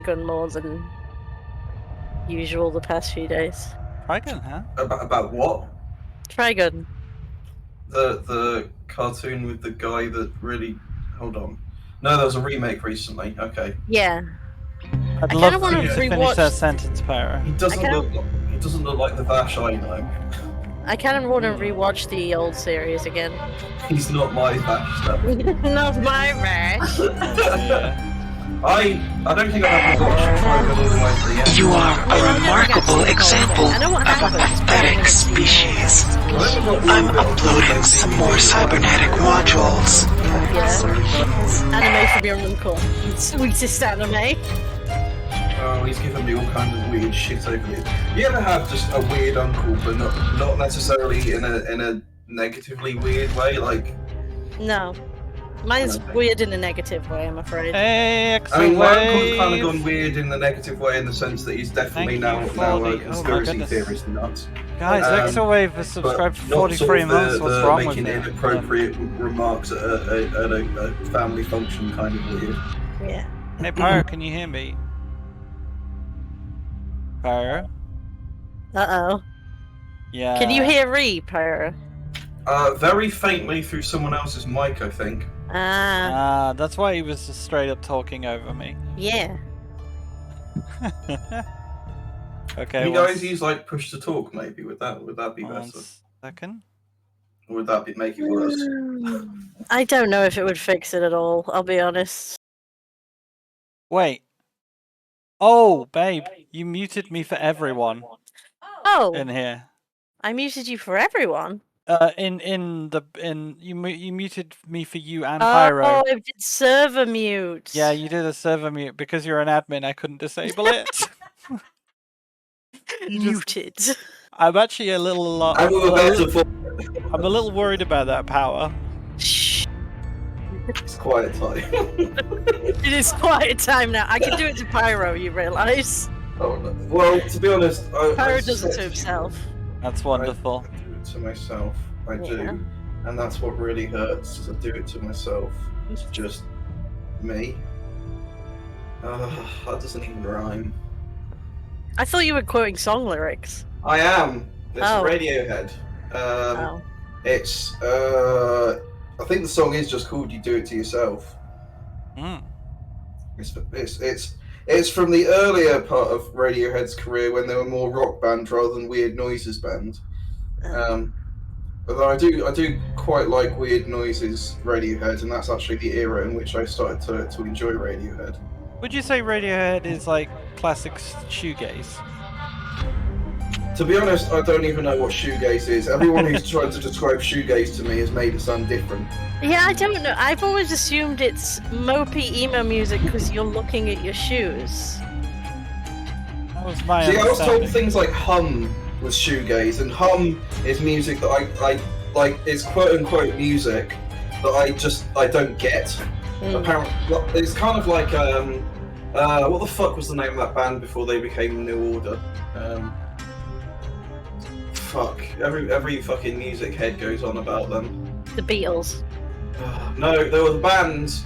Trigun more than usual the past few days. Trigun, huh? About what? Trigun. The cartoon with the guy that really. Hold on. No, there was a remake recently. Okay. Yeah. I'd I love kinda for wanna you to finish rewatch- that sentence, Pyra. He doesn't look like the Vash I know. I kind of want to rewatch the old series again. He's not my Vash. Not my rash. I don't think I've ever watched Trigun all the way to the end. You are a remarkable example of a pathetic species. I'm uploading some more cybernetic modules. Yeah. Anime from your uncle. Sweetest anime. Oh, he's given me all kinds of weird shit over here. You ever have just a weird uncle, but not necessarily in a negatively weird way? Like, No. Mine's weird in a negative way, I'm afraid. Hey, I mean, my uncle's kind of gone weird in the negative way in the sense that he's definitely now a conspiracy theorist nuts. Guys, Exowave has subscribed for 43 months. What's wrong with making you? inappropriate remarks at a family function kind of weird. Yeah. Hey, Pyro, can you hear me? Pyro? Uh-oh. Yeah. Can you hear Ree, Pyro? Very faintly through someone else's mic, I think. Ah. That's why he was just straight up talking over me. Yeah. Okay. Can you guys use like push to talk maybe? Would that be better? 1 second. Or would that make it worse? I don't know if it would fix it at all, I'll be honest. Wait. Oh, babe, you muted me for everyone Oh, in here. I muted you for everyone. You muted me for you and Pyro. Oh, I did server mute. Yeah, you did a server mute because you're an admin. I couldn't disable it. Muted. I'm actually a little. I'm a little worried about that power. Shh. It's quiet time. It is quiet time now. I can do it to Pyro, you realise? Oh, no. Well, to be honest, Pyro does it to himself. That's wonderful. I do it to myself. I do. Yeah. And that's what really hurts, to do it to myself. It's just me. That doesn't even rhyme. I thought you were quoting song lyrics. I am. It's Oh. Radiohead. Oh. It's, I think the song is just called You Do It To Yourself. Mm. It's from the earlier part of Radiohead's career when they were more rock band rather than Weird Noises band. Although I do quite like Weird Noises Radiohead, and that's actually the era in which I started to enjoy Radiohead. Would you say Radiohead is like classic shoegaze? To be honest, I don't even know what shoegaze is. Everyone who's tried to describe shoegaze to me has made it sound different. Yeah, I don't know. I've always assumed it's mopey emo music because you're looking at your shoes. That was my See, I was told understanding. things like hum was shoegaze, and hum is music that I like. It's quote unquote music that I don't get. Apparently, it's kind of like what the fuck was the name of that band before they became New Order? Fuck. Every fucking music head goes on about them. The Beatles. No, there was a band,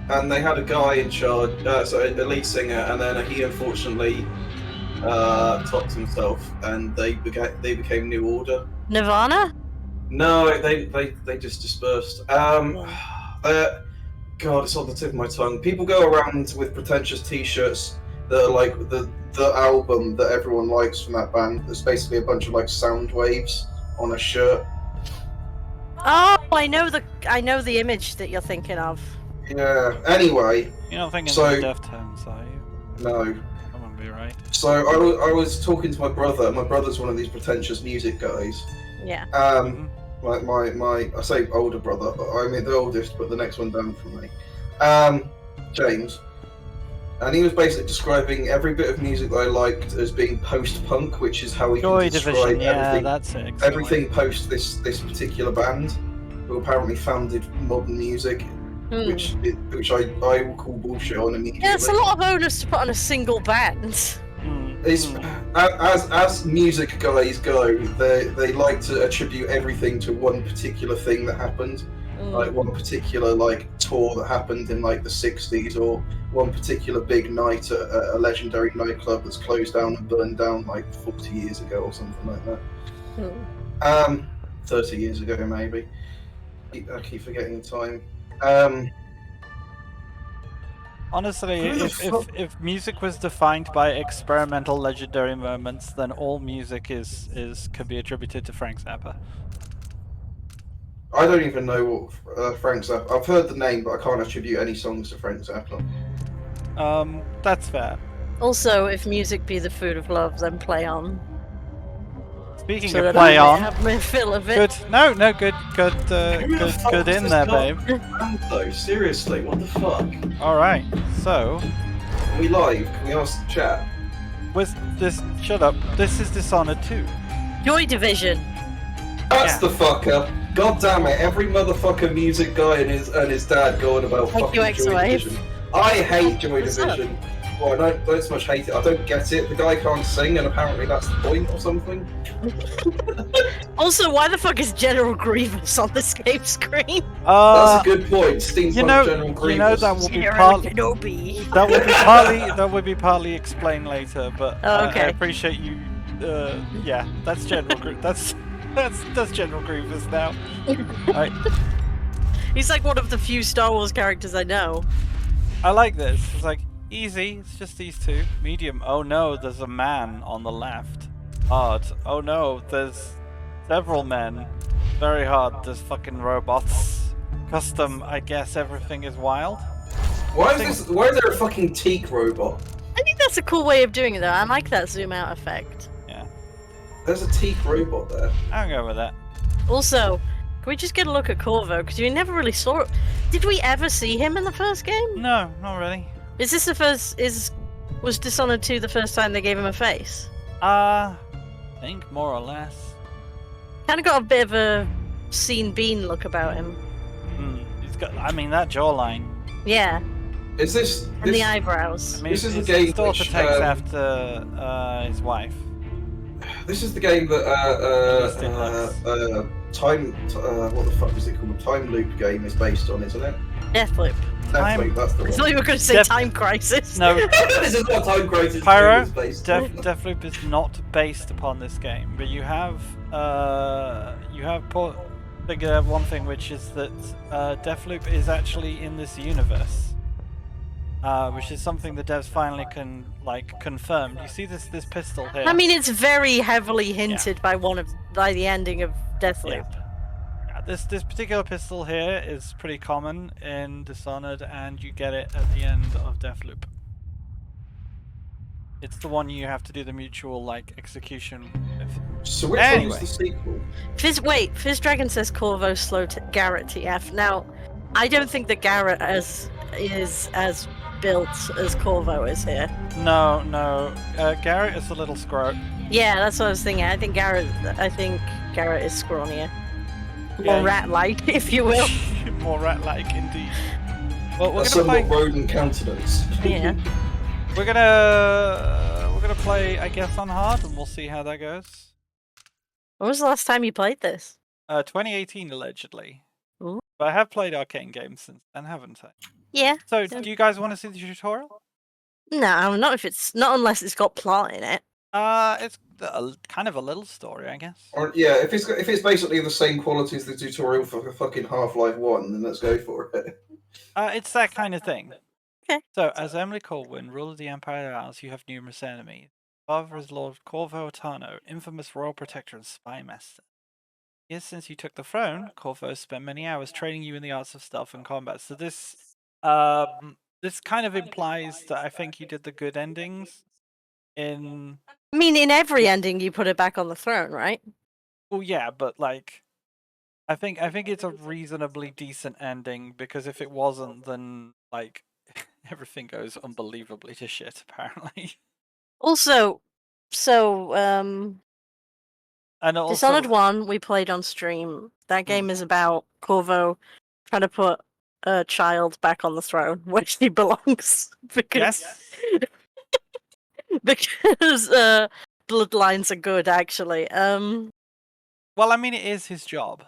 and they had a guy in charge, so a lead singer, and then he unfortunately topped himself, and they became New Order. Nirvana? No, they just dispersed. God, it's on the tip of my tongue. People go around with pretentious T-shirts that are like the album that everyone likes from that band. There's basically a bunch of like sound waves on a shirt. Oh, I know the image that you're thinking of. Yeah. Anyway. You're not thinking So- of the Deftones, are you? No. That wouldn't be right. So I was talking to my brother. My brother's one of these pretentious music guys. Yeah. My I say older brother. I mean the oldest, but the next one down from me. James. And he was basically describing every bit of music that I liked as being post-punk, which is how we Joy can describe Division, yeah, everything. that's it. Exactly. Everything post this particular band, who apparently founded modern music, which I will call bullshit on immediately. Yeah, it's a lot of onus to put on a single band. It's, as music guys go, they like to attribute everything to one particular thing that happened. like one particular like tour that happened in like the 60s, or one particular big night at a legendary nightclub that's closed down and burned down like 40 years ago or something like that. 30 years ago maybe. I keep forgetting the time. Honestly, Who the if music was defined by experimental legendary moments, then all music could be attributed to Frank Zappa. I don't even know what Frank Zappa. I've heard the name, but I can't attribute any songs to Frank Zappa. That's fair. Also, if music be the food of love, then play on. Speaking So of that play I may on, have my fill of it. good. No, good in there, babe. Though, seriously, what the fuck? All right, so Are we live? Can we ask the chat? was this? Shut up. This is Dishonored 2. Joy Division. That's Yeah. the fucker. God damn it! Every motherfucker music guy and his dad going about Thank fucking you, Joy ex-wife. Division. I hate Joy What's up? Division. Well, I don't so much hate it. I don't get it. The guy can't sing, and apparently that's the point or something. Also, why the fuck is General Grievous on the escape screen? That's a good point. Steampunk General Grievous. You know that will be General partly Kenobi. that will be partly explained later. But Oh, okay. I appreciate you. Yeah, that's that's General Grievous now. Right. He's like one of the few Star Wars characters I know. I like this. It's like easy. It's just these two. Medium. Oh no, there's a man on the left. Hard. Oh no, there's several men. Very hard. There's fucking robots. Custom. I guess everything is wild. Why is there a fucking teak robot? I think that's a cool way of doing it though. I like that zoom out effect. Yeah, There's a teak robot there. I'll go with that. Also, can we just get a look at Corvo? Because we never really saw it. Did we ever see him in the first game? No, not really. Is this the first? Was Dishonored 2 the first time they gave him a face? I think more or less. Kind of got a bit of a Scene Bean look about him. He's got. I mean, that jawline. Yeah, Is this? and the eyebrows. I mean, This is the his game daughter which, takes after his wife. This is the game that what the fuck is it called? Time Loop game is based on, isn't it? Deathloop. Deathloop, that's the I one. thought you were going to say Def- Time Crisis. No, This is what Time Crisis Pyro. is based on. Deathloop is not based upon this game, but you have figured out one thing, which is that Deathloop is actually in this universe, which is something the devs finally confirmed. You see this pistol here? I mean, it's very heavily hinted by the ending of Deathloop. Yeah. This particular pistol here is pretty common in Dishonored, and you get it at the end of Deathloop. It's the one you have to do the mutual execution with. So which Anyway. one's the sequel? Fizz Dragon says Corvo slow Garrett TF. Now, I don't think that Garrett is as built as Corvo is here. No, Garrett is a little scrot. Yeah, that's what I was thinking. I think Garrett is scrawnier. Yeah, More rat-like, if you will. More rat-like indeed. Well, we're A gonna play. somewhat rodent countenance. Yeah. We're gonna play, I guess, on hard, and we'll see how that goes. When was the last time you played this? 2018 allegedly. Ooh. But I have played arcane games since then, haven't I? Yeah. So, do you guys want to see the tutorial? No, not unless it's got plot in it. It's kind of a little story, I guess. Or, yeah, if it's basically the same quality as the tutorial for fucking Half-Life 1, then let's go for it. It's that kind of thing. Okay. So, as Emily Colwyn, ruler of the Empire Isles, you have numerous enemies. Father is Lord Corvo Otano, infamous royal protector and spy master. Years since you took the throne, Corvo has spent many hours training you in the arts of stealth and combat. So this kind of implies that I think you did the good endings in... I mean, in every ending, you put it back on the throne, right? Well, yeah, but I think it's a reasonably decent ending, because if it wasn't, then everything goes unbelievably to shit, apparently. Also, And also, Dishonored 1 we played on stream. That game is about Corvo trying to put a child back on the throne where she belongs. Because because bloodlines are good, actually. Well, I mean, it is his job.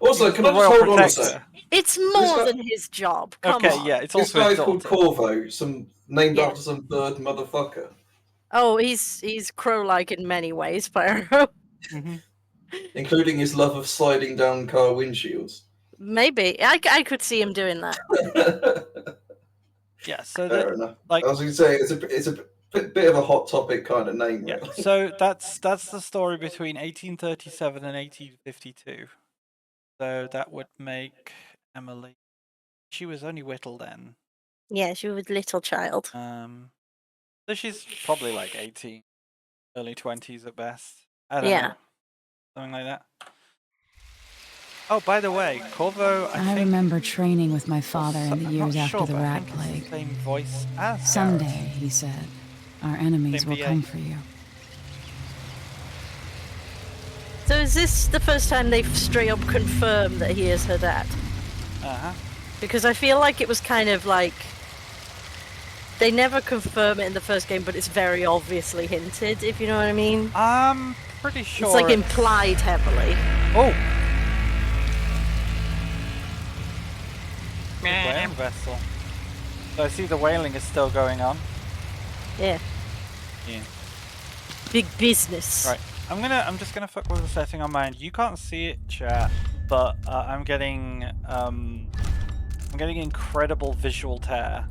Also, can I The just Royal hold on a sec? Protector. It's more guy- than his job. Come Okay, on. yeah, it's This also guy's his called daughter. Corvo, named Yeah. after some bird motherfucker. Oh, he's crow-like in many ways, Pyro. Mm-hmm. Including his love of sliding down car windshields. Maybe I could see him doing that. Yeah, so Fair enough. like, I was going to say, it's a bit of a hot topic kind of name, yeah, really. so that's the story between 1837 and 1852. So that would make Emily. She was only little then. Yeah, she was a little child. So she's probably like 18, early 20s at best. I don't Yeah. know, something like that. Oh, by the way, Corvo, I think... remember training with my father in the I'm years not after sure, the but I rat think it's plague. the same voice as Someday, Garrett. he said, our enemies Same will VA. come for you. So is this the first time they've straight up confirmed that he is her dad? Uh-huh. Because I feel like it was kind of like... They never confirm it in the first game, but it's very obviously hinted, if you know what I mean. I'm pretty sure... It's like implied heavily. Oh! Whaling vessel. So I see the whaling is still going on. Yeah. Yeah. Big business. Right. I'm just gonna fuck with the setting on mine. You can't see it, chat, but I'm getting incredible visual tear.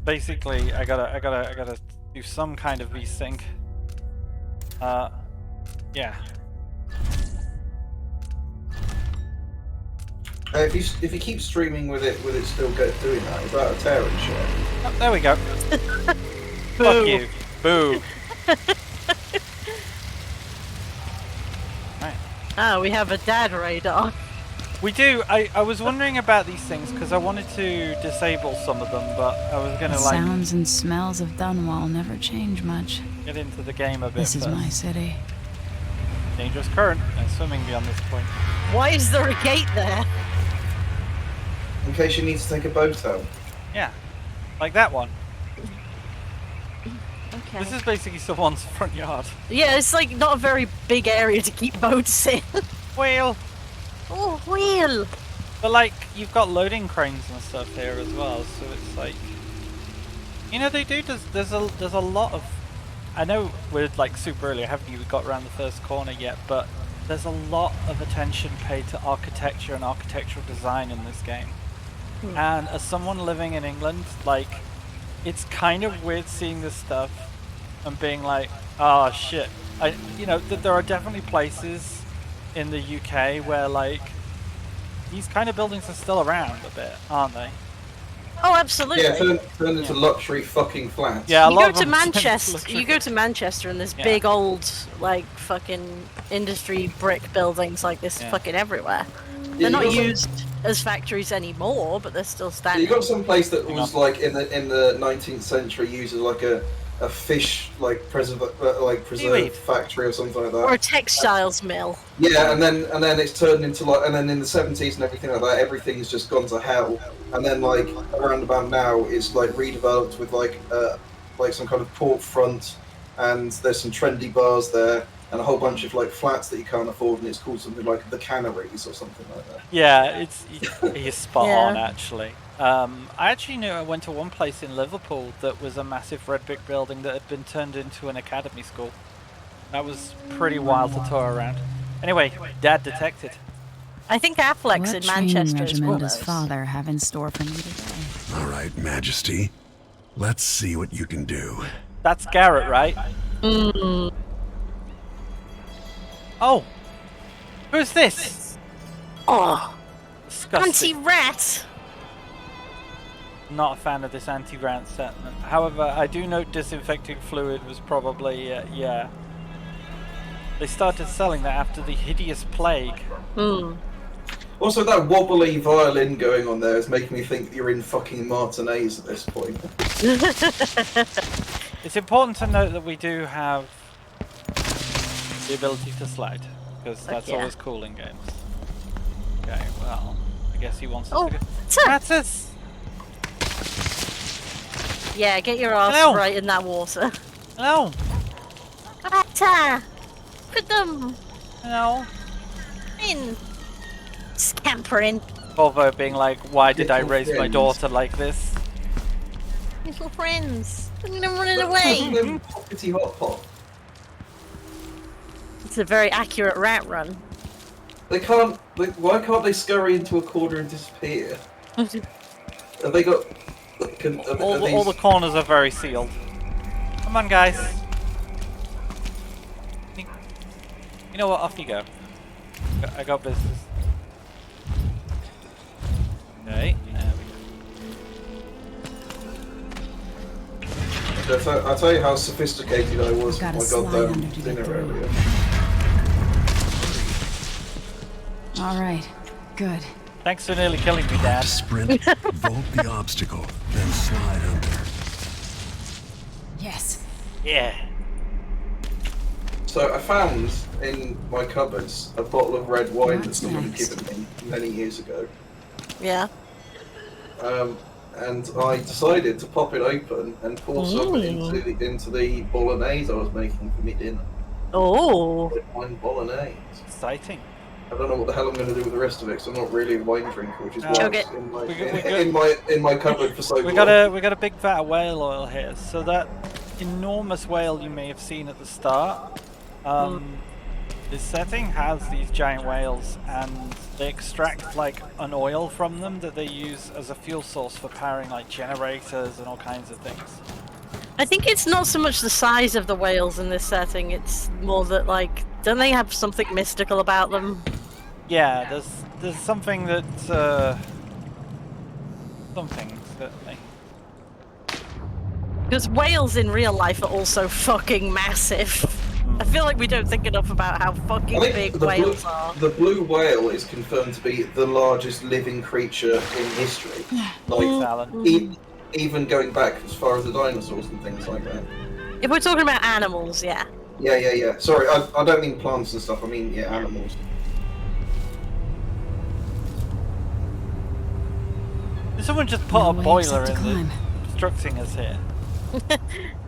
Basically, I gotta do some kind of VSync. Yeah. If you keep streaming with it still doing that without a tearing shot. Oh, there we go. Fuck you. Boo. Right. Ah, we have a dad radar. We do. I was wondering about these things because I wanted to disable some of them, but I was gonna The like sounds and smells of Dunwall never change much. get into the game a bit This is first. my city. Dangerous current and swimming beyond this point. Why is there a gate there? In case you need to take a boat out. Yeah, like that one. Okay. This is basically someone's front yard. Yeah, it's like not a very big area to keep boats in. Whale. Oh, wheel! But like, you've got loading cranes and stuff here as well, so it's like, you know, there's a lot of, I know we're like super early, I haven't even got around the first corner yet, but there's a lot of attention paid to architecture and architectural design in this game. And as someone living in England, like, it's kind of weird seeing this stuff and being like, oh shit. You know, there are definitely places in the UK where like these kind of buildings are still around a bit, aren't they? Oh, absolutely. Yeah, turn into luxury fucking flats. Yeah, a You lot go of to them tend Manchester. look You go to Manchester, and there's Yeah. big old like fucking industry brick buildings like this Yeah. fucking everywhere. Yeah, They're you not got some- used as factories anymore, but they're still You standing. got some place that Hang was on. like in the 19th century used as like a fish preserve Seaweed. factory or something like that. Or a textiles mill. Yeah, and then it's turned into like, and then in the 70s and everything like that, everything's just gone to hell. And then like around about now, it's like redeveloped with like some kind of port front, and there's some trendy bars there, and a whole bunch of like flats that you can't afford, and it's called something like the Canaries or something like that. Yeah, he's spot Yeah. on actually. I actually knew I went to one place in Liverpool that was a massive red brick building that had been turned into an academy school. That was pretty wild to tour around. Anyway, Dad detected. I think Affleck's What in training Manchester as regimen well. does father have in store for me today? All right, Majesty. Let's see what you can do. That's Garrett, right? Oh! Who's this? Oh, Disgusting. anti-rat. Not a fan of this anti-rant sentiment. However, I do note disinfecting fluid was probably, yeah. They started selling that after the hideous plague. Also, that wobbly violin going on there is making me think that you're in fucking Martinez at this point. It's important to note that we do have the ability to slide, because that's yeah. always cool in games. Okay, well, I guess he wants us Oh, to go. ta- Ratters! Yeah, get your ass Hello. right in that water. Hello! Rata! Look at them. No. In. Scampering. Corvo being like, why did I Little raise my friends. daughter like this? Little friends. Look at them running Look away. at them pockety hot pot. It's a very accurate rat run. They can't. Why can't they scurry into a corner and disappear? Have they got? All the corners are very sealed. Come on, guys. You know what? Off you go. I got business. Okay. I'll tell you how sophisticated I was Got with a my slide goddamn under to get dinner through. earlier. All right, good. Thanks for nearly killing me, Time Dad. to sprint, vault the obstacle, then slide under. Yes. Yeah. So I found in my cupboards a bottle of red wine that What's someone had next? given me many years ago. Yeah. And I decided to pop it open and pour some into the bolognese I was making for me dinner. Oh. Red wine bolognese. Exciting. I don't know what the hell I'm going to do with the rest of it because I'm not really a wine drinker, which is why Chug it's it. in my cupboard for so long. We got a big vat of whale oil here. So that enormous whale you may have seen at the start, this setting has these giant whales, and they extract like an oil from them that they use as a fuel source for powering like generators and all kinds of things. I think it's not so much the size of the whales in this setting, it's more that, like, don't they have something mystical about them? Yeah, there's something that something certainly. Because whales in real life are also fucking massive. I feel like we don't think enough about how fucking I think big the whales are. the blue whale is confirmed to be the largest living creature in history. Like, Alan. even going back as far as the dinosaurs and things like that. If we're talking about animals, yeah. Yeah. Sorry, I don't mean plants and stuff, I mean, yeah, animals. Did someone just put No a way boiler except to in climb. the obstructing us here?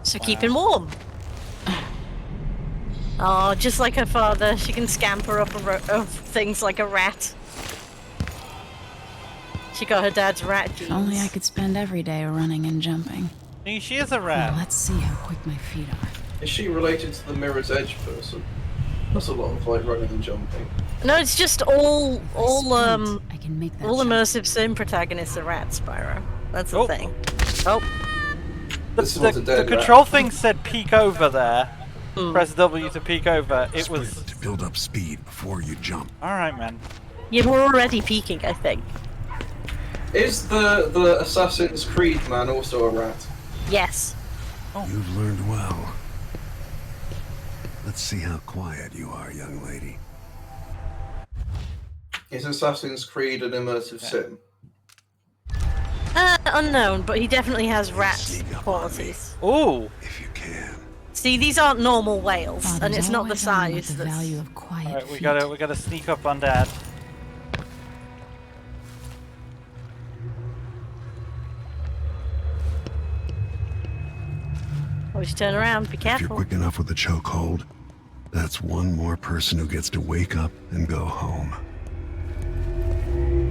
So keeping warm. Oh, just like her father, she can scamper up of things like a rat. She got her dad's rat genes. If only I could spend every day running and jumping. See, she is a Now rat. let's see how quick my feet are. Is she related to the Mirror's Edge person? That's a lot of like running and jumping. No, it's just all I can make that all jump. immersive sim protagonists are rats, Spyro. That's the Oh. thing. Oh, This The one's a dead rat. control thing said peek over there. Press W to peek over. It Sprint was. to build up speed before you jump. Alright, man. you were already peeking, I think. Is the Assassin's Creed man also a rat? Yes. You've learned well. Let's see how quiet you are, young lady. Is Assassin's Creed an immersive sim? Unknown, but he definitely has rat Sneak up qualities. Ooh. If you can. See, these aren't normal whales, and Father's it's not the always on with size the that's... value of quiet Alright, we feet. gotta sneak up on Dad. Always turn around, be If you're careful. quick enough with the chokehold, that's one more person who gets to wake up and go home.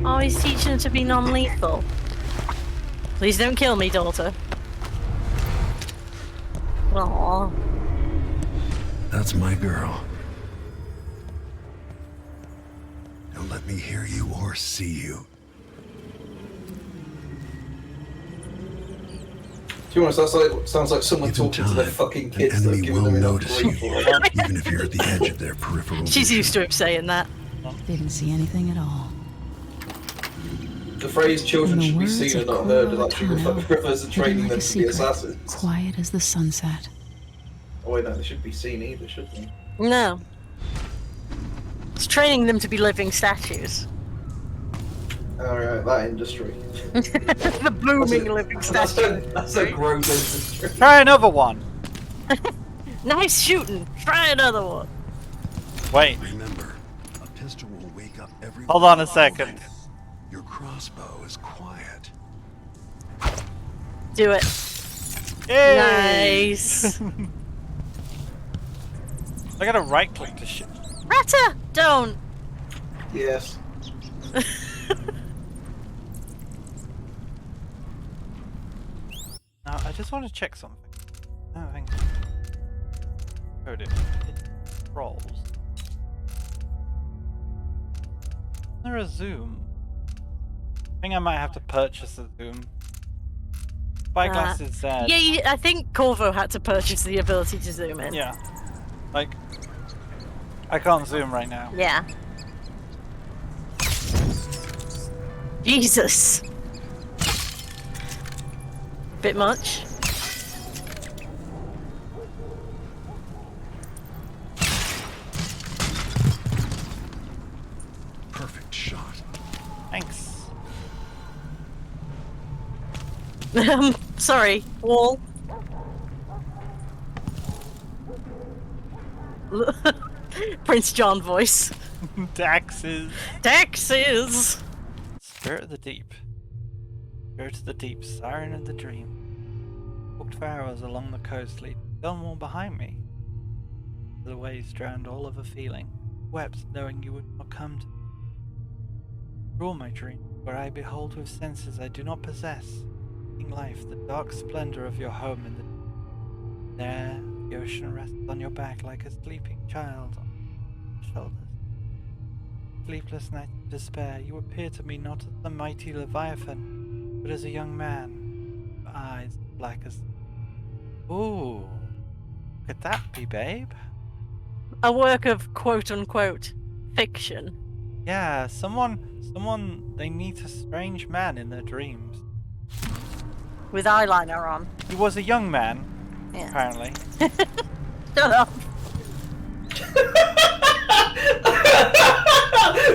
Oh, he's teaching her to be non-lethal. Please don't kill me, daughter. Aww. That's my girl. Don't let me hear you or see you. To be honest, that sounds like someone Give them talking to their time. fucking An kids that have enemy given will them enough notice you, grief. even if you're at the edge of their peripheral She's vision. used to him saying that. Didn't see anything at all. The phrase children In the should be words seen and of not heard Corvo actually Tano, refers to hidden training like them a to be secret, assassins. quiet as the sunset. Oh wait, no, they shouldn't be seen either, should they? No. It's training them to be living statues. Alright, that industry. The blooming living statue. That's a gross industry. Try another one. Nice shooting. Try another one. Wait. Remember, a pistol will wake up everyone. Hold on a second. Your crossbow is quiet. Do it. Yay! Nice. I gotta right click to shoot. Rata! Don't! Yes. Now, I just want to check something. I don't think coded. It rolls. Is there a zoom? I think I might have to purchase a zoom. Spyglass is there. Yeah, I think Corvo had to purchase the ability to zoom in. Yeah. Like, I can't zoom right now. Yeah. Jesus. Bit much. Perfect shot. Thanks. Sorry, wall. Prince John voice. Taxes. Taxes! Spirit of the deep. Spirit of the deep, siren of the dream. Walked for hours along the coast, leaving Dunwall behind me. The waves drowned all other feeling. Wept, knowing you would not come to me. Rule my dream, where I behold with senses I do not possess. In life, the dark splendor of your home in the there, the ocean rests on your back like a sleeping child on your shoulders. Sleepless night of despair, you appear to me not as the mighty Leviathan, but as a young man, with eyes black as... Ooh, could that be, babe? A work of quote-unquote fiction. Yeah, they meet a strange man in their dreams. With eyeliner on. He was a young man, Yeah. apparently. Shut up.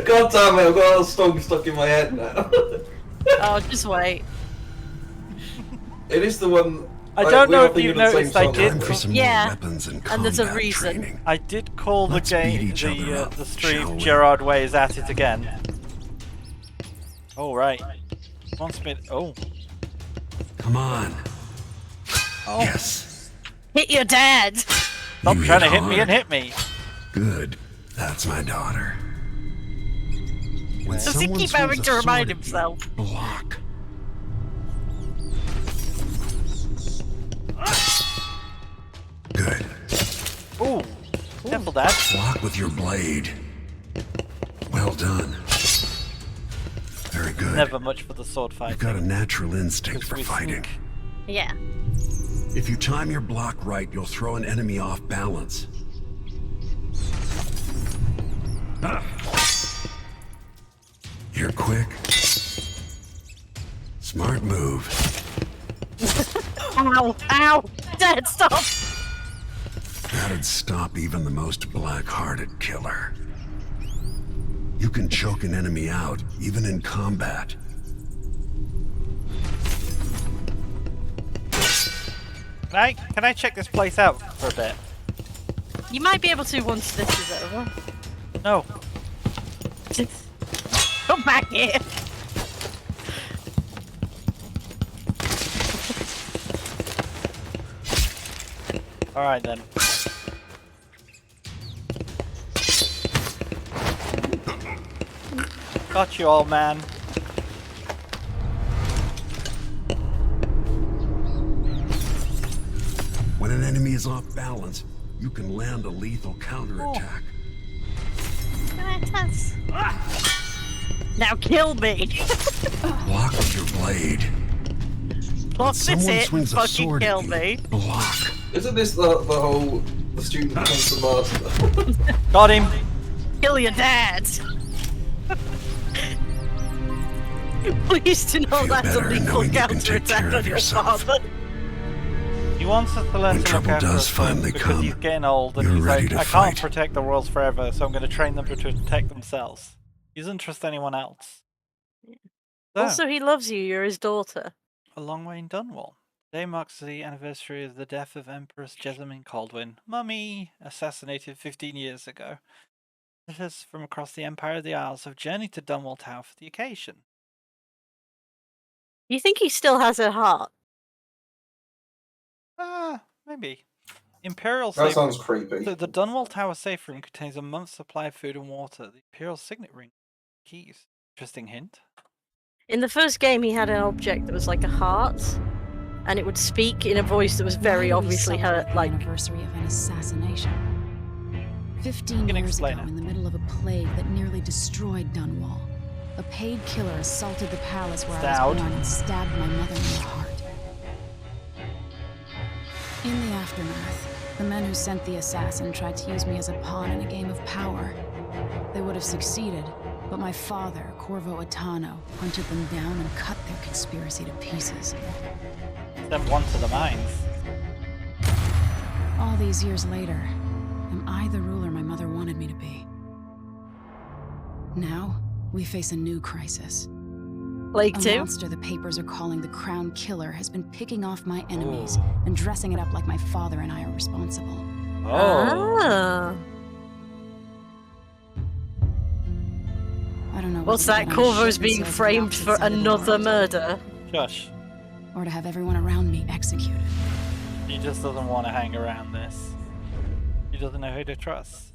God damn it, I've got a song stuck in my head now. Oh, just wait. It is the one. I don't we know were if thinking you've of the same noticed, I song, did Time for some Yeah, more weapons and and there's a combat reason. training. I did call the Let's beat game each other up, the shall stream we? Gerard Ways at it again. Oh right. Wants me. Oh. Come on. Oh. Yes. Hit your dad! Stop You trying to hit hit me hard. and hit me. Good. That's my daughter. When Does he someone keep swings having a to remind sword at you, himself? block. Good. Ooh. Careful, Dad. Block with your blade. Well done. Very good. Never much for the sword fight. You've got a natural instinct for We fighting. sneak. Yeah. If you time your block right, you'll throw an enemy off balance. You're quick. Smart move. Ow! Ow! Dad, stop! That'd stop even the most black-hearted killer. You can choke an enemy out, even in combat. Can I check this place out for a bit? You might be able to once this is over. No. Come back here! Alright then. Got you, old man. When an enemy is off balance, you can land a lethal counterattack. Now kill me! Block with your blade. Block this Someone it, swings a fucking sword kill at you. me. Block. Isn't this the student becomes the master? Got him. Kill your dad! Please do not Feel let a better lethal knowing you can take counterattack care on of your yourself. father. He wants us to learn When to look trouble after does us finally because come, he's getting old and you're he's ready like, to I can't fight." protect the worlds forever, so I'm going to train them to protect themselves. He doesn't trust anyone else. So, Also, he loves you, you're his daughter. a long way in Dunwall. Today marks the anniversary of the death of Empress Jessamine Caldwin, Mummy, assassinated 15 years ago. Visitors from across the Empire of the Isles have journeyed to Dunwall Tower for the occasion. You think he still has her heart? Maybe. Imperial That safe. sounds creepy. The Dunwall Tower safe room contains a month's supply of food and water. The Imperial signet ring keys. Interesting hint. In the first game, he had an object that was like a heart, and it would speak in a voice that was very Why do we obviously celebrate her, the like. anniversary of an assassination. 15 can years explain ago, it. in the middle of a plague that nearly destroyed Dunwall, a paid killer assaulted the palace where I Stout. was born and stabbed my mother in the heart. In the aftermath, the men who sent the assassin tried to use me as a pawn in a game of power. They would have succeeded, but my father, Corvo Attano, hunted them down and cut their conspiracy to pieces. Sent one to the mines. All these years later, am I the ruler my mother wanted me to be? Now, we face a new crisis. Plague A 2? monster the papers are calling the Crown Killer has been picking off my enemies and dressing it up like my father and I are responsible. Oh. Ah. I don't know What's whether to that? get on a Corvo's ship and being sail to the framed opposite for side of the another world, murder. Shush. or to have everyone around me executed. He just doesn't want to hang around this. He doesn't know who to trust.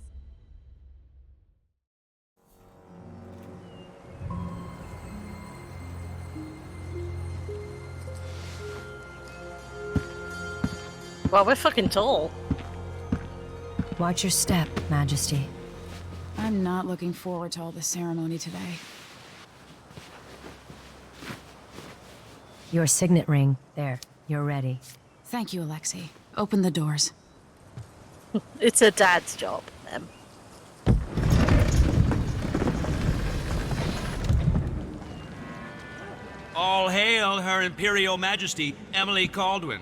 Well, we're fucking tall. Watch your step, Majesty. I'm not looking forward to all the ceremony today. Your signet ring. There. You're ready. Thank you, Alexei. Open the doors. It's her dad's job. All hail Her Imperial Majesty, Emily Caldwin.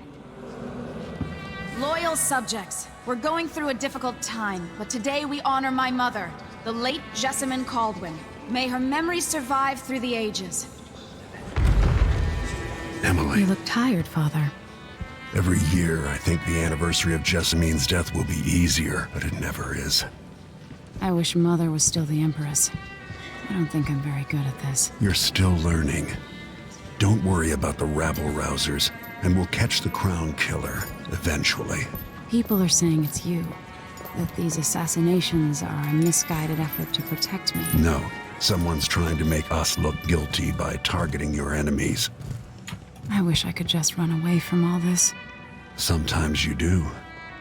Loyal subjects, we're going through a difficult time, but today we honor my mother, the late Jessamine Caldwin. May her memory survive through the ages. Emily, You look tired, Father. every year I think the anniversary of Jessamine's death will be easier, but it never is. I wish Mother was still the Empress. I don't think I'm very good at this. You're still learning. Don't worry about the rabble-rousers, and we'll catch the Crown Killer, eventually. People are saying it's you. That these assassinations are a misguided effort to protect me. No, someone's trying to make us look guilty by targeting your enemies. I wish I could just run away from all this. Sometimes you do.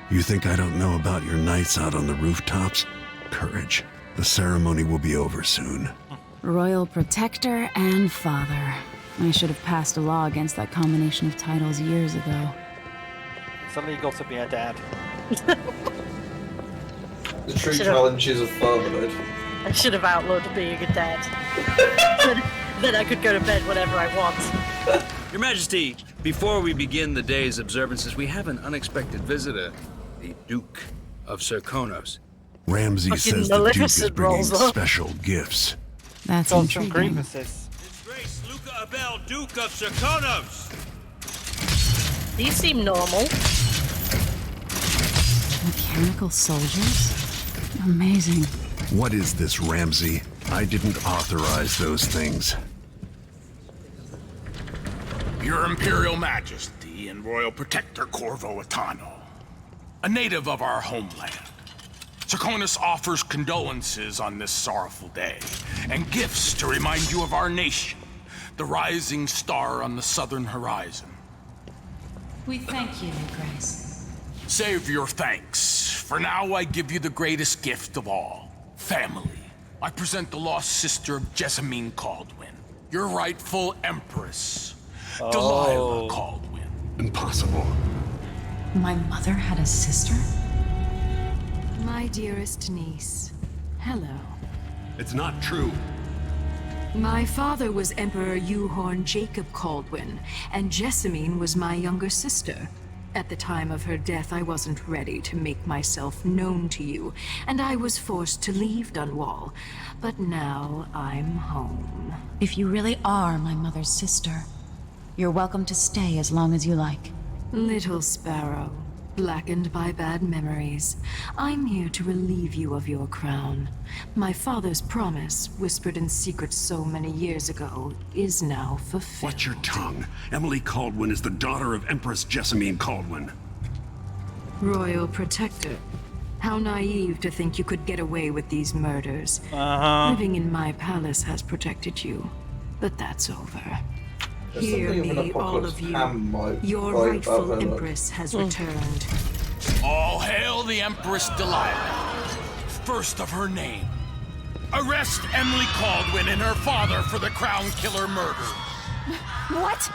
You think I don't know about your nights out on the rooftops? Courage. The ceremony will be over soon. Royal Protector and Father. I should have passed a law against that combination of titles years ago. It's illegal to be a dad. The true Should've- challenges of fatherhood. I should have outlawed being a dad. Then I could go to bed whenever I want. Your Majesty, before we begin the day's observances, we have an unexpected visitor, the Duke of Serkonos. Ramsey Fucking says the Duke is Maleficent bringing rolls up. special gifts. That's Got some intriguing. grievances. His Grace Luca Abel, Duke of Serkonos! These seem normal. Mechanical soldiers? Amazing. What is this, Ramsey? I didn't authorize those things. Your Imperial Majesty and Royal Protector Corvo Attano, a native of our homeland. Serkonos offers condolences on this sorrowful day, and gifts to remind you of our nation, the rising star on the southern horizon. We thank you, Your Grace. Save your thanks. For now, I give you the greatest gift of all, family. I present the lost sister of Jessamine Caldwin, your rightful Empress, Delilah Caldwin. Impossible. My mother had a sister? My dearest niece, hello. It's not true. My father was Emperor Euhorn Jacob Caldwin, and Jessamine was my younger sister. At the time of her death, I wasn't ready to make myself known to you, and I was forced to leave Dunwall. But now I'm home. If you really are my mother's sister, you're welcome to stay as long as you like. Little sparrow, blackened by bad memories, I'm here to relieve you of your crown. My father's promise, whispered in secret so many years ago, is now fulfilled. Watch your tongue. Emily Caldwin is the daughter of Empress Jessamine Caldwin. Royal Protector. How naive to think you could get away with these murders. Living in my palace has protected you, but that's over. There's Hear something of an me, all Apocalypse of you. Ham might Your vibe rightful about her, like. Empress has returned. All hail the Empress Delilah, first of her name. Arrest Emily Caldwin and her father for the Crown Killer murder. What?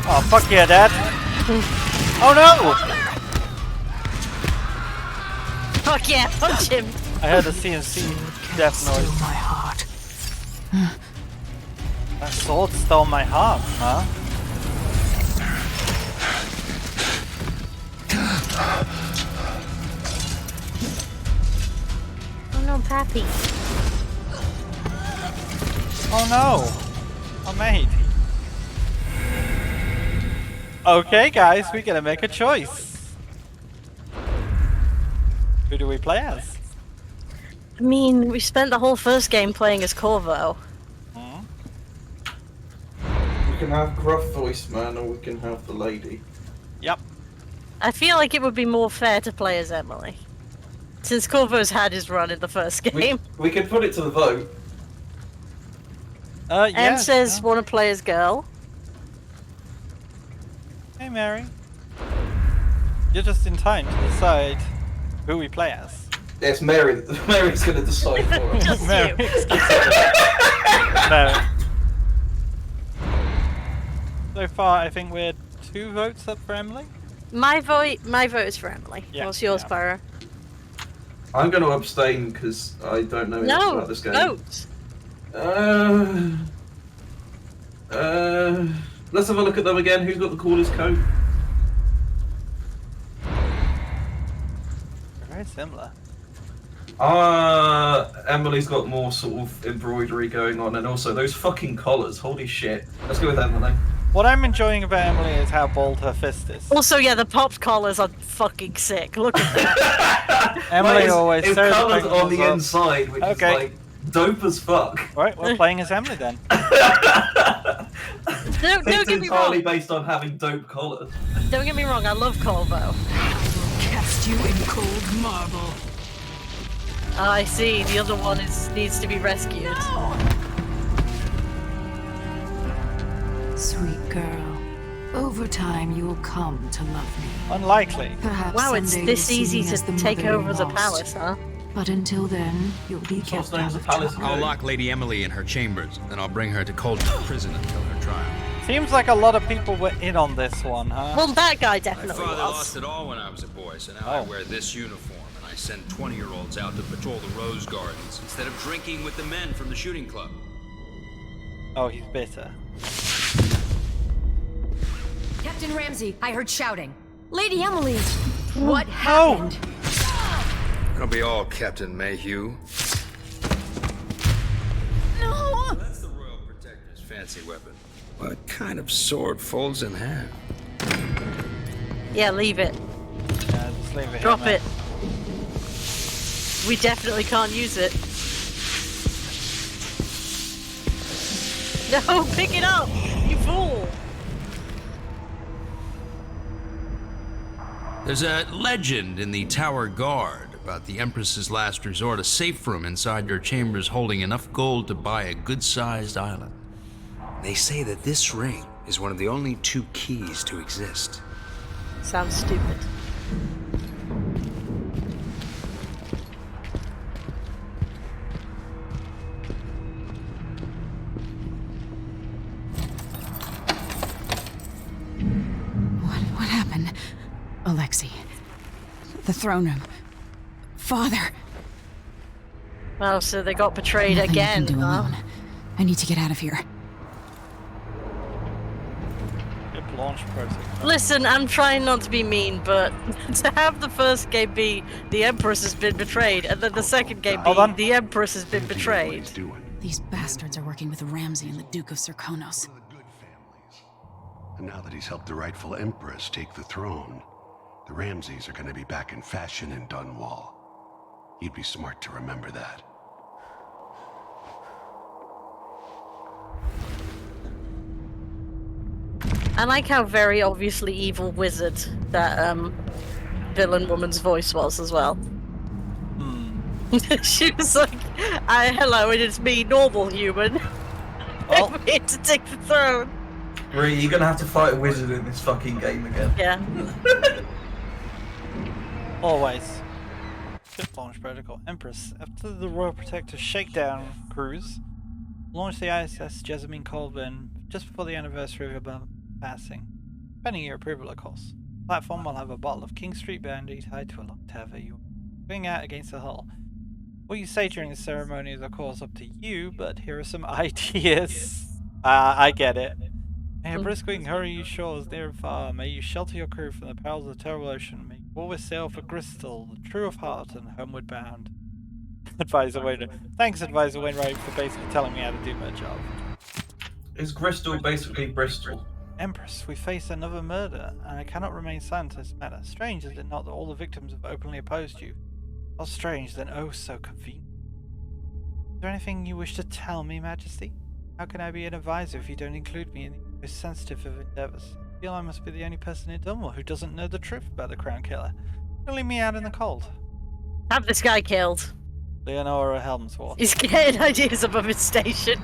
Oh, fuck yeah, Dad. Oh no! Fuck yeah, punch him! I heard the CNC death noise. My heart. That sword stole my heart, huh? Oh no, Pappy. Oh no! I'm made. Okay, guys, we gotta make a choice. Who do we play as? I mean, we spent the whole first game playing as Corvo. We can have gruff voice man, or we can have the lady. Yep. I feel like it would be more fair to play as Emily. Since Corvo's had his run in the first game. We could put it to the vote. Yeah. Em says, wanna play as girl. Hey, Mary. You're just in time to decide who we play as. Yes, Mary. Mary's gonna decide for us. Just Mary. you. No. So far, I think we're 2 votes up for Emily. My vote is for Emily. Yeah, What's yours, yeah. Pyro? I'm gonna abstain because I don't know enough No, about this game. vote. Let's have a look at them again. Who's got the coolest coat? They're very similar. Emily's got more sort of embroidery going on, and also those fucking collars. Holy shit. Let's go with Emily. What I'm enjoying about Emily is how bold her fist is. Also, yeah, the popped collars are fucking sick. Look at that. Emily always it's shows colours things on the up. inside, which Okay. is like dope as fuck. Right, we're playing as Emily then. Don't It's get me entirely wrong. based on having dope collars. Don't get me wrong. I love Corvo. Cast you in cold marble. Oh, I see. The other one needs to be rescued. Sweet girl. Over time, you'll come to love me. Unlikely. Perhaps Wow, it's someday this you'll see easy me as to the take mother you over the lost. palace, huh? But until then, you'll be kept name's out a of palace. trouble. I'll lock Lady Emily in her chambers, then I'll bring her to Coldwood Prison until her trial. Seems like a lot of people were in on this one, huh? Well, that guy My definitely father was. lost it all when I was a boy, so now I wear this uniform, and I send 20-year-olds out to patrol the rose gardens instead of drinking with the men from the shooting club. Oh, he's bitter. Captain Ramsey, I heard shouting. Lady Emily! What happened? It'll be all Captain Mayhew. No! That's the Royal Protector's fancy weapon. What kind of sword folds in half? Yeah, leave it. Yeah, just leave it Drop here, it. We definitely can't use it. No, pick it up! You fool! There's a legend in the Tower Guard about the Empress's last resort, a safe room inside your chambers holding enough gold to buy a good-sized island. They say that this ring is one of the only 2 keys to exist. Sounds stupid. What happened? Alexei. The throne room. Father. Oh, so they got betrayed Nothing again, I can do huh? alone. I need to get out of here. Good launch process. Listen, I'm trying not to be mean, but to have the first game be the Empress has been betrayed, and then the second game be the Empress has been betrayed. These bastards are working with Ramsey and the Duke of Serkonos. And now that he's helped the rightful Empress take the throne, the Ramseys are going to be back in fashion in Dunwall. You'd be smart to remember that. I like how very obviously evil wizard that villain woman's voice was as well. She was like, hello, it is me, normal human. Well, I'm here to take the throne. Ree, you're gonna have to fight a wizard in this fucking game again. Yeah. always. Ship launch protocol. Empress, after the Royal Protector shakedown cruise, launch the ISS Jessamine Colburn just before the anniversary of her passing. Pending your approval, of course. The platform will have a bottle of King Street brandy tied to a long tether you're swing out against the hull. What you say during the ceremony is of course up to you, but here are some ideas. I get it. May a brisk wind hurry you shores near and far. May you shelter your crew from the perils of the terrible ocean. May you always sail for Bristol, true of heart and homeward bound. Advisor Wainwright. Thanks, Advisor Wainwright, for basically telling me how to do my job. Is Bristol basically Bristol? Empress, we face another murder, and I cannot remain silent in this matter. Strange, is it not, that all the victims have openly opposed you? How strange, then oh so convenient. Is there anything you wish to tell me, Majesty? How can I be an advisor if you don't include me in the most sensitive of endeavors? I feel I must be the only person in Dunwall who doesn't know the truth about the Crown Killer. Don't leave me out in the cold. Have this guy killed. Leonora Helmsworth. He's getting ideas above his station.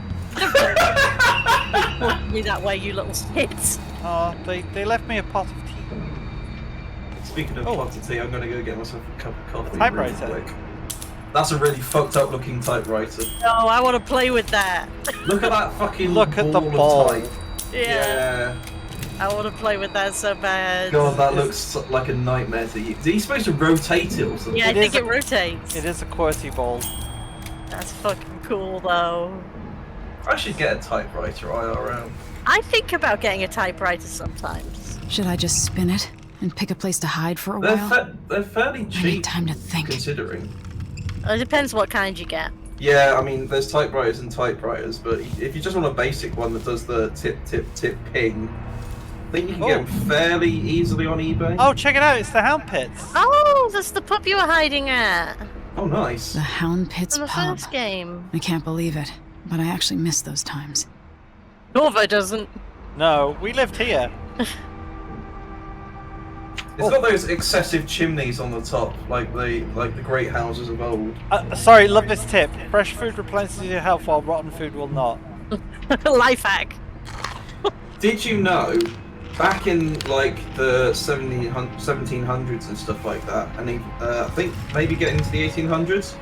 You that way, you little shit. Oh, they left me a pot of tea. Speaking of pot of tea, I'm gonna go get myself a cup of coffee. Typewriter. Really quick. That's a really fucked up looking typewriter. No, I want to play with that. Look at that fucking Look at the ball ball. of type. Yeah. I want to play with that so bad. God, that looks like a nightmare to use. Are you supposed to rotate it or something? Yeah, I think it rotates. It is a QWERTY ball. That's fucking cool, though. I should get a typewriter IRL. I think about getting a typewriter sometimes. Should I just spin it and pick a place to hide for a while? They're fairly cheap. I need time to think. Considering. It depends what kind you get. Yeah, I mean, there's typewriters and typewriters, but if you just want a basic one that does the tip, tip, tip ping, I think you can get them fairly easily on eBay. Oh, check it out! It's the Hound Pits. Oh, that's the pub you were hiding at. Oh, nice. The Hound Pits From the pub. first game. I can't believe it, but I actually miss those times. Corvo doesn't. No, we lived here. It's got those excessive chimneys on the top, like the great houses of old. Sorry, love this tip. Fresh food replenishes your health while rotten food will not. Life hack. Did you know, back in like the 1700s and stuff like that, and I think maybe getting into the 1800s,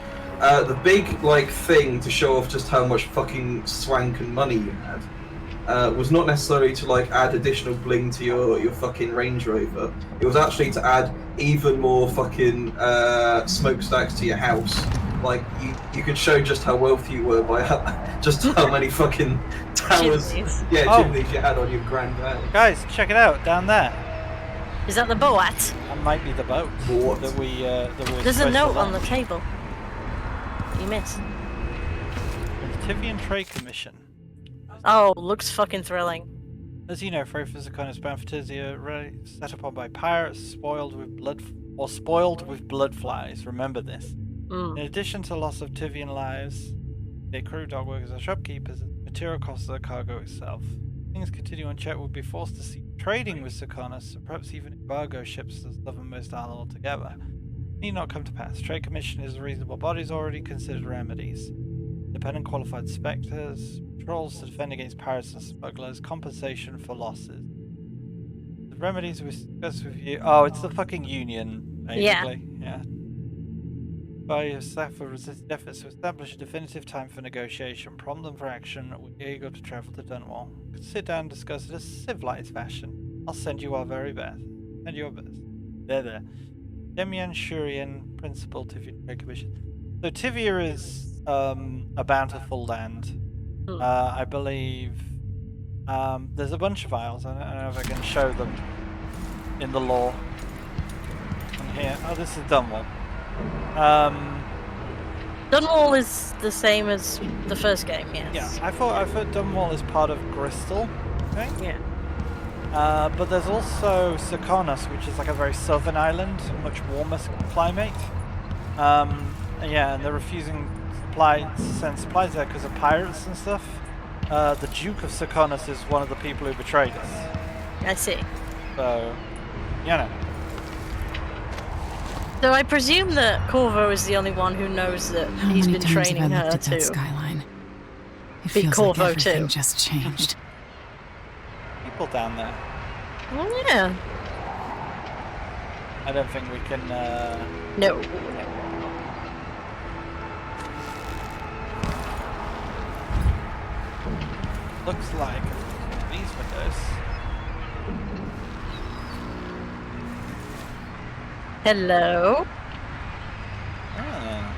the big like thing to show off just how much fucking swank and money you had was not necessarily to like add additional bling to your fucking Range Rover. It was actually to add even more fucking smokestacks to your house. Like you could show just how wealthy you were by just how many fucking towers, chimneys you had on your grand house. Guys, check it out down there. Is that the boat? That might be the boat that we There's a note on the table. You missed. The Tivian Trade Commission. Oh, looks fucking thrilling. As you know, Freyfus are kind of bound for Tizia, set upon by pirates, spoiled with blood flies. Remember this. In addition to the loss of Tivian lives, their crew, dog workers, and shopkeepers, and material costs of the cargo itself. Things continue unchecked, we'll be forced to cease trading with Serkonos, and perhaps even embargo ships to the southernmost island altogether. Need not come to pass. Trade Commission is a reasonable body, has already considered remedies. Independent qualified inspectors, patrols to defend against pirates and smugglers, compensation for losses. The remedies we discussed with you. Oh, it's the fucking union, basically. Yeah. By your staff for resisted efforts to establish a definitive time for negotiation, prompt them for action. We're eager to travel to Dunwall. We can sit down and discuss it in a civilized fashion. I'll send you our very best. Send your best. There. Demian Shurian, Principal Tivian Trade Commission. So Tivia is a bountiful land. I believe there's a bunch of isles. I don't know if I can show them in the lore. And here, oh, this is Dunwall. Dunwall is the same as the first game, yes. Yeah, I thought Dunwall is part of Bristol. Okay. Yeah. But there's also Serkonos, which is like a very southern island, much warmer climate. Yeah, and they're refusing to send supplies there because of pirates and stuff. The Duke of Serkonos is one of the people who betrayed us. I see. So, you know. So I presume that Corvo is the only one who knows that How he's many been times training have I her looked at that to skyline? It be feels like Corvo everything too. just changed. People down there. Oh yeah. I don't think we can, No. looks like these windows. Hello? Ah.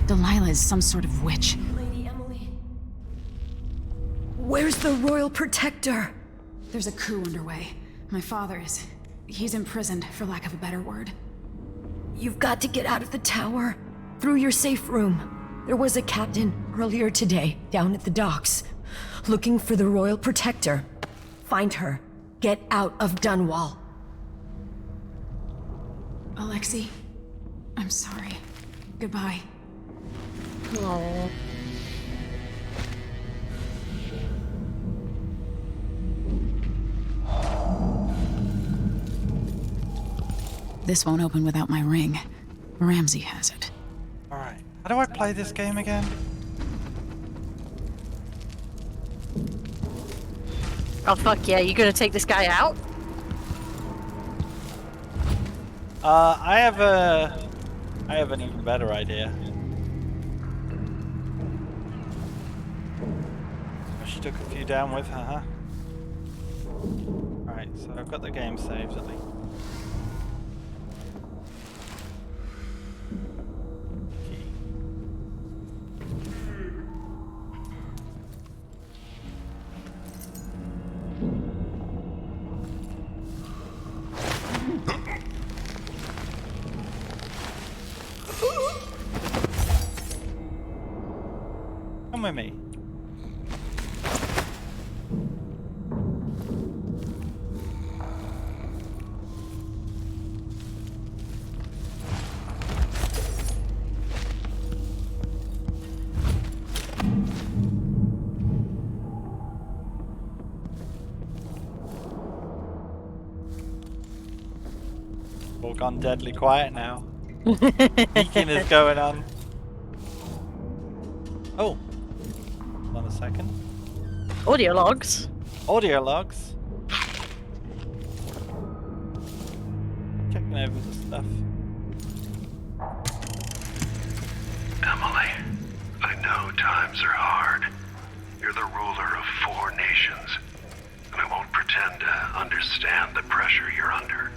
Delilah is some sort of witch. Lady Emily. Where's the royal protector? There's a coup underway. My father is... he's imprisoned, for lack of a better word. You've got to get out of the tower. Through your safe room. There was a captain earlier today, down at the docks, looking for the royal protector. Find her. Get out of Dunwall. Alexei, I'm sorry. Goodbye. Aww. This won't open without my ring. Ramsey has it. Alright. How do I play this game again? Oh fuck yeah, you gonna take this guy out? I have an even better idea. She took a few down with her, huh? Alright, so I've got the game saved at least. Come with me. All gone deadly quiet now. Peeking is going on. Oh. Hold on a second. Audio logs. Audio logs. Checking over the stuff. Emily, I know times are hard. You're the ruler of 4 nations, and I won't pretend to understand the pressure you're under.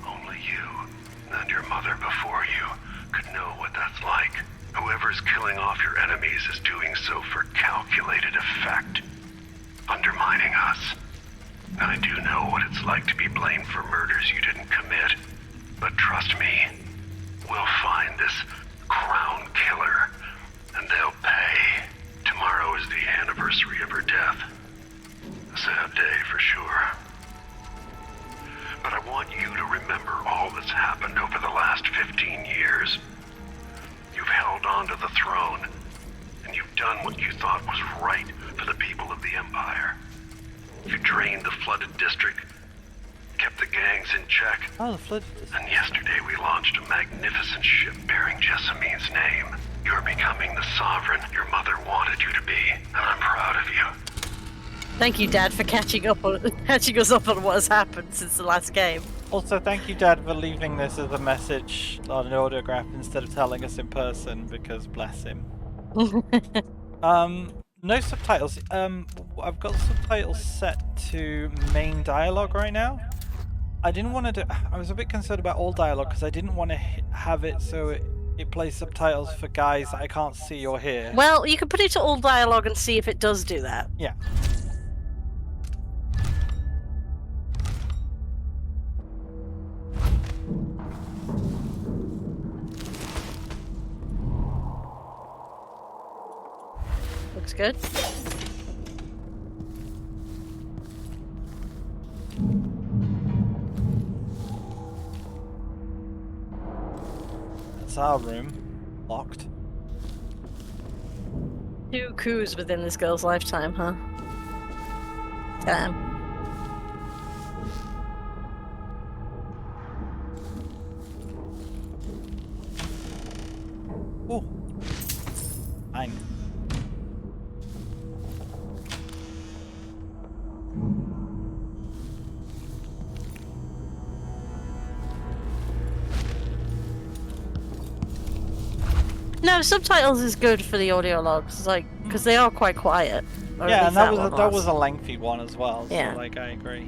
Only you, and your mother before you, could know what that's like. Whoever's killing off your enemies is doing so for calculated effect, undermining us. And I do know what it's like to be blamed for murders you didn't commit. But trust me, we'll find this crown killer, and they'll pay. Tomorrow is the anniversary of her death. A sad day for sure. But I want you to remember all that's happened over the last 15 years. You've held on to the throne, and you've done what you thought was right for the people of the Empire. You drained the flooded district, kept the gangs in check, Oh, the flood. and yesterday we launched a magnificent ship bearing Jessamine's name. You're becoming the sovereign your mother wanted you to be, and I'm proud of you. Thank you, Dad, for catching us up on what has happened since the last game. Also, thank you, Dad, for leaving this as a message on an autograph instead of telling us in person, because bless him. No subtitles. I've got subtitles set to main dialogue right now. I didn't want to do... I was a bit concerned about all dialogue because I didn't want to have it so it plays subtitles for guys that I can't see or hear. Well, you can put it to all dialogue and see if it does do that. Yeah. Looks good. That's our room. Locked. 2 coups within this girl's lifetime, huh? Damn. Oh. Fine. No, subtitles is good for the audio logs, like, because they are quite quiet. Or Yeah, at and least that was a lengthy one as well. So, Yeah. like, I agree.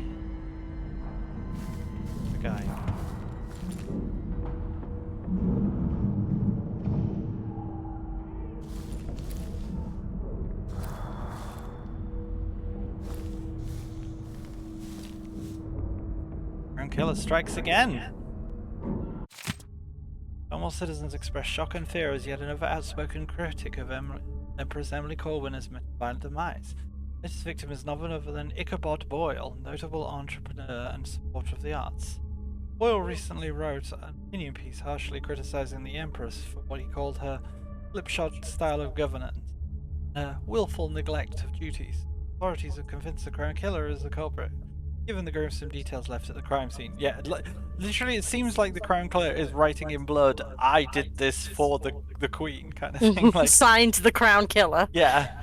The guy. Crown Killer strikes again. Normal citizens express shock and fear as yet another outspoken critic of Empress Emily Corwin has met a violent demise. This victim is none other than Ichabod Boyle, notable entrepreneur and supporter of the arts. Boyle recently wrote an opinion piece harshly criticizing the Empress for what he called her slipshod style of governance, a willful neglect of duties. Authorities are convinced the Crown Killer is the culprit, given the gruesome details left at the crime scene. Yeah, literally it seems like the Crown Killer is writing in blood, I did this for the Queen, kind of thing. Like, signed the Crown Killer. yeah.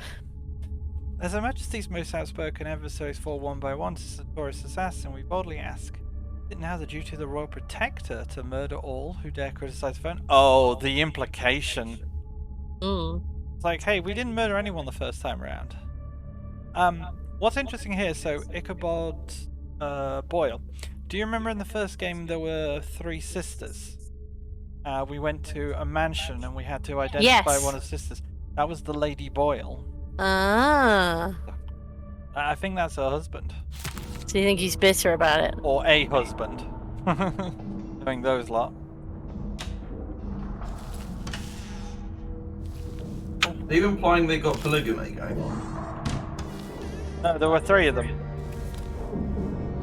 As Her Majesty's most outspoken adversaries fall one by one to Satorius assassin, we boldly ask, is it now the duty of the Royal Protector to murder all who dare criticize the throne? Oh, the implication. It's like, hey, we didn't murder anyone the first time around. What's interesting here, so Ichabod Boyle. Do you remember in the first game there were 3 sisters? We went to a mansion and we had to identify one of the sisters. That was the Lady Boyle. Ah. I think that's her husband. So you think he's bitter about it? Or a husband. Doing those lot. Are you implying they got polygamy going on? No, there were 3 of them.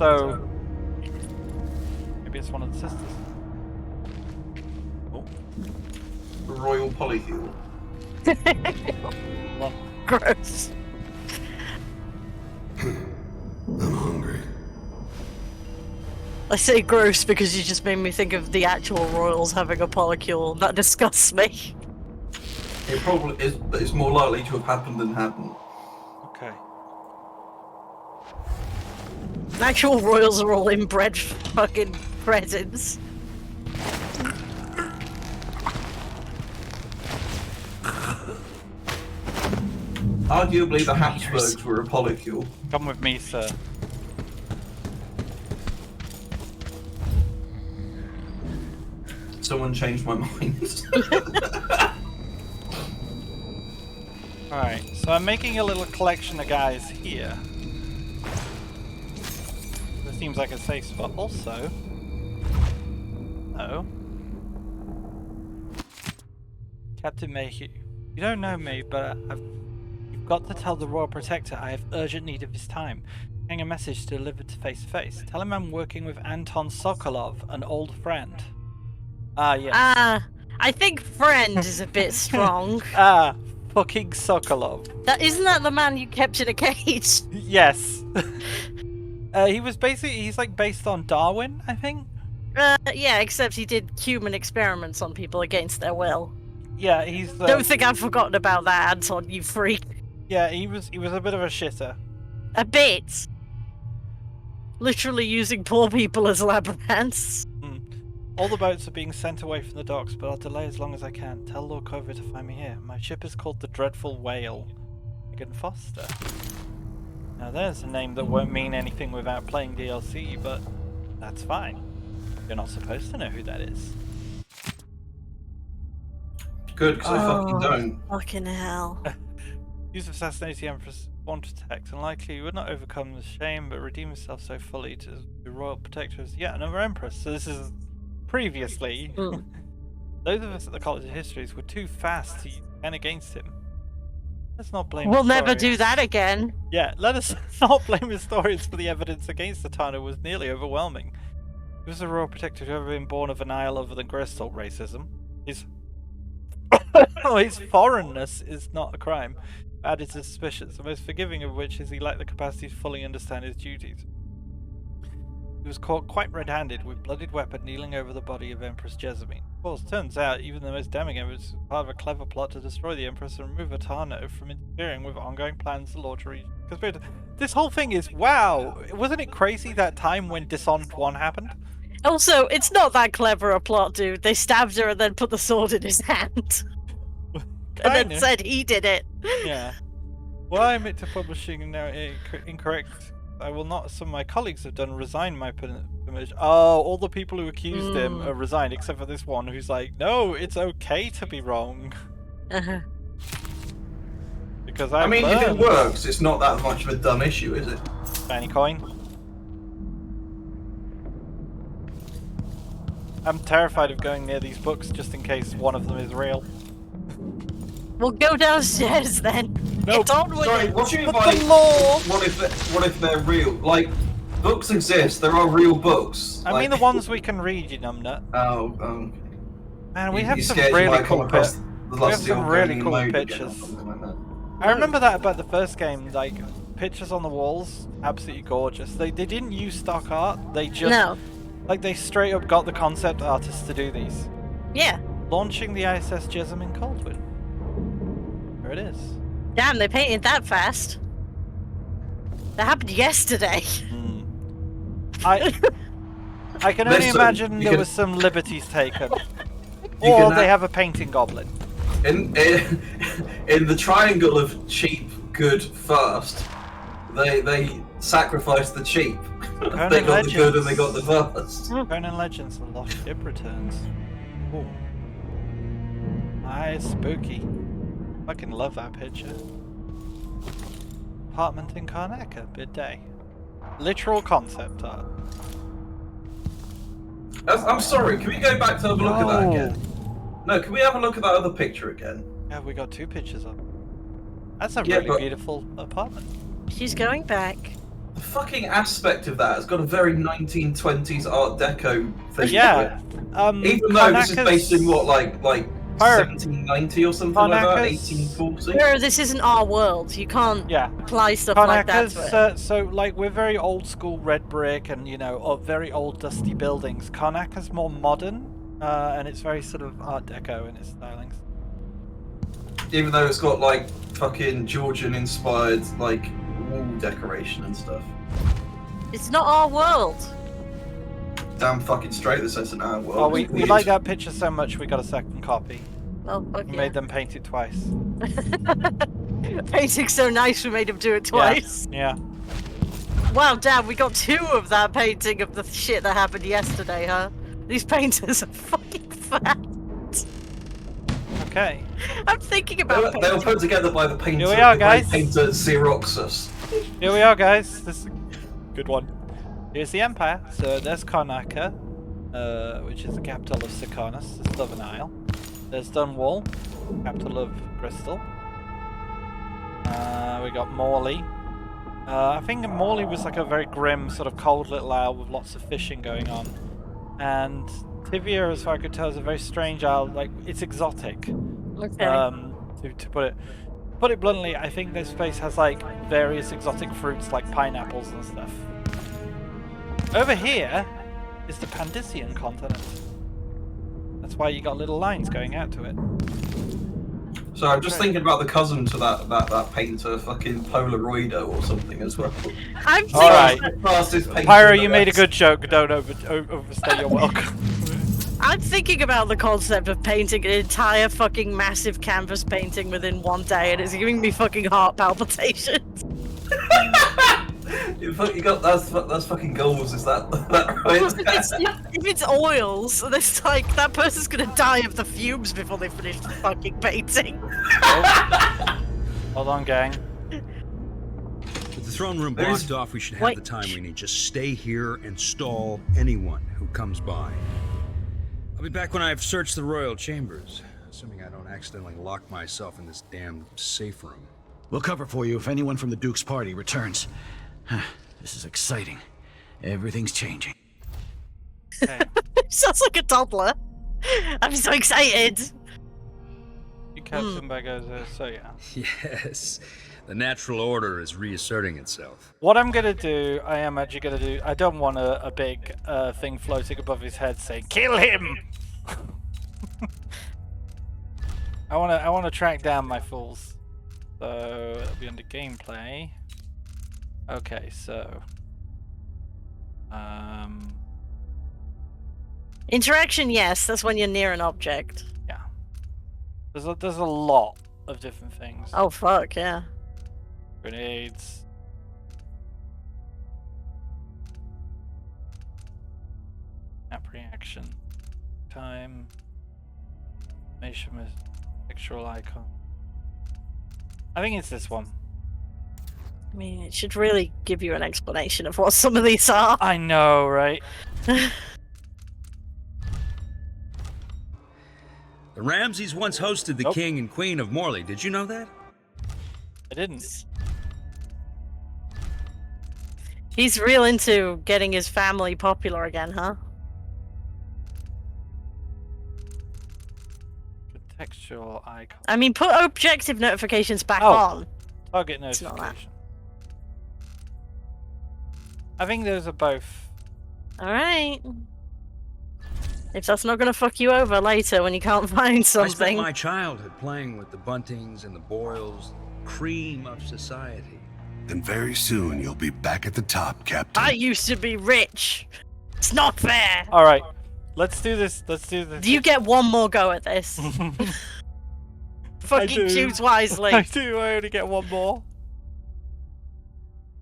So maybe it's one of the sisters. Oh. The royal polycule. Well, gross. I'm hungry. I say gross because you just made me think of the actual royals having a polycule. That disgusts me. It probably is, but it's more likely to have happened than hadn't. okay. Actual royals are all inbred fucking presents. Arguably, the Habsburgs were a polycule. Come with me, sir. Someone changed my mind. Alright, so I'm making a little collection of guys here. This seems like a safe spot. Also, oh, Captain Mayhew, you don't know me, but you've got to tell the Royal Protector I have urgent need of his time. Hang a message delivered to face to face. Tell him I'm working with Anton Sokolov, an old friend. Ah, yes. I think friend is a bit strong. Fucking Sokolov. Isn't that the man you kept in a cage? Yes. He's like based on Darwin, I think. Yeah, except he did human experiments on people against their will. Yeah, he's. Don't think I've forgotten about that, Anton, you freak. Yeah, he was a bit of a shitter. A bit. Literally using poor people as lab rats. All the boats are being sent away from the docks, but I'll delay as long as I can. Tell Lord Corvo to find me here. My ship is called the Dreadful Whale. Megan Foster. Now there's a name that won't mean anything without playing DLC, but that's fine. You're not supposed to know who that is. Good, because I fucking don't. Fucking hell. Use of assassinating the Empress want to protect, and likely he would not overcome the shame, but redeem himself so fully to the Royal Protector as yet another Empress. So this is previously. Those of us at the College of Histories were too fast to stand against him. Let's not blame We'll historians. never do that again. Yeah, let us not blame historians for the evidence against Atano was nearly overwhelming. He was the Royal Protector who ever been born of an isle other than Crystal racism. His Oh, his foreignness is not a crime. Bad is suspicious. The most forgiving of which is he lacked the capacity to fully understand his duties. He was caught quite red-handed, with bloodied weapon kneeling over the body of Empress Jessamine. Of course, turns out even the most damning evidence is part of a clever plot to destroy the Empress and remove Atano from interfering with ongoing plans of the Lord to reach conspirator. This whole thing is, wow! Wasn't it crazy that time when Dishonored 1 happened? Also, it's not that clever a plot, dude. They stabbed her and then put the sword in his hand. And then said he did it. Yeah. Well, I admit to publishing now incorrect. I will not, some of my colleagues have done, resign my permission. Oh, all the people who accused him are resigned, except for this one who's like, no, it's okay to be wrong. Because I mean, if it works, it's not that much of a dumb issue, is it? Shiny coin. I'm terrified of going near these books just in case one of them is real. We'll go downstairs then. No, it's on with sorry, it. what do you mean But by the law? what if they're real? Like, books exist. There are real books. I mean the ones we can read, you numbnut. Oh. Man, we You- have you some scared you really might come cool across pictures. the We have lusty some old really Granny cool Mode again or pictures. something like that. I remember that about the first game, like, pictures on the walls, absolutely gorgeous. They didn't use stock art, they just, like, they straight up got the concept artists to do these. Yeah. Launching the ISS Jessamine Coldwood. There it is. Damn, they painted that fast. That happened yesterday. I can only Listen, imagine you there can- was some liberties taken. You Or can they have- have a painting goblin. In the triangle of cheap, good, fast, they sacrificed the cheap. Conan They got the good and Legends. they got the fast. Conan Legends, The Lost Ship returns. Ooh. Nice, spooky. Fucking love that picture. Apartment in Karnaca, midday. Literal concept art. I'm sorry, can we go back to have a look at that again? No, can we have a look at that other picture again? Yeah, we got two pictures up. That's a Yeah, really but- beautiful apartment. She's going back. The fucking aspect of that has got a very 1920s Art Deco thing. Yeah. To it. Even though this is Karnaka's- based in what, like Fire. 1790 or something like that, Karnaka's- 1840. No, this isn't our world. You can't apply stuff like that to it. Karnaka's, so like we're very old school red brick and very old dusty buildings. Karnaka's more modern, and it's very sort of Art Deco in its stylings. Even though it's got like fucking Georgian inspired like wall decoration and stuff. It's not our world. Damn fucking straight this isn't our world. Well, we It's weird. like that picture so much we got a second copy. Well, We okay. made them paint it twice. Painting's so nice we made him do it twice. Yeah. Wow, damn, we got two of that painting of the shit that happened yesterday, huh? These painters are fucking fat. Okay. I'm thinking They about were painting. put together by the painter. Here we are, the great guys. Painter Xeroxus. Here we are, guys. This is a good one. Here's the Empire. So there's Karnaka, which is the capital of Sikarnas, the Southern Isle. There's Dunwall, capital of Crystal. We got Morley. I think Morley was like a very grim, sort of cold little isle with lots of fishing going on. And Tivia, as far as I could tell, is a very strange isle. Like, it's exotic. Okay. To put it bluntly, I think this place has like various exotic fruits like pineapples and stuff. Over here is the Pandician continent. That's why you got little lines going out to it. So I'm just thinking about the cousin to that painter, fucking Polaroido or something as well. I'm thinking. Alright. Fastest painter Pyro, in the you made a West. good joke. Don't overstay your welcome. I'm thinking about the concept of painting an entire fucking massive canvas painting within one day, and it's giving me fucking heart palpitations. You got that's fucking goals, is that right? If it's oils, it's like that person's gonna die of the fumes before they finish the fucking painting. Hold on, gang. With the throne room blocked off, we should have Wait. the time we need. Just stay here and stall anyone who comes by. I'll be back when I've searched the royal chambers, assuming I don't accidentally lock myself in this damn safe room. We'll cover for you if anyone from the Duke's party returns. This is exciting. Everything's changing. Okay. Sounds like a toddler. I'm so excited. Captain Bagoza, so yeah. Yes, the natural order is reasserting itself. What I'm gonna do, I am actually gonna do. I don't want a big thing floating above his head saying "Kill him." I wanna track down my fools. So it'll be under gameplay. Okay, so interaction, yes, that's when you're near an object. yeah. There's a lot of different things. Oh fuck, yeah. Grenades. App reaction. Time. Nation with textual icon. I think it's this one. I mean, it should really give you an explanation of what some of these are. I know, right? The Ramseys once hosted the King and Queen of Morley. Did you know that? I didn't. He's real into getting his family popular again, huh? Contextual icon. I mean, put objective notifications back Oh. on. Target It's not that. notification. I think those are both. Alright. If that's not gonna fuck you over later when you can't find I spent something. my childhood playing with the Buntings and the Boyles, cream of society. And very soon you'll be back at the top, Captain. I used to be rich. It's not fair. All right, let's do this. Let's do this. Do you get one more go at this? Fucking choose wisely. I do. I only get one more.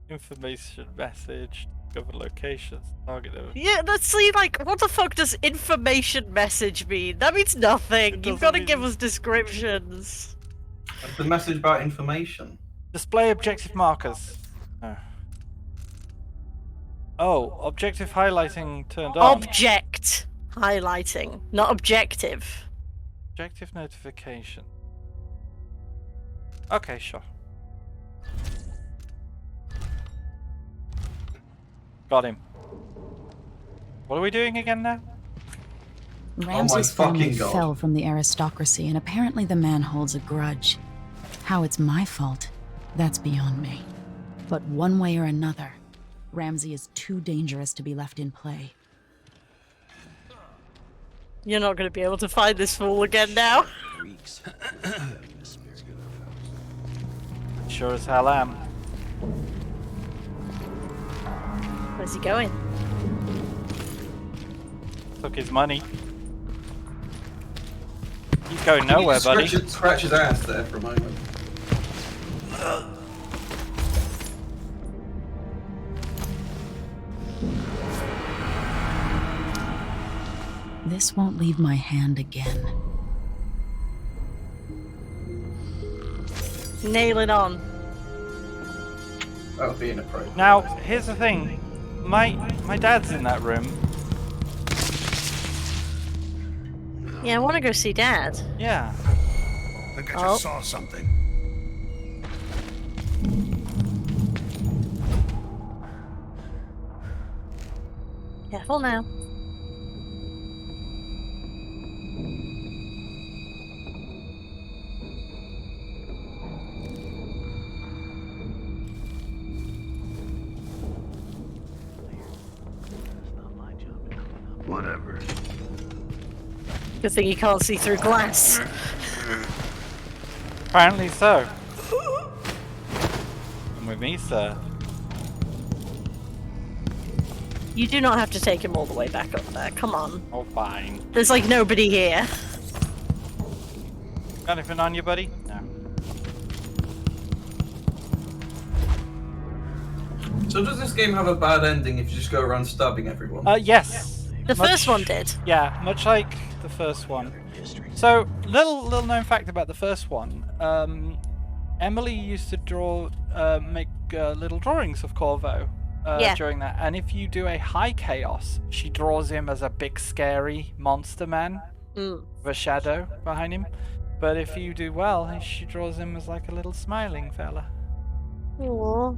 Information message. Discover locations. Target them. Yeah, let's see, like, what the fuck does information message mean? That means nothing. You've got to give us descriptions. That's the message about information. Display objective markers. Oh, objective highlighting turned on. Object highlighting, not objective. Objective notification. Okay, sure. Got him. What are we doing again now? Ramsay's family fell from the aristocracy, and apparently the man holds a grudge. How it's my fault, that's beyond me. But one way or another, Ramsay is too dangerous to be left in play. You're not going to be able to find this fool again now. Sure as hell am. Where's he going? Took his money. He's going nowhere, buddy. Scratch his ass there for a moment. This won't leave my hand again. Nail it on. That would be inappropriate. Now, here's the thing. My dad's in that room. Yeah, I want to go see Dad. Yeah. I think I just saw something. Careful now. Whatever. Good thing you can't see through glass. Apparently so. Come with me, sir. You do not have to take him all the way back up there. Come on. Oh, fine. There's like nobody here. Got anything on you, buddy? No. So does this game have a bad ending if you just go around stabbing everyone? Yes. The first one did. Yeah, much like the first one. So, little known fact about the first one. Emily used to make little drawings of Corvo during that. And if you do a high chaos, she draws him as a big scary monster man with a shadow behind him. But if you do well, she draws him as like a little smiling fella. Aww.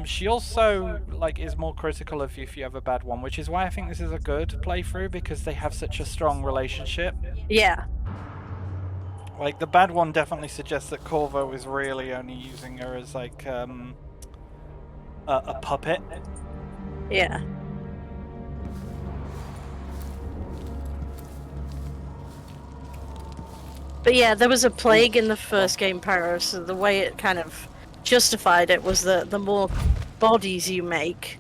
She also is more critical of you if you have a bad one, which is why I think this is a good playthrough, because they have such a strong relationship. Yeah. Like, the bad one definitely suggests that Corvo is really only using her as, like, a puppet. Yeah. But yeah, there was a plague in the first game, Pyro, so the way it kind of justified it was that the more bodies you make...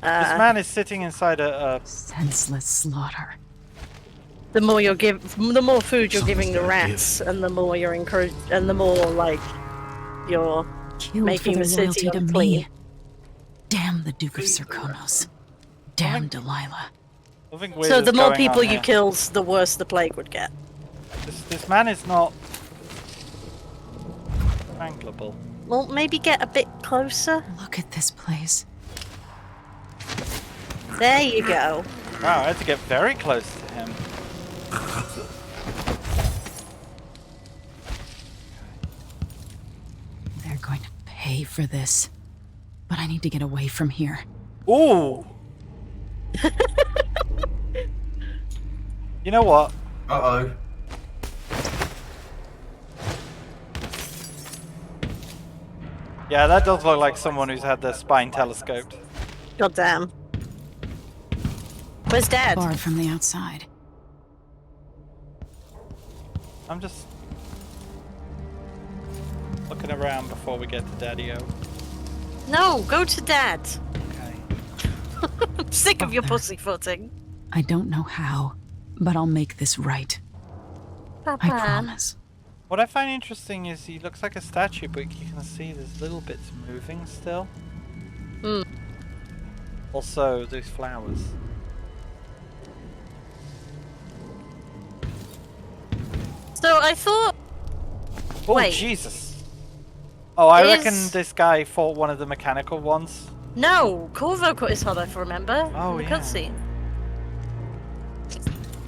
This man is sitting inside a... Senseless slaughter. The more the more food you're giving the rats, and the more you're and the more, like, you're Killed making for the their city loyalty to unclean. me. Damn the Duke of Serkonos. Damn Delilah. So the more people you killed, the worse the plague would get. This man is not strangleable. Well, maybe get a bit closer. Look at this place. There you go. Wow, I had to get very close to him. They're going to pay for this. But I need to get away from here. Ooh! You know what? Uh-oh. Yeah, that does look like someone who's had their spine telescoped. God damn. Where's Dad? Barred from the outside. I'm just looking around before we get to Daddy-O. No, go to Dad. Okay. I'm sick of your pussyfooting. I don't know how, but I'll make this right. Papa. I promise. What I find interesting is he looks like a statue, but you can see there's little bits moving still. Hmm. Also, those flowers. So I thought... Oh, Wait. Jesus. Oh, I reckon this guy fought one of the mechanical ones. No, Corvo cut his head off, remember? Oh, in the yeah. cutscene.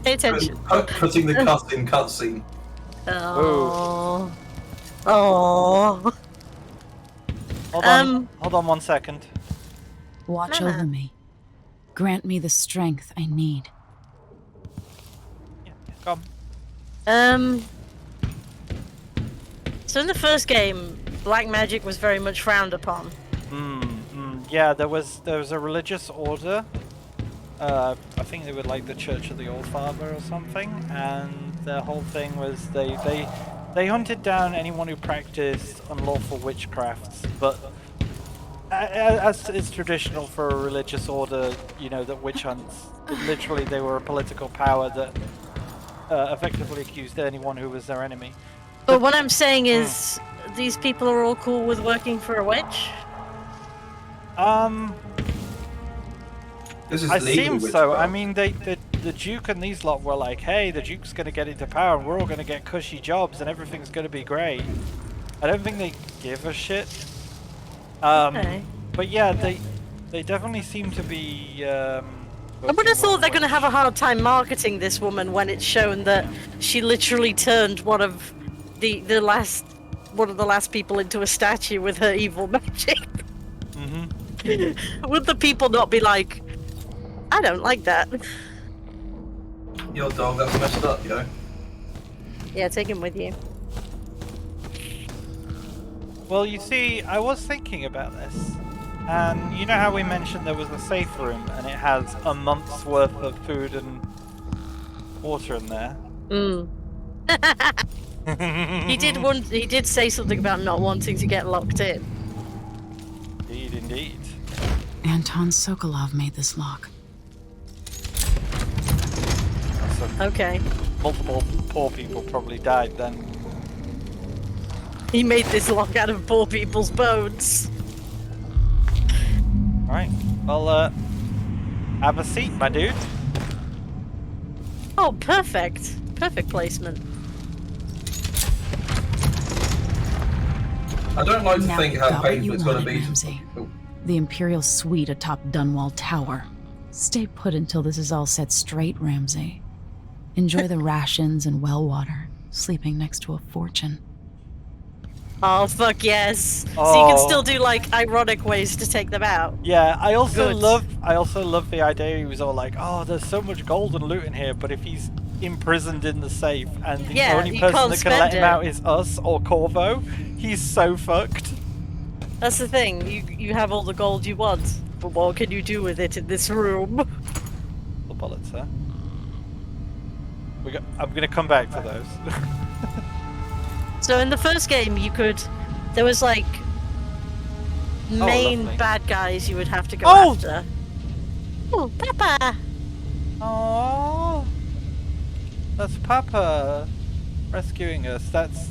Pay attention. Putting the cut in cutscene. Oh. Oh. Hold on 1 second. Watch Mama. over me. Grant me the strength I need. Yeah, come. So in the first game, black magic was very much frowned upon. Yeah, there was a religious order. I think they were like the Church of the All-Father or something, and their whole thing was they hunted down anyone who practiced unlawful witchcrafts, but as is traditional for a religious order, you know, that witch hunts, literally they were a political power that effectively accused anyone who was their enemy. But what I'm saying is, these people are all cool with working for a witch? This is I legal seem so. witchcraft. I mean, the Duke and these lot were like, hey, the Duke's going to get into power and we're all going to get cushy jobs and everything's going to be great. I don't think they give a shit. Okay. But yeah, they definitely seem to be... I would have thought they're going to have a hard time marketing this woman when it's shown that she literally turned one of the last people into a statue with her evil magic. Would the people not be like, I don't like that? Your dog, that's messed up, yo. Yeah, take him with you. Well, you see, I was thinking about this. And you know how we mentioned there was a safe room and it has a month's worth of food and water in there? He did say something about not wanting to get locked in. Indeed. Anton Sokolov made this lock. Okay. Multiple poor people probably died then. He made this lock out of poor people's bones. Alright, well, have a seat, my dude. Oh, perfect. Perfect placement. I don't like to Now think you how got what painful you it's going to wanted, be. Ramsay. Oh. The Imperial Suite atop Dunwall Tower. Stay put until this is all set straight, Ramsay. Enjoy the rations and well water, sleeping next to a fortune. Oh, fuck yes. So you can still do, like, ironic ways to take them out. Yeah, I also Good. love the idea he was all like, oh, there's so much gold and loot in here, but if he's imprisoned in the safe, and the Yeah, only you person can't that can let spend him it. out is us or Corvo. He's so fucked. That's the thing. You have all the gold you want, but what can you do with it in this room? The bullets, huh? I'm gonna come back to those. So in the first game, there was like main lovely. bad guys you would have to go Oh! after. Oh, Papa! Oh, that's Papa rescuing us. That's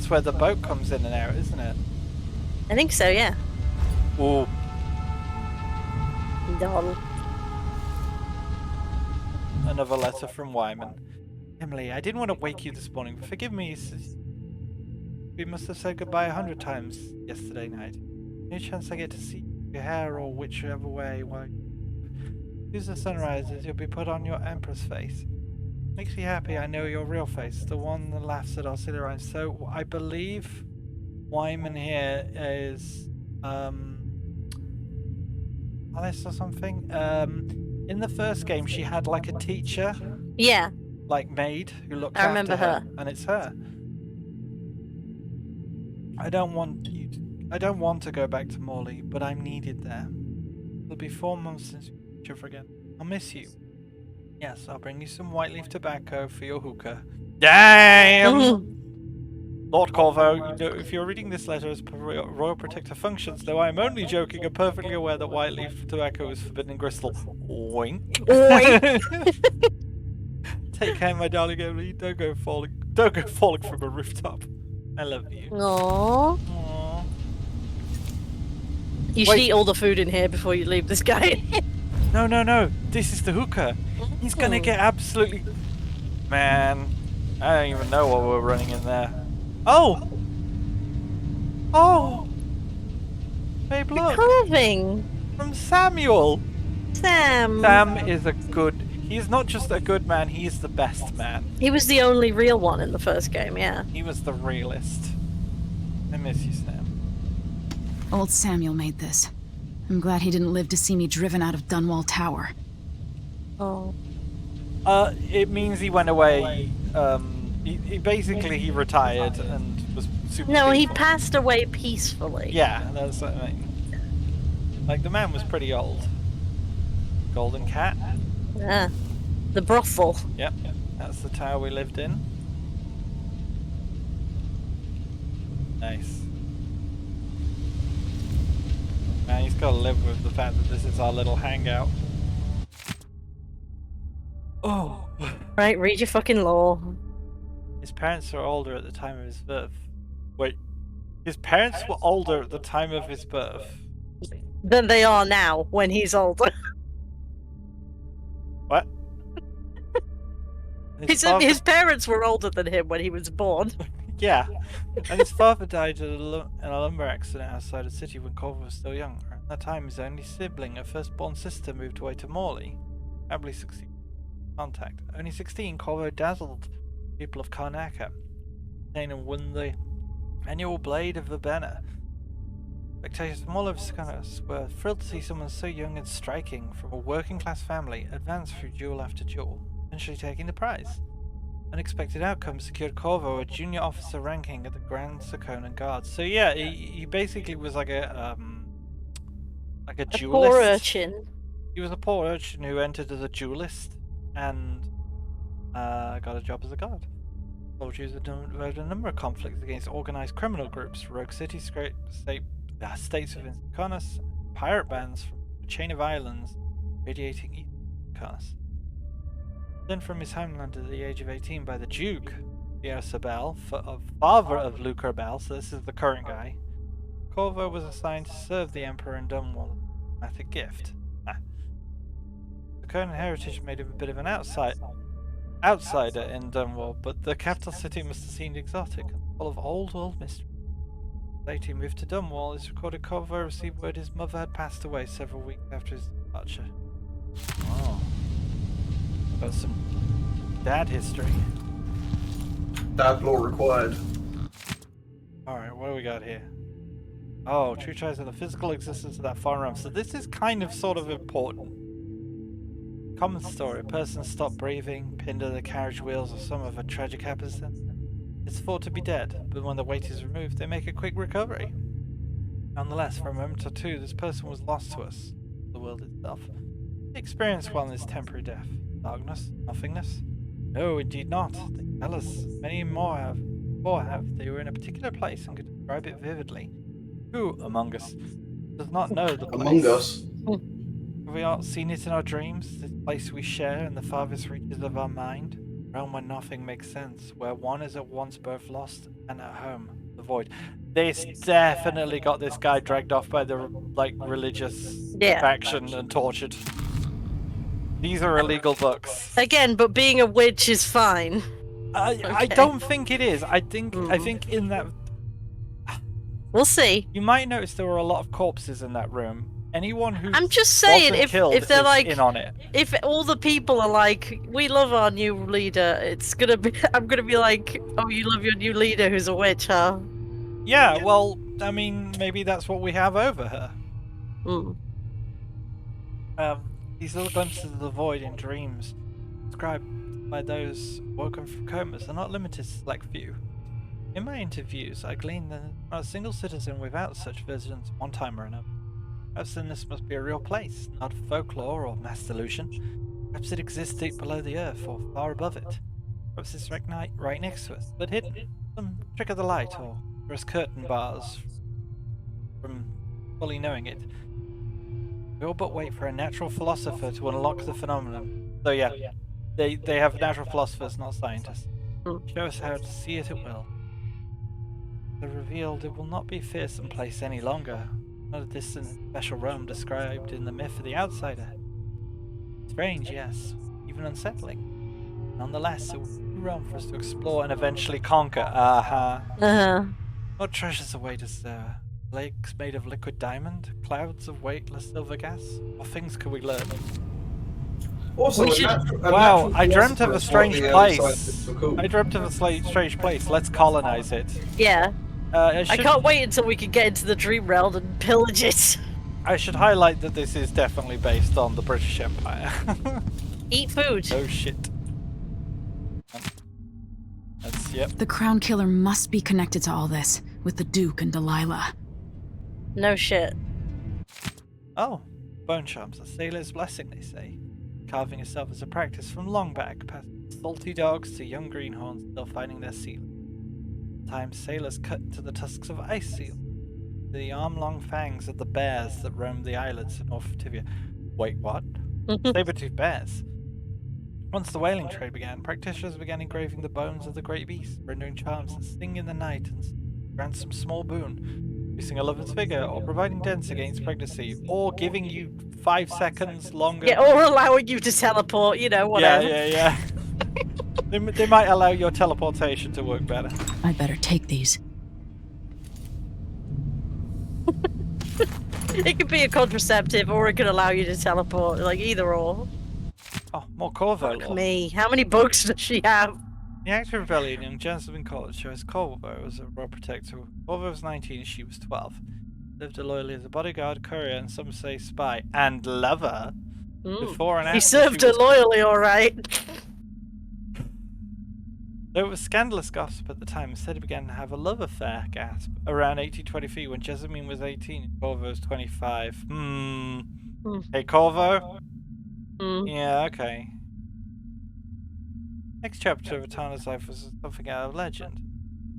where the boat comes in and out, isn't it? I think so, yeah. Ooh. No. Another letter from Wyman. Emily, I didn't want to wake you this morning, but forgive me. We must have said goodbye 100 times yesterday night. Any chance I get to see your hair or whichever way, why? As the sun rises, you'll be put on your Empress face. Makes me happy I know your real face, the one that laughs at our silly rhymes. So I believe Wyman here is Alice or something. In the first game, she had like a teacher, Yeah. like maid, who looked I remember after her. and it's her. I don't want to go back to Morley, but I'm needed there. It'll be 4 months since you'll forget. I'll miss you. Yes, I'll bring you some white leaf tobacco for your hookah. Damn! Lord Corvo, if you're reading this letter as per Royal Protector functions, though I'm only joking, I'm perfectly aware that white leaf tobacco is forbidden in Bristol. Wink. Wink. Take care, my darling Emily. Don't go falling from a rooftop. I love you. Aww. Aww. You should eat all the food in here before you leave this guy. No. This is the hookah. He's gonna get absolutely... Man, I don't even know what we're running in there. Oh! Babe, look! Carving! From Samuel! Sam! Sam is he's not just a good man, he is the best man. He was the only real one in the first game, yeah. He was the realist. I miss you, Sam. Old Samuel made this. I'm glad he didn't live to see me driven out of Dunwall Tower. Oh. It means he went away, he basically retired and was super No, he peaceful. passed away peacefully. Yeah, that's what I mean. Like, the man was pretty old. Golden Cat. Yeah. The brothel. Yep, that's the tower we lived in. Nice. Man, he's got to live with the fact that this is our little hangout. Oh. Right, read your fucking law. His parents were older at the time of his birth. Wait. His parents were older at the time of his birth. Than they are now, when he's older. What? His parents were older than him when he was born. Yeah. And his father died in a lumber accident outside the city when Corvo was still young. At that time, his only sibling, a firstborn sister, moved away to Morley. Happily succeeded in contact. Only 16, Corvo dazzled people of Karnaca. And won the annual Blade of Verbena. Spectators from all over Scanus were thrilled to see someone so young and striking from a working-class family advance through duel after duel, eventually taking the prize. Unexpected outcomes secured Corvo a junior officer ranking at the Grand Sakonan Guards. So yeah, he basically was like a duelist. Poor urchin. He was a poor urchin who entered as a duelist and got a job as a guard. Soldiers had a number of conflicts against organized criminal groups, rogue cities, states within Scanus, pirate bands from a chain of islands radiating east of Scanus. Then from his homeland at the age of 18 by the Duke, Sabel, father of Luca Bell, so this is the current guy, Corvo was assigned to serve the Emperor in Dunwall as a gift. The Conan heritage made him a bit of an outsider in Dunwall, but the capital city must have seemed exotic and full of old world mystery. Later he moved to Dunwall. It's recorded Corvo received word his mother had passed away several weeks after his departure. Oh. Got some dad history. Dad law required. Alright, what do we got here? Oh, true ties of the physical existence of that foreign realm. So this is kind of sort of important. Common story. A person stopped breathing, pinned to the carriage wheels, or some other tragic episode. It's thought to be dead, but when the weight is removed, they make a quick recovery. Nonetheless, for a moment or two, this person was lost to us, the world itself. They experienced one is temporary death. Darkness? Nothingness? No, indeed not. They tell us. Many more have. They were in a particular place and could describe it vividly. Who among us does not know the place? Among us. Have we all seen it in our dreams? This place we share in the farthest reaches of our mind? A realm where nothing makes sense, where one is at once both lost and at home. The void. This definitely got this guy dragged off by the religious faction and tortured. These are illegal books. Again, but being a witch is fine. I don't think it is. I think in that we'll see. You might notice there were a lot of corpses in that room. Anyone who I'm just saying, if they're like in on it. If all the people are like, we love our new leader, it's gonna be. I'm gonna be like, oh, you love your new leader who's a witch, huh? Yeah. Well, I mean, maybe that's what we have over her. These little glimpses of the void in dreams, described by those woken from comas, are not limited to select few. In my interviews, I gleaned that not a single citizen without such visions, one time or another. Perhaps then this must be a real place, not folklore or mass delusion. Perhaps it exists deep below the earth or far above it. Perhaps it's right next to us, but hidden. Some trick of the light or there's curtain bars from fully knowing it. We all but wait for a natural philosopher to unlock the phenomenon. So yeah, they have natural philosophers, not scientists. Show us how to see it at will. The revealed it will not be a fearsome place any longer. Not a distant special realm described in the myth of the outsider. Strange, yes, even unsettling. Nonetheless, it will be a realm for us to explore and eventually conquer. What treasures await us there? Lakes made of liquid diamond? Clouds of weightless silver gas? What things could we learn? Also, wow, I dreamt of a strange place. I dreamt of a strange place. Let's colonize it. Yeah. I can't wait until we can get into the dream realm and pillage it. I should highlight that this is definitely based on the British Empire. Eat food. Oh shit. Yep. The Crown Killer must be connected to all this, with the Duke and Delilah. No shit. Oh, bone charms, a sailor's blessing, they say. Carving itself as a practice from long back, past salty dogs to young greenhorns still finding their seal. Sometimes sailors cut to the tusks of ice seal, the arm-long fangs of the bears that roam the islands north of Tivia. Wait, what? Saber-toothed bears. Once the whaling trade began, practitioners began engraving the bones of the great beasts, rendering charms that sting in the night and grant some small boon, producing a lover's figure, or providing dents against pregnancy, or giving you 5 seconds longer. Yeah, or allowing you to teleport, you know, whatever. Yeah. They might allow your teleportation to work better. I better take these. It could be a contraceptive, or it could allow you to teleport, like either or. Oh, more Corvo lore. Me, how many books does she have? The Act of Rebellion, young Jasmine College, shows Corvo as a royal protector. Corvo was 19, she was 12. Lived loyally as a bodyguard, courier, and some say spy, and lover. Before and after he served her loyally, alright. Though it was scandalous gossip at the time, instead he began to have a love affair, gasp, around 1823 when Jessamine was 18 and Corvo was 25. Hey, Corvo? Yeah, okay. Next chapter of Atana's life was something out of legend.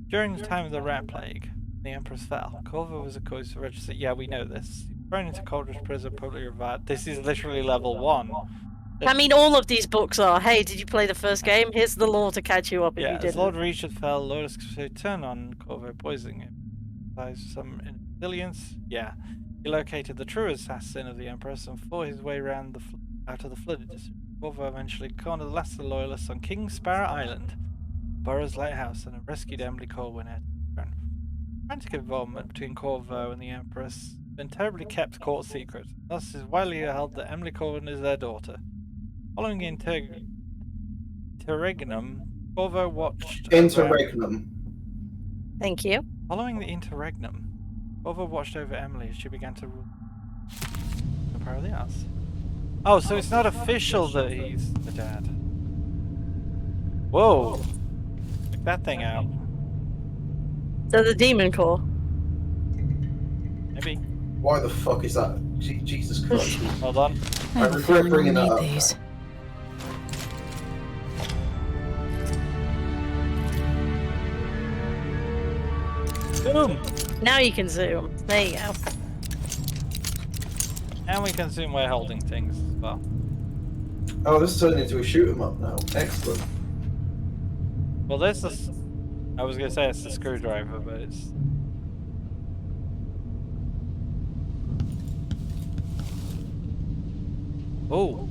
During the time of the Rat Plague, the Empress fell. Corvo was accused of registry. Yeah, we know this. Thrown into Coldridge Prison, publicly reviled. This is literally level 1. I mean, all of these books are, hey, did you play the first game? Here's the lore to catch you up if you didn't. As Lord Regent fell, Lotus turned on Corvo, poisoning him. By some intelligence, he located the true assassin of the Empress and fought his way around out of the flooded district. Corvo eventually cornered the last of the loyalists on King Sparrow Island, Burroughs Lighthouse, and rescued Emily Corwin at Estranged. Frantic involvement between Corvo and the Empress has been terribly kept court secret. Thus, it is widely held that Emily Corwin is their daughter. Following the interregnum, Corvo watched... Interregnum. Thank you. Following the interregnum, Corvo watched over Emily as she began to rule the power of the arts. Oh, so it's not official that he's the dad. Whoa! Check that thing out. So the demon core. Maybe. Why the fuck is that? Jesus Christ. Hold on. I I have a regret feeling bringing we'll that need up. these. Boom! Now you can zoom. There you go. And we can zoom we're holding things as well. Oh, this turned into a shoot 'em up now. Excellent. Well, there's this. I was gonna say it's the screwdriver, but it's. Oh.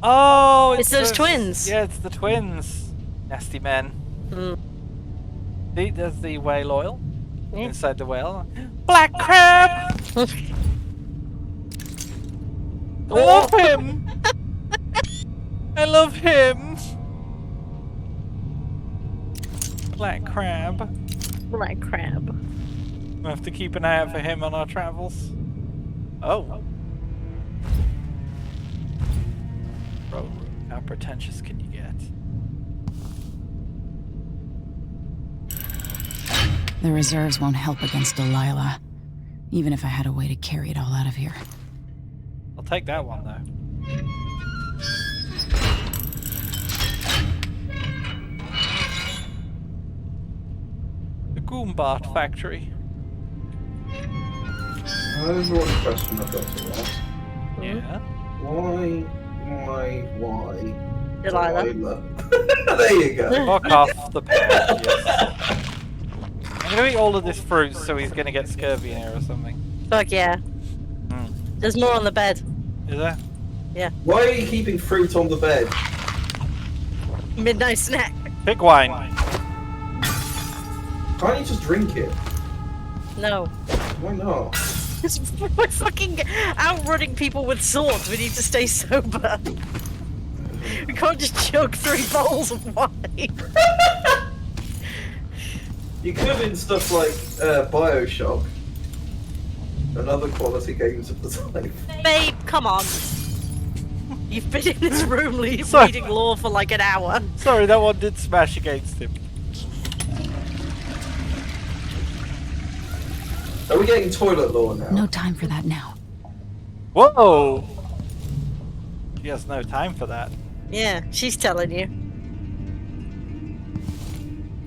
Oh, It's those twins. Yeah, it's the twins. Nasty men. See, there's the whale oil inside the whale. Black crab. I love him. I love him. Black crab. Black crab. We'll have to keep an eye out for him on our travels. Oh. Bro, how pretentious can you get? The reserves won't help against Delilah, even if I had a way to carry it all out of here. I'll take that one though. The Goombart factory. There's one question I've got to ask. Yeah. Why? Delilah. There you go. Fuck off the pear. Yes. I'm gonna eat all of this fruit so he's gonna get scurvy in here or something. Fuck yeah. There's more on the bed. Is there? Yeah. Why are you keeping fruit on the bed? Midnight snack. Pig wine. Can't you just drink it? No. Why not? We're fucking outrunning people with swords. We need to stay sober. We can't just chug 3 bowls of wine. You could have been stuff like Bioshock and other quality games of the time. Babe, come on. You've been in this room Sorry. reading lore for like an hour. Sorry, that one did smash against him. Are we getting toilet lore now? No time for that now. Whoa! She has no time for that. Yeah, she's telling you.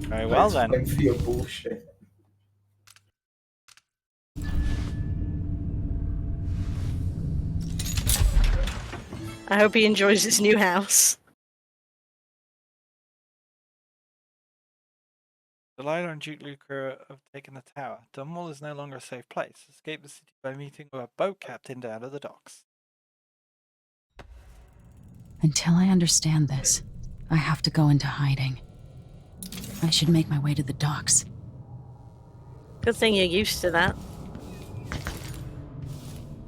Very well Thanks then. for your bullshit. I hope he enjoys his new house. Delilah and Duke Luca have taken the tower. Dunwall is no longer a safe place. Escape the city by meeting with a boat captain down at the docks. Until I understand this, I have to go into hiding. I should make my way to the docks. Good thing you're used to that.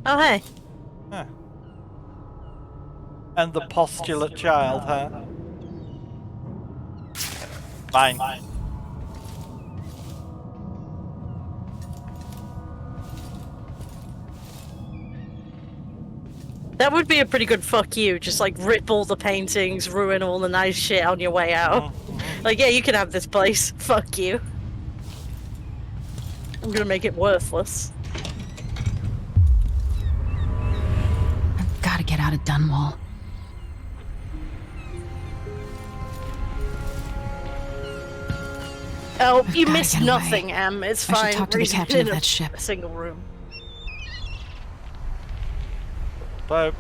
Oh, hey. Huh. And the postulate child, huh? Fine. That would be a pretty good fuck you. Just like rip all the paintings, ruin all the nice shit on your way out. Like, yeah, you can have this place. Fuck you. I'm gonna make it worthless. I've got to get out of Dunwall. Oh, I've you gotta missed get away. nothing, Em. It's I should fine. talk to the Reason captain in of that ship. a single room. So,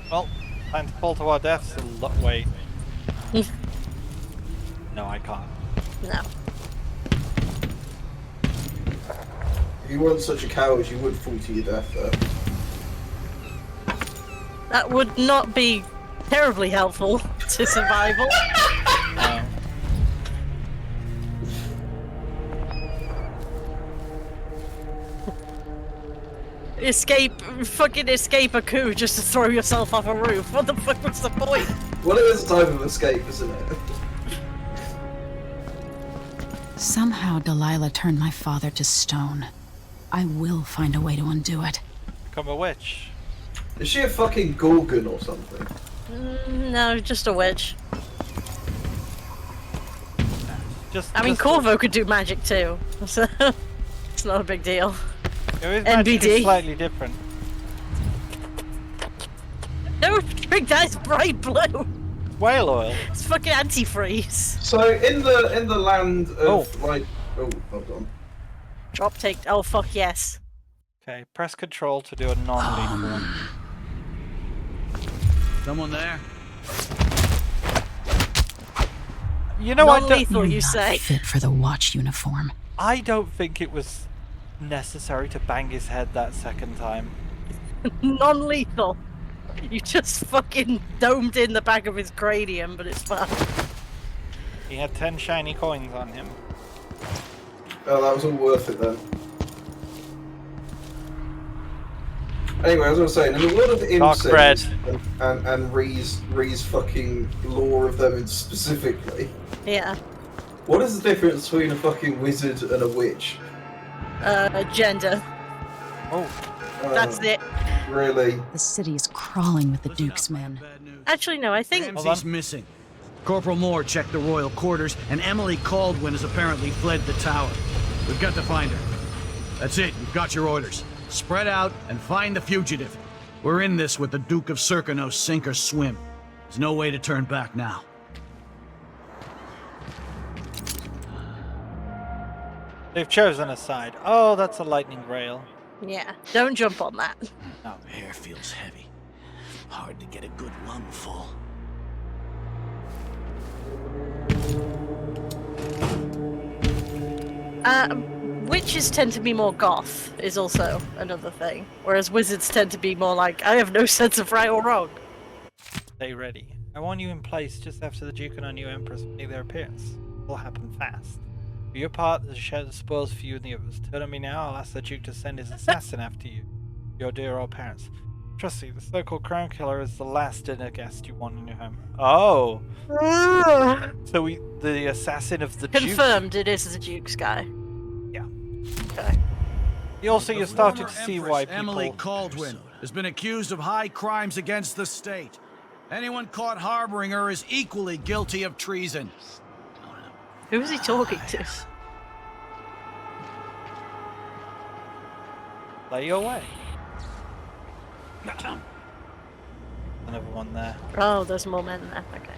well, time to fall to our deaths. Wait. No, I can't. No. If you weren't such a coward, you would fall to your death, though. That would not be terribly helpful to survival. Fucking escape a coup just to throw yourself off a roof. What the fuck was the point? Well, it is a type of escape, isn't it? Somehow Delilah turned my father to stone. I will find a way to undo it. Become a witch. Is she a fucking Gorgon or something? No, just a witch. I mean, Just Corvo could do magic too, so it's not a big deal. His magic is slightly different. No, drink that, it's bright blue. Whale oil. It's fucking antifreeze. So in the land of like, oh, hold on. Drop take. Oh fuck yes. Okay, press Control to do a non-lethal one. Someone there? You know, I Non-lethal, don't. you say? Fit for the watch uniform. I don't think it was necessary to bang his head that second time. Non-lethal. You just fucking domed in the back of his cranium, but it's fine. He had 10 shiny coins on him. Oh, that was all worth it then. Anyway, as I was saying, in the world of incest and Ree's fucking lore of them specifically, Yeah. what is the difference between a fucking wizard and a witch? Gender. Oh. That's it. Really? The city is crawling with the Duke's men. Actually, no, I think... Ramsey's missing. Corporal Moore checked the royal quarters, and Emily Caldwin has apparently fled the tower. We've got to find her. That's it, you've got your orders. Spread out and find the fugitive. We're in this with the Duke of Serkonos, sink or swim. There's no way to turn back now. They've chosen a side. Oh, that's a lightning rail. Yeah, don't jump on that. Now the hair feels heavy. Hard to get a good lungful. Witches tend to be more goth, is also another thing. Whereas wizards tend to be more like, I have no sense of right or wrong. Stay ready. I want you in place just after the Duke and our new Empress make their appearance. It will happen fast. For your part, there's a shed of spoils for you and the others. Turn on me now, I'll ask the Duke to send his assassin after you. Your dear old parents. Trust me, the so-called crown killer is the last dinner guest you want in your home. Oh! So the assassin of the Duke... Confirmed it is the Duke's guy. Yeah. Okay. You started to see why people... Emily Caldwin has been accused of high crimes against the state. Anyone caught harboring her is equally guilty of treason. Who is he talking to? Lay your way. Another one there. Oh, there's more men there. Okay.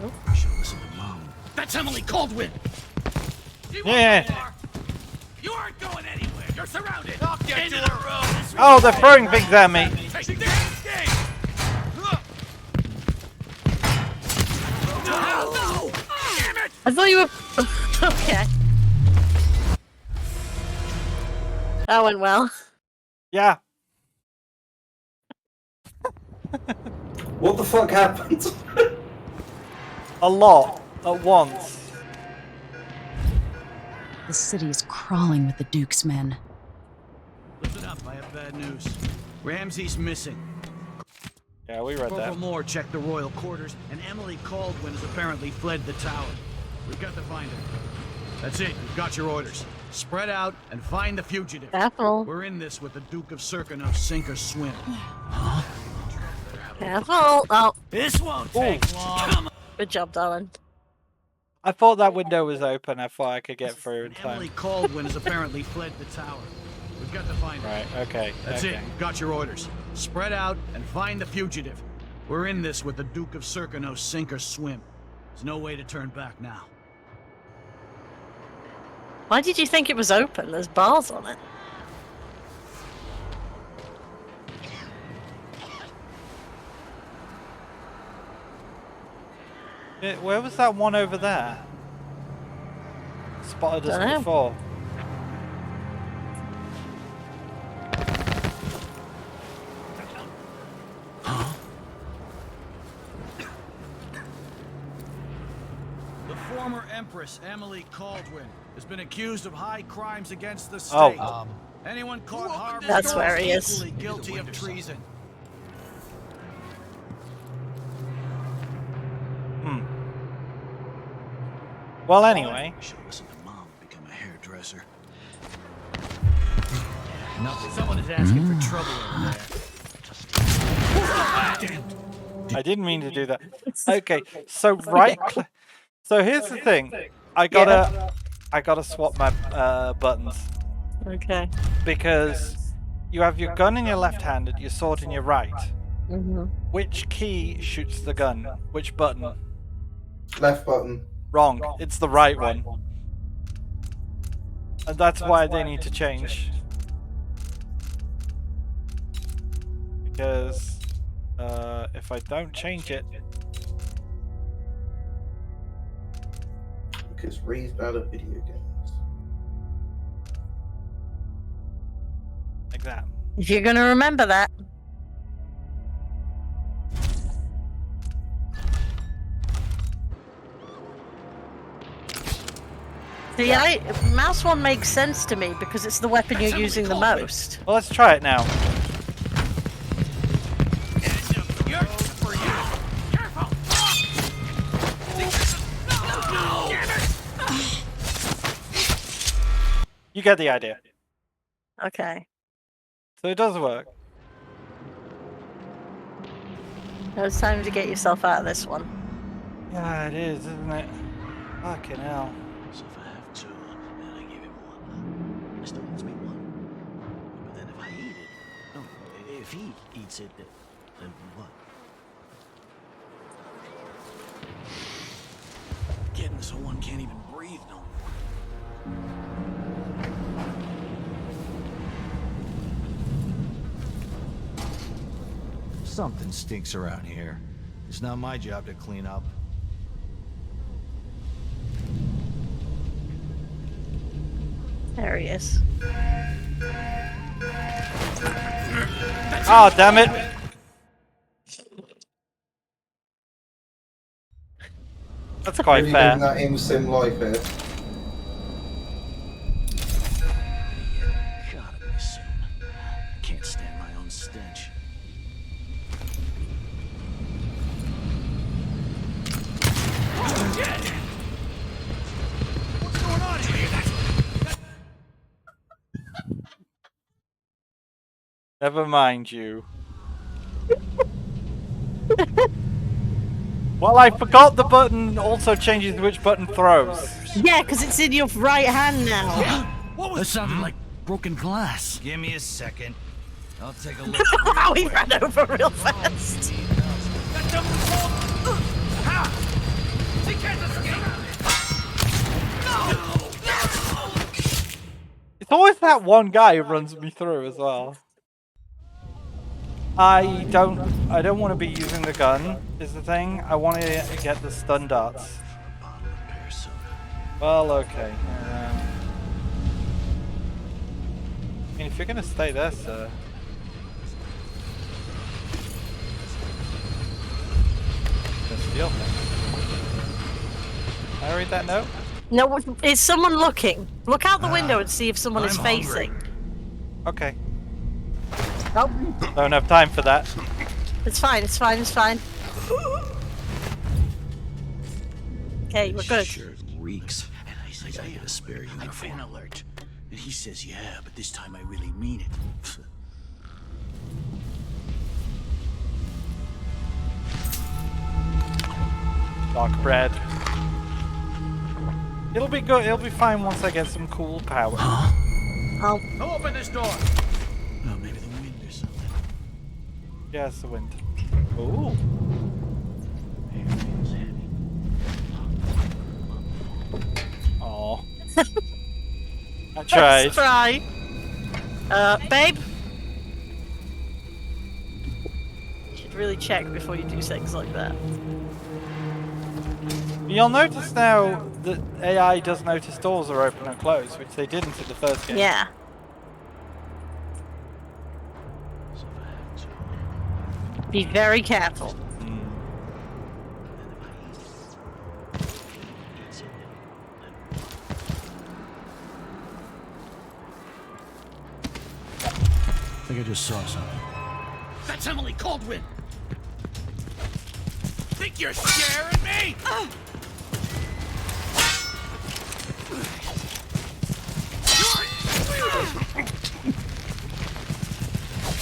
Oh. I should listen to Mom. That's Emily Caldwin! Yeah! You aren't going anywhere! You're surrounded! I'll get to the road! Oh, they're throwing things at me! No! Damn it! I thought you were... Okay. That went well. Yeah. What the fuck happened? A lot at once. The city is crawling with the Duke's men. Listen up, I have bad news. Ramsey's missing. Yeah, we read Corporal that. Moore checked the royal quarters, and Emily Caldwin has apparently fled the tower. We've got to find her. That's it, you've got your orders. Spread out and find the fugitive. Careful. We're in this with the Duke of Serkonos, sink or swim. Huh? Careful. Oh. This won't take long. Good job, darling. I thought that window was open. I thought I could get through in Emily time. Caldwin has apparently fled the tower. We've got to find her. Right, okay. That's okay. it, you've got your orders. Spread out and find the fugitive. We're in this with the Duke of Serkonos, sink or swim. There's no way to turn back now. Why did you think it was open? There's bars on it. Where was that one over there? Spotted us Dunno. before. The former Empress, Emily Caldwin, has been accused of high crimes against the state. Oh. Anyone caught harboring That's her where he is. equally guilty of treason. Well, anyway. I should listen to Mom, become a hairdresser. Nothing. Someone is asking for trouble over there. I didn't mean to do that. Okay, so so here's the thing. I gotta swap my buttons. Okay. Because you have your gun in your left hand and your sword in your right. Mm-hmm. Which key shoots the gun? Which button? Left button. Wrong. It's the right one. And that's why they need to change. Because if I don't change it... Because Ree's bad at video games. Like that. If you're gonna remember that. See, mouse one makes sense to me because it's the weapon you're using the most. Well, let's try it now. You get the idea. Okay. So it does work. Now it's time to get yourself out of this one. Yeah, it is, isn't it? Fucking hell. So if I have two, and I give him one, it still wants me one. But then if I eat it, no, if he eats it, then what? Getting so one can't even breathe no more. Something stinks around here. It's not my job to clean up. There he is. Oh, damn it! That's quite Really fair. living that in-sim life here. Gotta be soon. I can't stand my own stench. What's going on here? Never mind you. Well, I forgot the button also changes which button throws. Yeah, because it's in your right hand now. What was that? Sounded like broken glass. Give me a second. I'll take a look. Wow, he ran over real fast. That devil is called. Ha! She can't escape. It's always that one guy who runs me through as well. I don't want to be using the gun, is the thing. I want to get the stun darts. Well, okay. I mean, if you're going to stay there, sir. Gonna steal things. Can I read that note? No, is someone looking? Look out the window and see if someone is facing. Okay. Oh. Don't have time for that. It's fine, it's fine, it's fine. Okay, we're good. Sure reeks. And I got a spare uniform alert. And he says, yeah, but this time I really mean it. Dark bread. It'll be good. It'll be fine once I get some cool power. Oh. Who opened this door? Oh, maybe the wind or something. Yeah, it's the wind. Ooh. Oh. I tried. Let's try. Babe? You should really check before you do things like that. You'll notice now that AI does notice doors are open and closed, which they didn't in the first game. Yeah. Be very careful. I think I just saw something. That's Emily Caldwin! Think you're scaring me?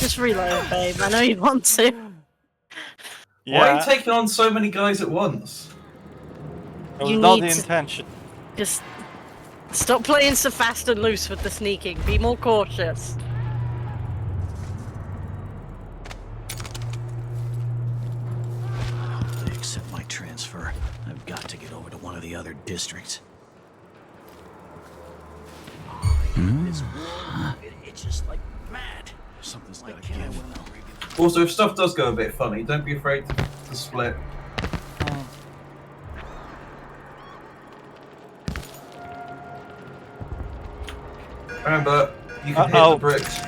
Just reload, babe. I know you want to. Why are you taking on so many guys at once? It was You not need the to- intention. Just stop playing so fast and loose with the sneaking. Be more cautious. They accept my transfer. I've got to get over to one of the other districts. This war, it's just like mad. Something's got to give. Also, if stuff does go a bit funny, don't be afraid to split. Remember, you can hit the bricks.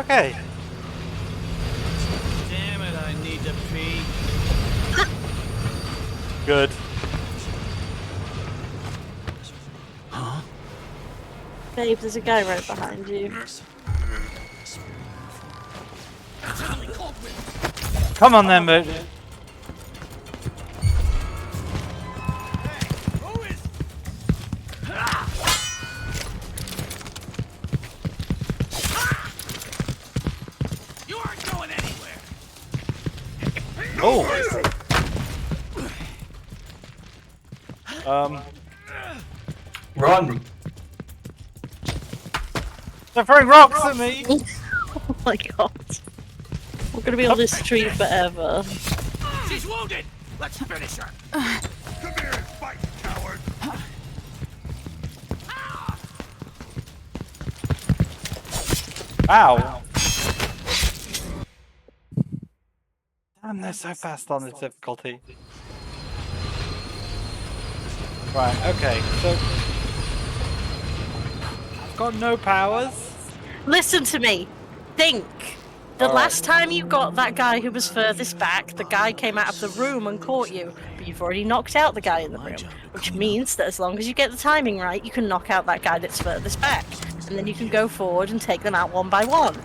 Okay. Damn it, I need to pee. Good. Huh? Babe, there's a guy right behind you. Come on then, but You aren't going anywhere. oh. Run! They're throwing rocks at me. Oh my god. We're gonna be on this street forever. She's wounded. Let's finish her. Come here and fight, coward! Ow. Damn, they're so fast on the difficulty. Right, okay, so I've got no powers. Listen to me. Think. The last time you got that guy who was furthest back, the guy came out of the room and caught you. But you've already knocked out the guy in the room. Which means that as long as you get the timing right, you can knock out that guy that's furthest back. And then you can go forward and take them out one by one.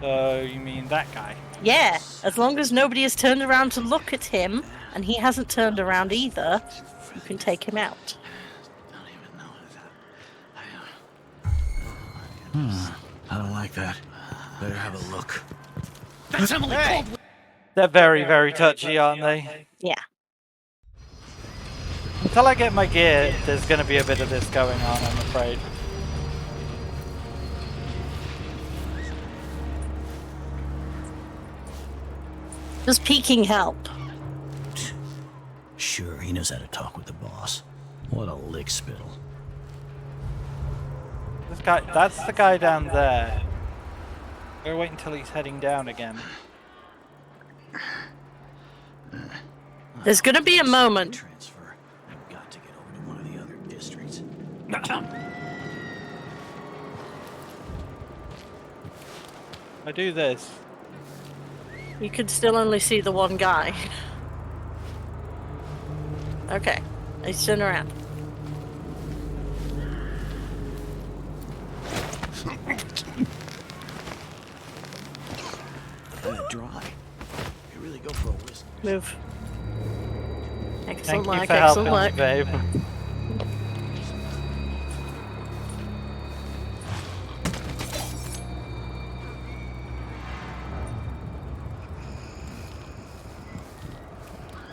So you mean that guy? Yeah, as long as nobody has turned around to look at him, and he hasn't turned around either, you can take him out. I don't like that. Better have a look. That's Emily Caldwell. They're very, very touchy, aren't they? Yeah. Until I get my gear, there's going to be a bit of this going on, I'm afraid. Does peeking help? Sure, he knows how to talk with the boss. What a lick spittle. This guy, that's the guy down there. We'll wait until he's heading down again. There's gonna be a moment. Transfer. I've got to get over to one of the other districts. I do this. You can still only see the one guy. Okay, let's turn around. Dry. You really go for a whisk. Move. Thank Excellent you work, for excellent helping, work. babe.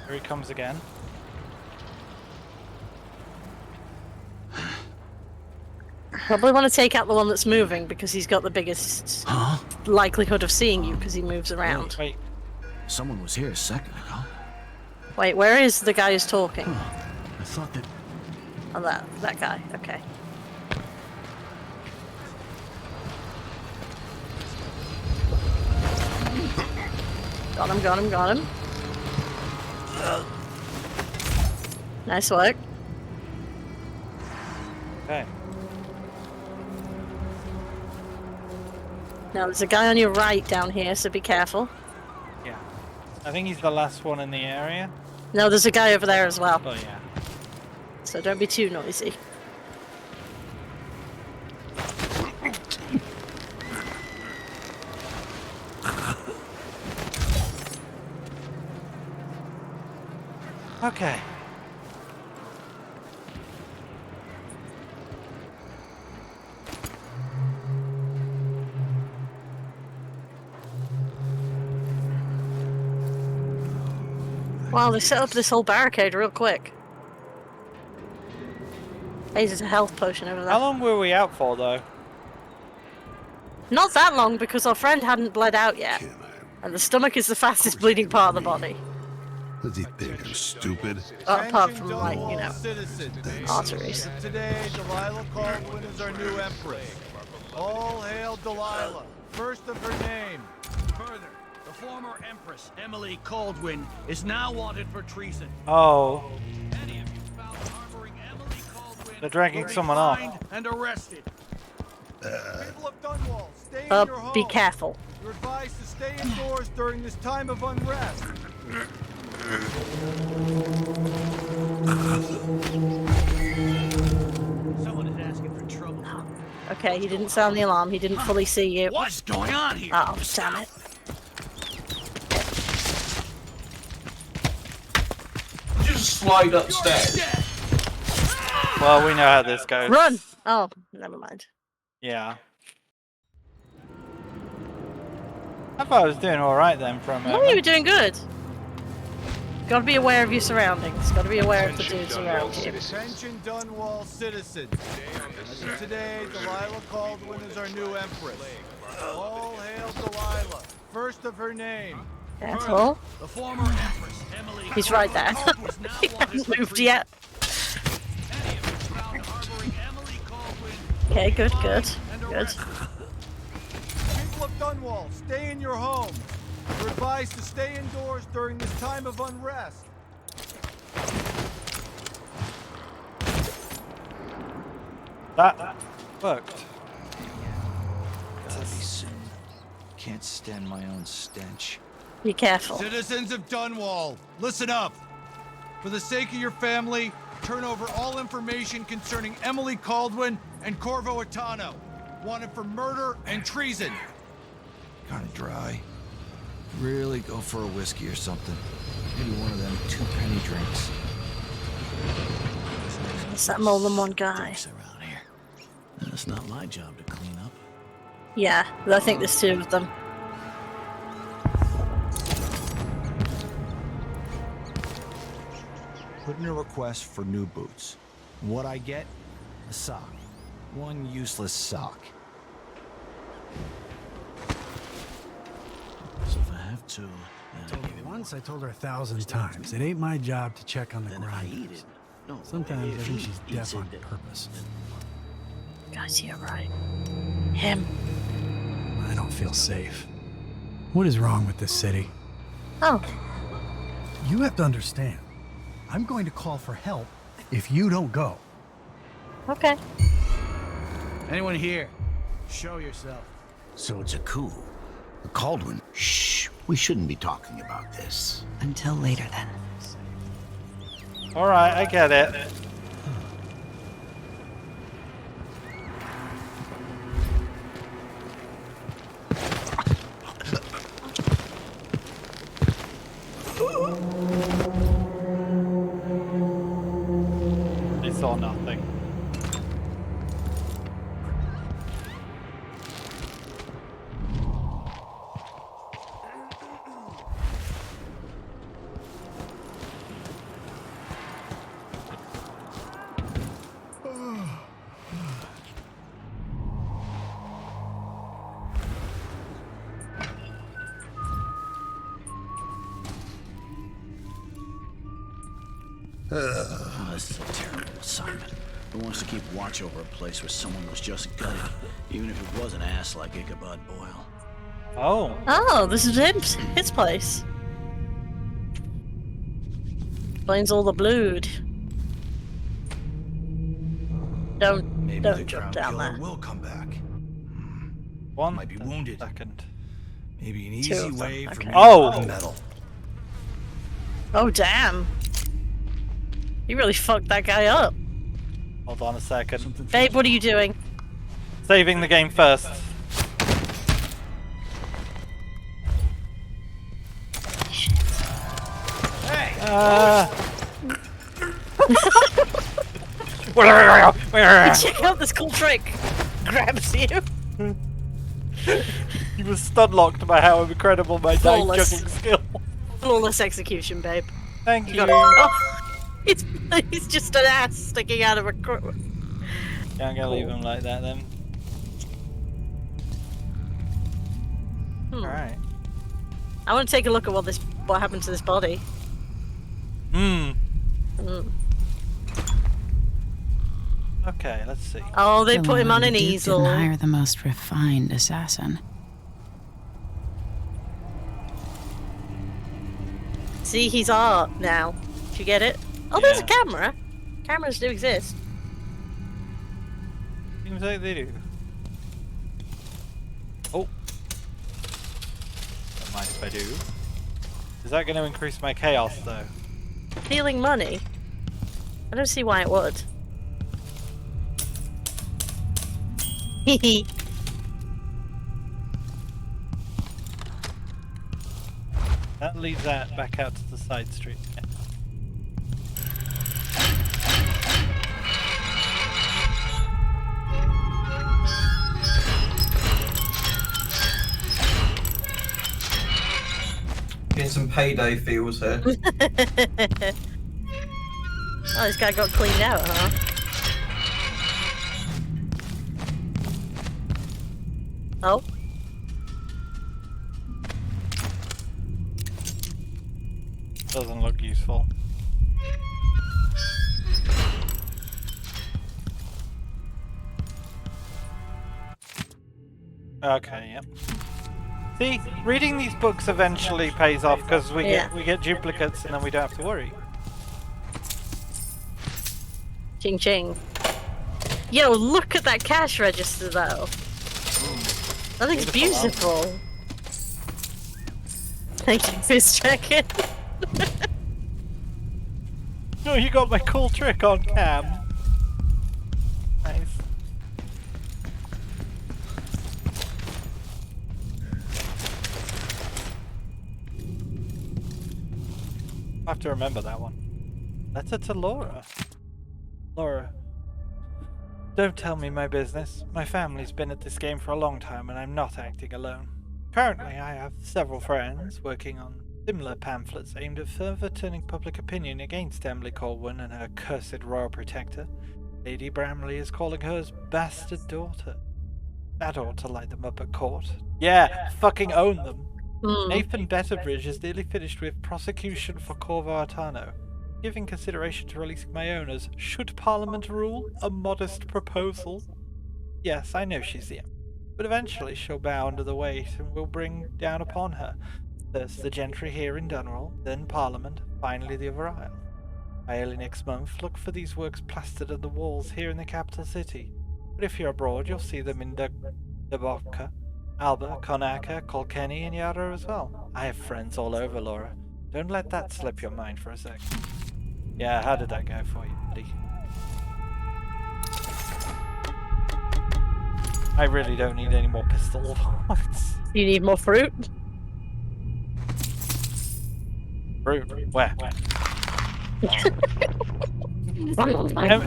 Here he comes again. Probably want to take out the one that's moving because he's got the biggest likelihood of seeing you because he moves around. Wait. Someone was here a second ago. Wait, where is the guy who's talking? I thought that... Oh, that guy. Okay. Got him, got him, got him. Nice work. Okay. Now there's a guy on your right down here, so be careful. Yeah. I think he's the last one in the area. No, there's a guy over there as well. Oh yeah. So don't be too noisy. Okay. Wow, they set up this whole barricade real quick. Hey, there's a health potion over there. How long were we out for, though? Not that long, because our friend hadn't bled out yet. And the stomach is the fastest bleeding part of the body. Does he think I'm stupid? Apart from, like, you know, arteries. Today, Delilah Caldwin is our new empress. All hail Delilah, first of her name. Further, the former empress, Emily Caldwin, is now wanted for treason. Oh. Any of you found harboring Emily Caldwin They're dragging will be someone off. fined and arrested. People of Dunwall, stay in your home. Be careful. You're advised to stay indoors during this time of unrest. Someone is asking for trouble. Okay, he didn't sound the alarm. He didn't fully see you. What's going on here? Oh, damn it. Just slide upstairs. Well, we know how this goes. Run! Oh, never mind. Yeah. I thought I was doing alright then for a moment. No, you were doing good. Gotta be aware of your surroundings. Gotta be aware of the dudes around you. Attention Dunwall citizens. As of today, Delilah Caldwin is our new empress. All hail Delilah, first of her name. Careful. The former empress, Emily He's right there. Caldwin, is now He wanted hasn't for moved treason. yet. Any of you found harboring Emily Caldwin Okay, good, will be good, fined and good. arrested. People of Dunwall, stay in your home. You're advised to stay indoors during this time of unrest. That worked. Gotta be soon. Can't stand my own stench. Be careful. Citizens of Dunwall, listen up. For the sake of your family, turn over all information concerning Emily Caldwin and Corvo Atano, wanted for murder and treason. Kinda dry. Really go for a whiskey or something. Maybe one of them 2-penny drinks. Is that more than one guy? Around here. It's not my job to clean up. Yeah, I think there's two of them. Put in a request for new boots. What I get? A sock. One useless sock. So if I have to, then I give you Once I told her 1,000 times, it ain't my job to check on the Then if I eat grinders. it. No, Sometimes I if think he she's eats deaf it, on then- purpose. Guys, you're right. Him. I don't feel safe. What is wrong with this city? Oh. You have to understand. I'm going to call for help if you don't go. Okay. Anyone here? Show yourself. So it's a coup. The Caldwin. Shh. We shouldn't be talking about this. Until later, then. Alright, I get it. They saw nothing. Oh, this is a terrible assignment. Who wants to keep watch over a place where someone was just gutted, even if it was an ass like Ichabod Boyle? Oh. Oh, this is his place. Explains all the blood. Don't jump down there. Will come back. One might be wounded. Second. Maybe an Two easy of them, way for okay. me Oh! to metal. Oh, damn. You really fucked that guy up. Hold on a second. Babe, what are you doing? Saving the game first. Hey! Check out this cool trick. Grabs you. He was stun locked by how incredible my knife Flawless. juggling skill. Flawless execution, babe. Thank you. Got it. Oh, he's just an ass sticking out of a crook. Yeah, I'm gonna leave him like that then. Alright. I want to take a look at what happened to this body. Okay, let's see. Oh, they put him on an The Duke easel. Didn't hire the most refined assassin. See, he's art now. Did you get it? Oh, there's a camera. Cameras do exist. Seems like they do. Oh. Don't mind if I do. Is that going to increase my chaos, though? Stealing money? I don't see why it would. Hehe. That leads that back out to the side street. Yeah. Getting some payday feels here. Oh, this guy got cleaned out, huh? Oh. Doesn't look useful. Okay, yep. See, reading these books eventually pays off because we get duplicates and then we don't have to worry. Ching ching. Yo, look at that cash register though. That thing's beautiful. Thank you, Fizz Jacket. Oh, you got my cool trick on cam. Nice. I have to remember that one. Letter to Laura. Laura, don't tell me my business. My family's been at this game for a long time and I'm not acting alone. Currently, I have several friends working on similar pamphlets aimed at further turning public opinion against Emily Colwyn and her cursed royal protector. Lady Bramley is calling hers bastard daughter. That ought to light them up at court. Yeah, fucking own them. Nathan Betterbridge is nearly finished with prosecution for Corvo Atano. Giving consideration to releasing my owners, should Parliament rule, a modest proposal. Yes, I know she's the Emperor, but eventually she'll bow under the weight and will bring down upon her. First the gentry here in Dunwall, then Parliament, finally the other isle. By early next month, look for these works plastered on the walls here in the capital city. But if you're abroad, you'll see them in Duboca, Alba, Connacher, Kilkenny, and Yarra as well. I have friends all over, Laura. Don't let that slip your mind for a sec. Yeah, how did that go for you, buddy? I really don't need any more pistol bullets. You need more fruit? Fruit? Where?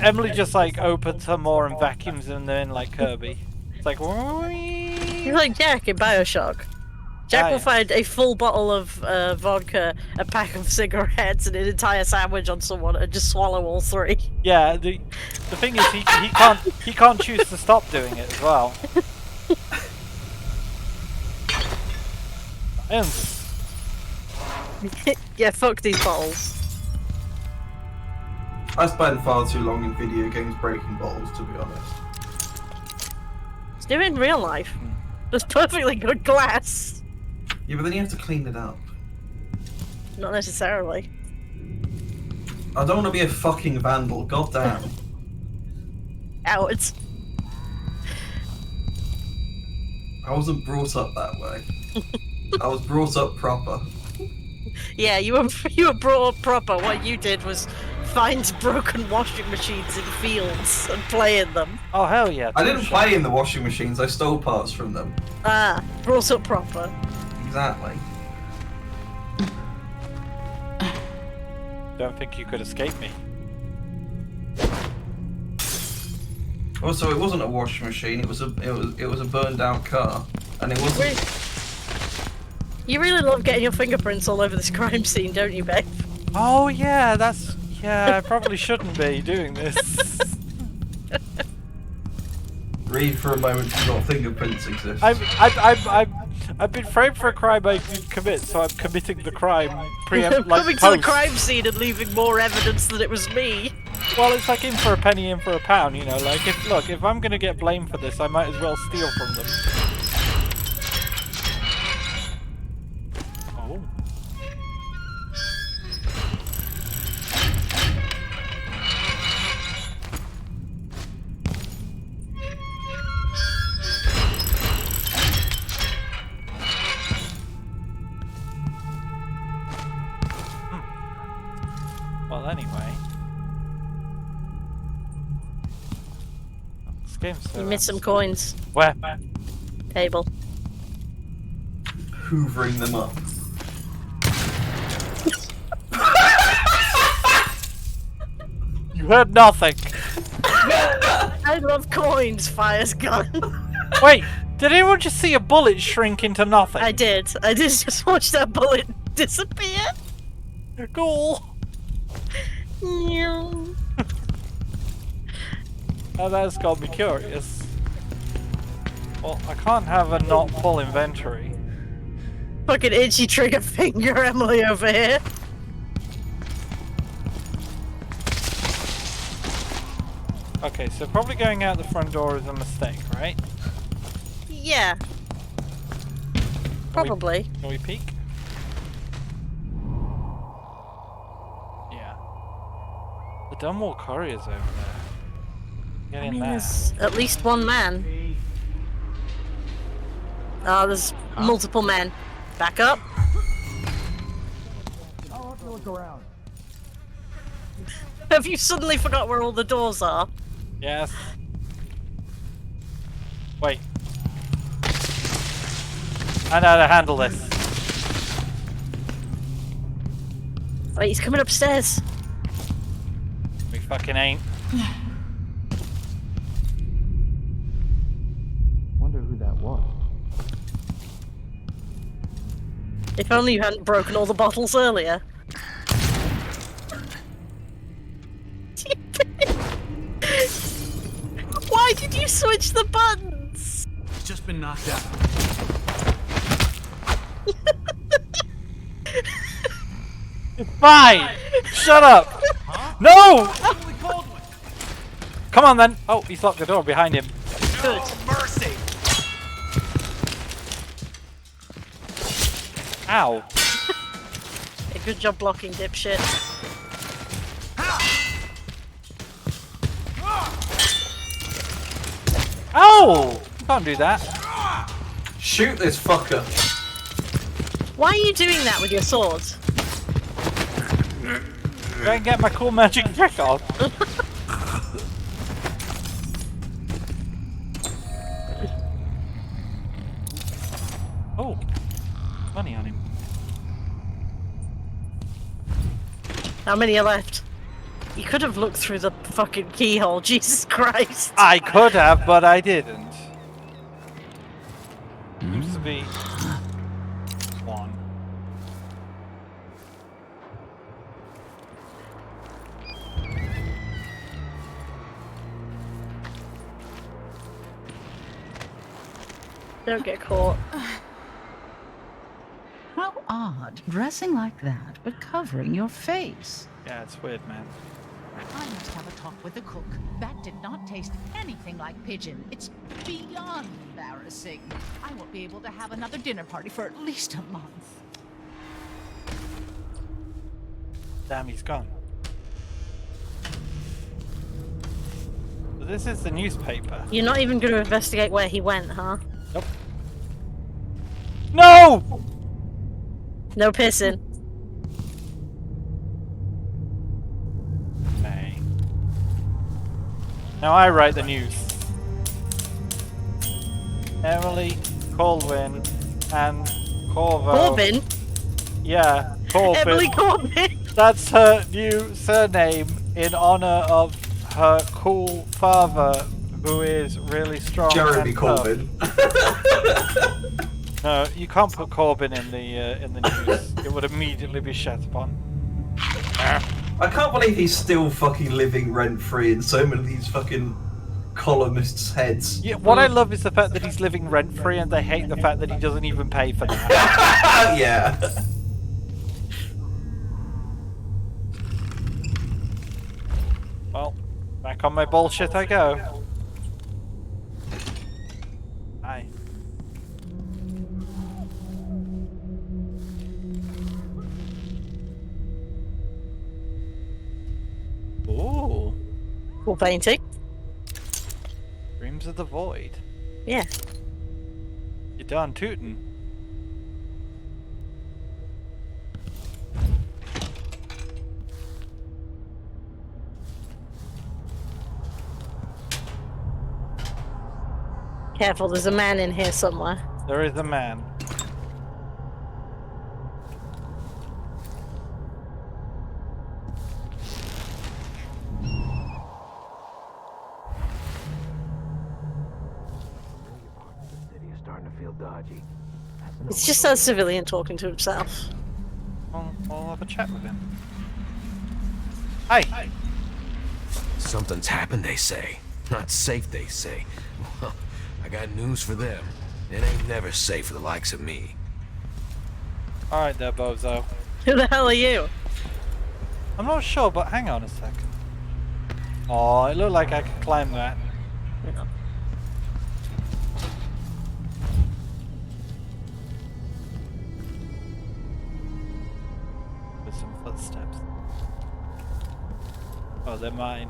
Emily just like opens some more and vacuums them in like Kirby. It's like, He's like Jack in Bioshock. Jack will find a full bottle of vodka, a pack of cigarettes, and an entire sandwich on someone, and just swallow all three. Yeah, the thing is, he can't choose to stop doing it as well. Yeah, fuck these bottles. I spend far too long in video games breaking bottles, to be honest. Do it in real life. There's perfectly good glass. Yeah, but then you have to clean it up. Not necessarily. I don't want to be a fucking vandal, goddamn. Cowards. I wasn't brought up that way. I was brought up proper. Yeah, you were brought up proper. What you did was find broken washing machines in fields and play in them. Oh hell yeah! I didn't play in the washing machines. I stole parts from them. Ah, brought up proper. Exactly. Don't think you could escape me. Also, it wasn't a washing machine. It was a burned out car, and it wasn't. You really love getting your fingerprints all over this crime scene, don't you, babe? Oh yeah, I probably shouldn't be doing this. Read for a moment. Your fingerprints exist. I've been framed for a crime I didn't commit, so I'm committing the crime Coming to the crime scene and leaving more evidence that it was me. Well, it's like in for a penny, in for a pound, you know. Like, if I'm gonna get blamed for this, I might as well steal from them. Oh. Well, anyway. This game's so You missed some coins. Where? Table. Hoovering them up. You heard nothing. I love coins, Fire's gun. Wait, did anyone just see a bullet shrink into nothing? I did. I did just watch that bullet disappear. Cool. No. Now that's got me curious. Well, I can't have a not full inventory. Fucking itchy trigger finger, Emily over here. Okay, so probably going out the front door is a mistake, right? Yeah. Probably. Can we peek? Yeah. The Dunwall Courier's over there. Get in there. There's at least one man. Oh, there's multiple men. Back up. I'll have to look around. Have you suddenly forgot where all the doors are? Yes. Wait. I know how to handle this. Wait, he's coming upstairs. We fucking ain't. Wonder who that was. If only you hadn't broken all the bottles earlier. Why did you switch the buttons? It's just been knocked out. It's fine! Shut up! Huh? No! Come on then! Oh, he's locked the door behind him. Good. Mercy! Ow. Hey, good job blocking, dipshit. Oh! Can't do that. Shoot this fucker. Why are you doing that with your sword? Go and get my cool magic trick on. Oh, money on him. How many are left? You could have looked through the fucking keyhole, Jesus Christ. I could have, but I didn't. Seems to be one. Don't get caught. How odd, dressing like that, but covering your face. Yeah, it's weird, man. I must have a talk with the cook. That did not taste anything like pigeon. It's beyond embarrassing. I won't be able to have another dinner party for at least a month. Damn, he's gone. So this is the newspaper. You're not even going to investigate where he went, huh? Nope. No! No pissing. Okay. Now I write the news. Emily Colwyn and Corvo. Corbin? Yeah, Corbin. Emily Corbin? That's her new surname in honor of her cool father who is really strong. Jeremy and tough. Corbyn. No, you can't put Corbyn in the news. It would immediately be shat upon. I can't believe he's still fucking living rent-free in so many of these fucking columnists' heads. Yeah, what I love is the fact that he's living rent-free and they hate the fact that he doesn't even pay for that. Yeah. Well, back on my bullshit I go. Hi. Ooh. Cool painting. Dreams of the Void. Yeah. You're done tootin'. Careful, there's a man in here somewhere. There is a man. It's just a civilian talking to himself. I'll have a chat with him. Hi. Something's happened, they say. Not safe, they say. Well, I got news for them. It ain't never safe for the likes of me. Alright there, bozo. Who the hell are you? I'm not sure, but hang on a second. Oh, it looked like I could climb that. Yeah. With some footsteps. Oh, they're mine.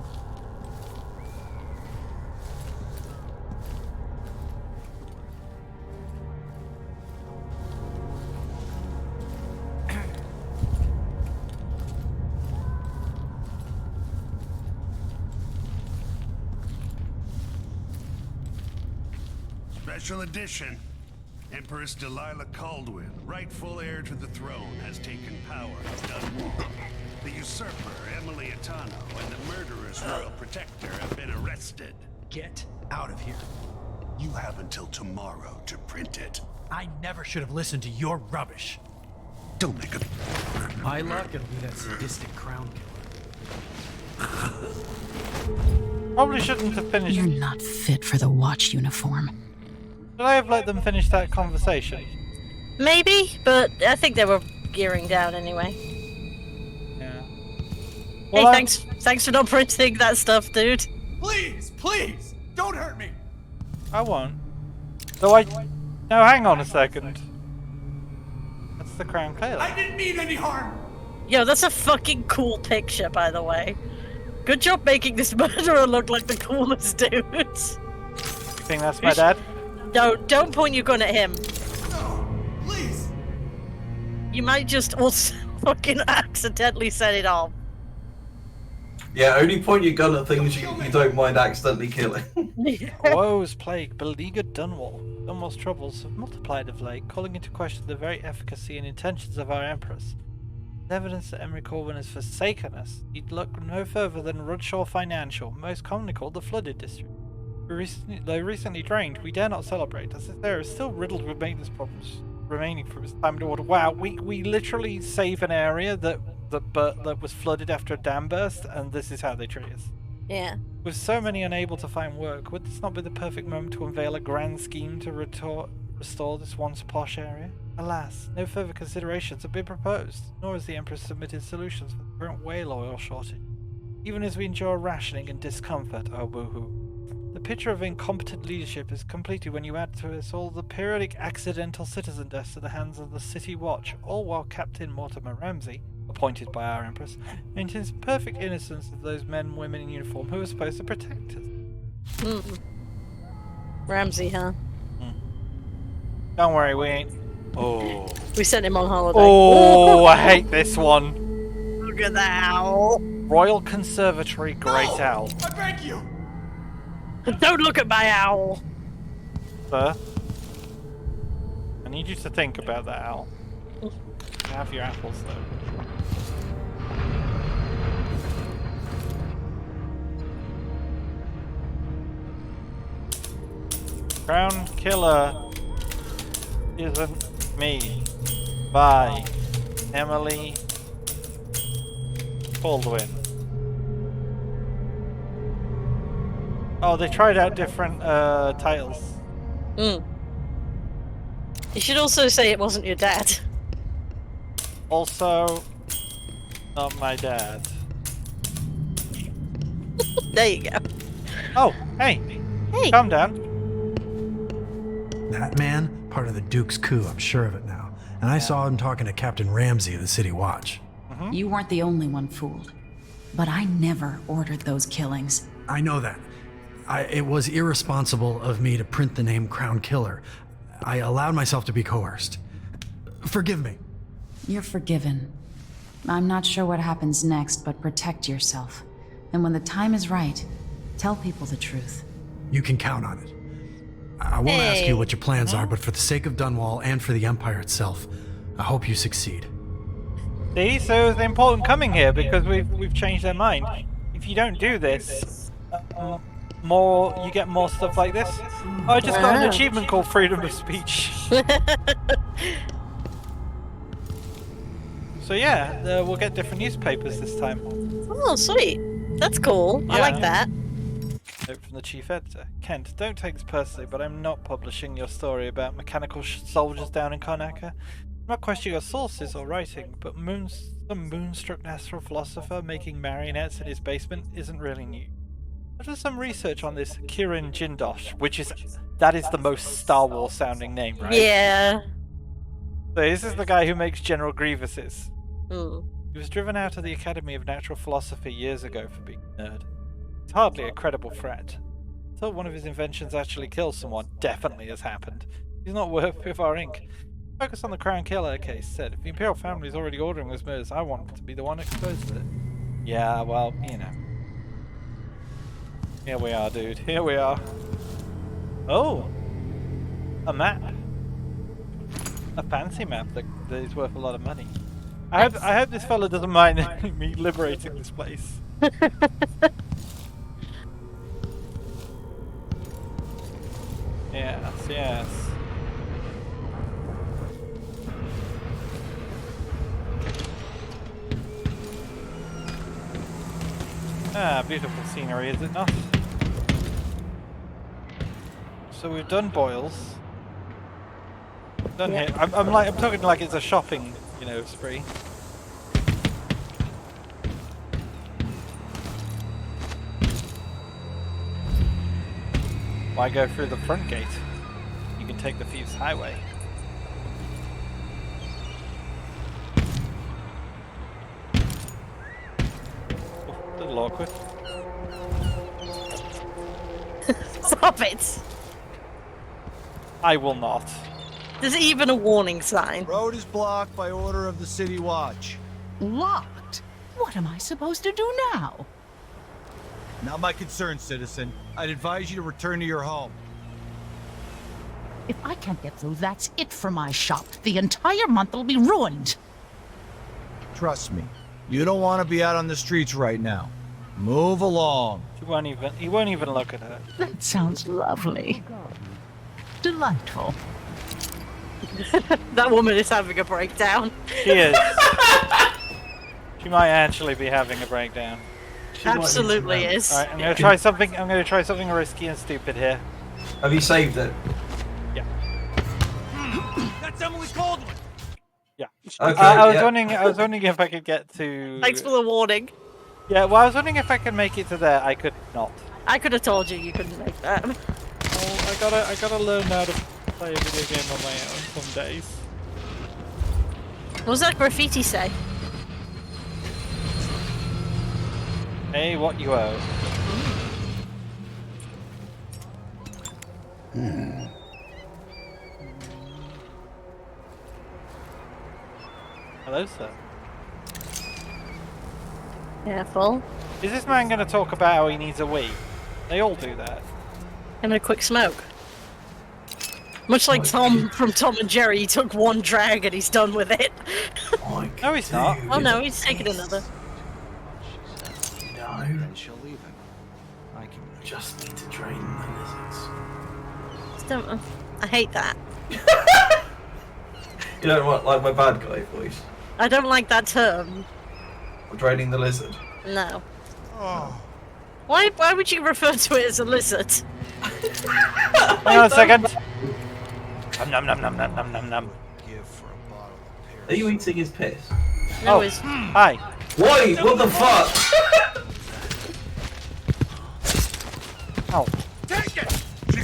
Special edition. Empress Delilah Caldwin, rightful heir to the throne, has taken power of Dunwall. The usurper, Emily Atano, and the murderer's royal protector have been arrested. Get out of here. You have until tomorrow to print it. I never should have listened to your rubbish. Don't make a... My luck, it'll be that sadistic crown killer. Probably shouldn't have finished. You're not fit for the watch uniform. Should I have let them finish that conversation? Maybe, but I think they were gearing down anyway. Yeah. Well, hey, thanks for not printing that stuff, dude. Please, please, don't hurt me. I won't. Though I... No, hang on a second. That's the crown clearly. I didn't mean any harm. Yo, that's a fucking cool picture, by the way. Good job making this murderer look like the coolest dude. You think that's my dad? No, don't point your gun at him. No, please. You might just also fucking accidentally set it off. Yeah, only point your gun at things you don't mind accidentally killing. Woes plague beleaguered Dunwall. Dunwall's troubles have multiplied of late, calling into question the very efficacy and intentions of our Empress. As evidence that Emery Corwin has forsaken us, need look no further than Rudshaw Financial, most commonly called the Flooded District. Though recently drained, we dare not celebrate, as if there is still riddled with maintenance problems remaining from its time to order. Wow, we literally save an area that was flooded after a dam burst, and this is how they treat us. Yeah. With so many unable to find work, would this not be the perfect moment to unveil a grand scheme to restore this once posh area? Alas, no further considerations have been proposed, nor has the Empress submitted solutions for the current whale oil shortage. Even as we endure rationing and discomfort, oh boo-hoo. The picture of incompetent leadership is completed when you add to it all the periodic accidental citizen deaths at the hands of the City Watch, all while Captain Mortimer Ramsey, appointed by our Empress, maintains perfect innocence of those men and women in uniform who are supposed to protect us. Ramsey, huh? Don't worry, we ain't. Oh. We sent him on holiday. Oh, I hate this one. Look at that owl. Royal Conservatory Great Owl. I beg you. Don't look at my owl. Sir, I need you to think about that owl. Have your apples, though. Crown Killer Isn't Me by Emily Baldwin. Oh, they tried out different titles. You should also say it wasn't your dad. Also, not my dad. There you go. Oh, hey. Hey. Calm down. That man, part of the Duke's coup, I'm sure of it now. And I saw him talking to Captain Ramsey of the City Watch. You weren't the only one fooled. But I never ordered those killings. I know that. It was irresponsible of me to print the name Crown Killer. I allowed myself to be coerced. Forgive me. You're forgiven. I'm not sure what happens next, but protect yourself. And when the time is right, tell people the truth. You can count on it. I won't ask you what your plans are, but for the sake of Dunwall and for the Empire itself, I hope you succeed. See, so it's important coming here because we've changed their mind. If you don't do this, you get more stuff like this. Oh, I just got an achievement called Freedom of Speech. So yeah, we'll get different newspapers this time. Oh, sweet. That's cool. I like that. Note from the chief editor. Kent, don't take this personally, but I'm not publishing your story about mechanical soldiers down in Karnaca. I'm not questioning your sources or writing, but some moonstruck astral philosopher making marionettes in his basement isn't really new. I've done some research on this Kirin Jindosh, that is the most Star Wars sounding name, right? Yeah. So this is the guy who makes General Grievous's. Mm. He was driven out of the Academy of Natural Philosophy years ago for being a nerd. It's hardly a credible threat. Until one of his inventions actually kills someone, definitely has happened. He's not worth our ink. Focus on the Crown Killer case said. If the Imperial family is already ordering those murders, I want to be the one exposed to it. Yeah, well, you know. Here we are, dude. Here we are. Oh! A map. A fancy map that is worth a lot of money. I hope this fella doesn't mind me liberating this place. Yes. Ah, beautiful scenery, is it not? So we've done Boyles. Done here. I'm talking like it's a shopping, spree. Why go through the front gate? You can take the Thieves' Highway. A little awkward. Stop it! I will not. There's even a warning sign. Road is blocked by order of the City Watch. Locked? What am I supposed to do now? Not my concern, citizen. I'd advise you to return to your home. If I can't get through, that's it for my shop. The entire month will be ruined. Trust me, you don't want to be out on the streets right now. Move along. He won't even look at her. That sounds lovely. Delightful. That woman is having a breakdown. She is. She might actually be having a breakdown. Absolutely is. Alright, I'm gonna try something. I'm gonna try something risky and stupid here. Have you saved it? Yeah. That's Emily Caldwell. Yeah. Okay, I was yeah. wondering if I could get to. Thanks for the warning. Yeah. Well, I was wondering if I could make it to there. I could not. I could have told you couldn't make that. Oh, I gotta learn how to play a video game on my own some days. What does that graffiti say? Hey, what you owe. Hello, sir. Careful. Is this man going to talk about how he needs a wee? They all do that. And a quick smoke. Much like Tom from Tom and Jerry, he took one drag and he's done with it. No, he's not. Oh no, he's taking another. No. Then she'll leave him. I can just need to drain the lizards. don't. I hate that. You don't want like my bad guy voice. I don't like that term. Draining the lizard. No. Why would you refer to it as a lizard? Hang on a second. Nom nom nom nom nom nom nom. Are you eating his piss? No, oh, hi. Wait, what the fuck? Oh.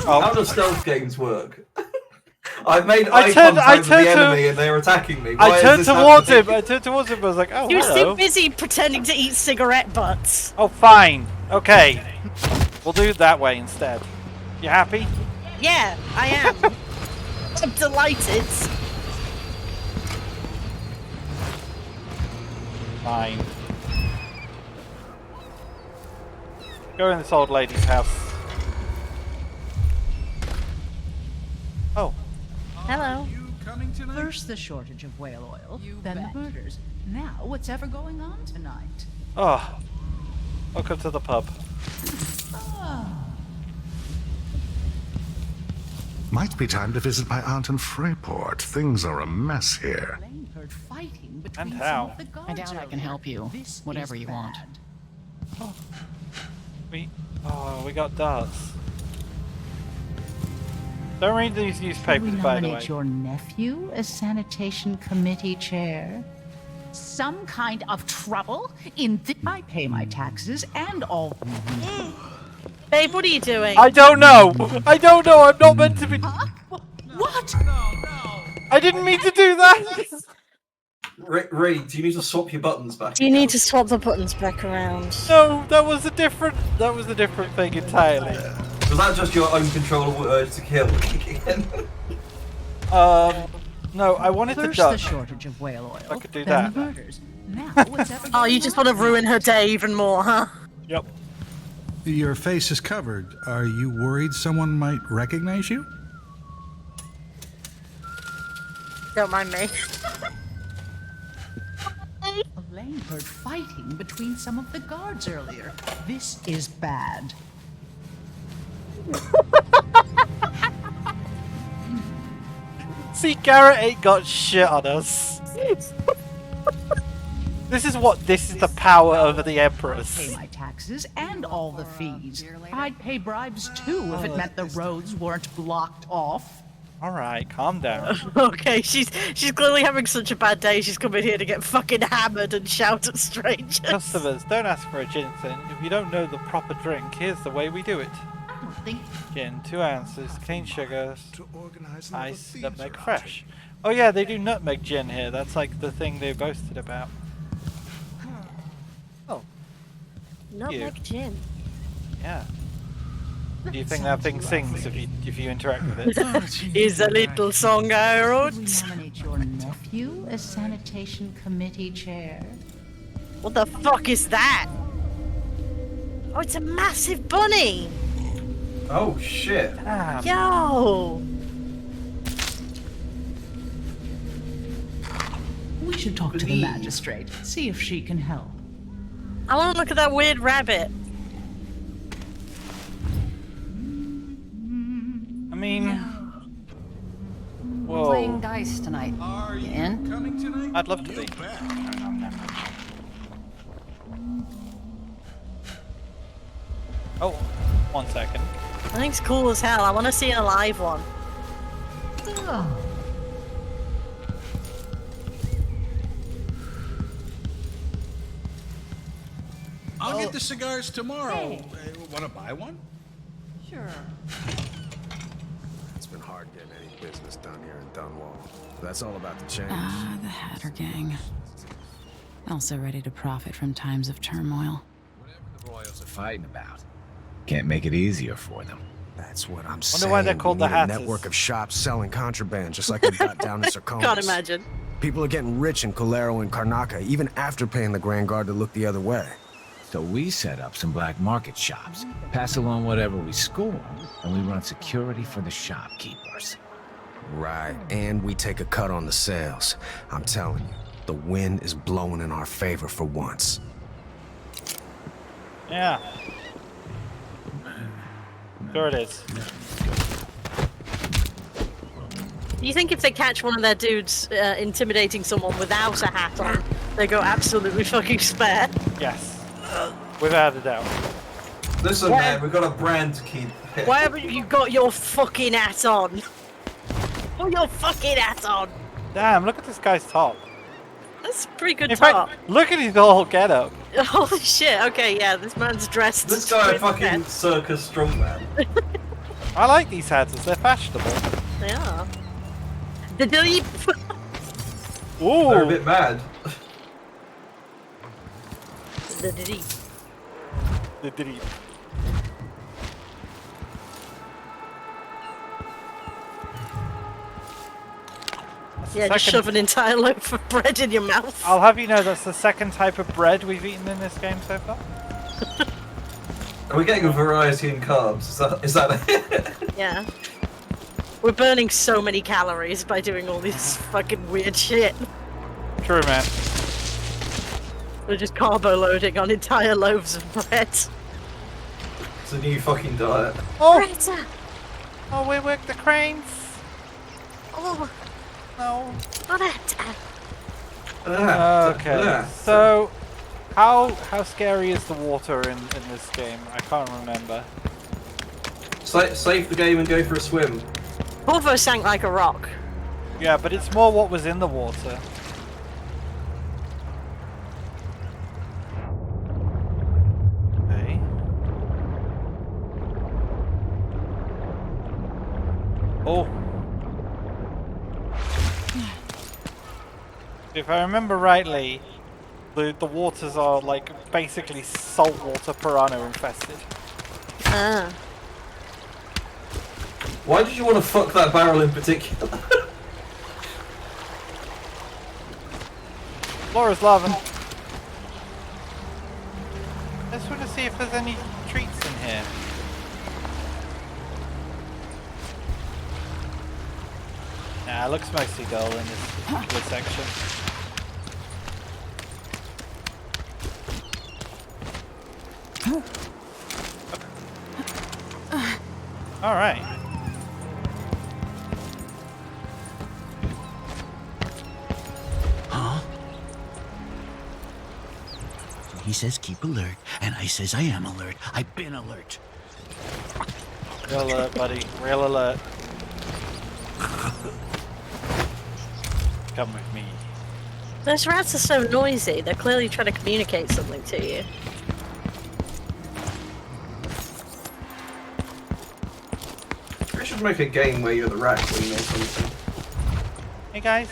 How does stealth games work? I've made eye contact with the enemy and they're attacking me. I turned towards him. I was like, oh, He was hello. too busy pretending to eat cigarette butts. Oh, fine. Okay. We'll do it that way instead. You happy? Yeah, I am. I'm delighted. Fine. Go in this old lady's house. Oh. Hello. First the shortage of whale oil, then the murders. Now what's ever going on tonight? Oh. Welcome to the pub. Might be time to visit my aunt in Freyport. Things are a mess here. Heard fighting between And some how? of the guards I doubt I can earlier. help you. This Whatever is you want. bad. We got darts. Don't read these Should we newspapers, by the way. nominate your nephew as sanitation committee chair? Some kind of trouble in I pay my taxes and all. Babe, what are you doing? I don't know. I don't know. I'm not meant to be. What? I didn't mean to do that. Reed, do you need to swap your buttons back? Do you need to swap the buttons back around? No, that was a different thing entirely. Was that just your uncontrollable urge to kill kicking in? No, I wanted First to duck. the shortage of whale oil, I could do then that. the murders. Now what's ever Oh, you just want to ruin her day even more, huh? Yep. Your face is covered. Are you worried someone might recognize you? Don't mind me. Elaine heard fighting between some of the guards earlier. This is bad. See, Garrett ain't got shit on us. This is the power of the Pay Empress. my taxes and all the fees. I'd pay bribes too if it meant the roads weren't blocked off. Alright, calm down. Okay, she's clearly having such a bad day. She's coming here to get fucking hammered and shout at strangers. Customers, don't ask for a ginseng. If you don't know the proper drink, here's the way we do it. I don't think Gin, 2 ounces, cane sugar, ice, nutmeg fresh. Oh yeah, they do nutmeg gin here. That's like the thing they boasted about. Oh. Nutmeg gin. Yeah. Do you think that thing sings if you interact with it? Is a little song I wrote. nominate your nephew as sanitation committee chair. What the fuck is that? Oh, it's a massive bunny. Oh shit. Yo. We should talk to the magistrate, see if she can help. I want to look at that weird rabbit. I mean, We're playing dice tonight. Are you in? coming tonight? I'd love to be. Oh, 1 second. I think it's cool as hell. I want to see a live one. I'll get the cigars tomorrow. Hey. Want to buy one? Sure. It's been hard getting any business done here in Dunwall. That's all about the change. Ah, the Hatter Gang. Also ready to profit from times of turmoil. The Royals are fighting about. Can't make it easier for them. That's what I'm Wonder saying. why they're called We the need a Hatters. network of shops selling contraband, just like we've got down in Sarkonis. Can't imagine. People are getting rich in Colero and Karnaca, even after paying the Grand Guard to look the other way. So we set up some black market shops, pass along whatever we score, and we run security for the shopkeepers. Right, and we take a cut on the sales. I'm telling you, the wind is blowing in our favor for once. Yeah. Sure it is. You think if they catch one of their dudes intimidating someone without a hat on, they go absolutely fucking spare? Yes. Without a doubt. Listen, man, we've got a brand to keep. Why haven't you got your fucking hat on? Put your fucking hat on! Damn, look at this guy's top. That's a pretty good In top. fact, look at his whole getup. Holy shit, okay, yeah, this man's dressed. This guy a fucking circus strongman. I like these hats, they're fashionable. They are. The deep. Ooh. They're a bit mad. The deep. The deep. Yeah, just shove an entire loaf of bread in your mouth. I'll have you know that's the second type of bread we've eaten in this game so far. Are we getting a variety in carbs? Is that it? Yeah. We're burning so many calories by doing all this fucking weird shit. True, man. We're just carbo loading on entire loaves of bread. It's a new fucking diet. Oh! Greta! Oh, we work the cranes! Oh! No. Greta! Okay, so how scary is the water in this game? I can't remember. Save the game and go for a swim. Corvo sank like a rock. Yeah, but it's more what was in the water. Okay. Oh. If I remember rightly, the waters are like basically saltwater piranha infested. Ah. Why did you want to fuck that barrel in particular? Laura's laughing. I just want to see if there's any treats in here. Nah, it looks mostly dull in this section. Alright. Huh? So he says keep alert, and I says I am alert. I've been alert. Real alert, buddy. Real alert. Come with me. Those rats are so noisy, they're clearly trying to communicate something to you. We should make a game where you're the rat queen or something. Hey guys.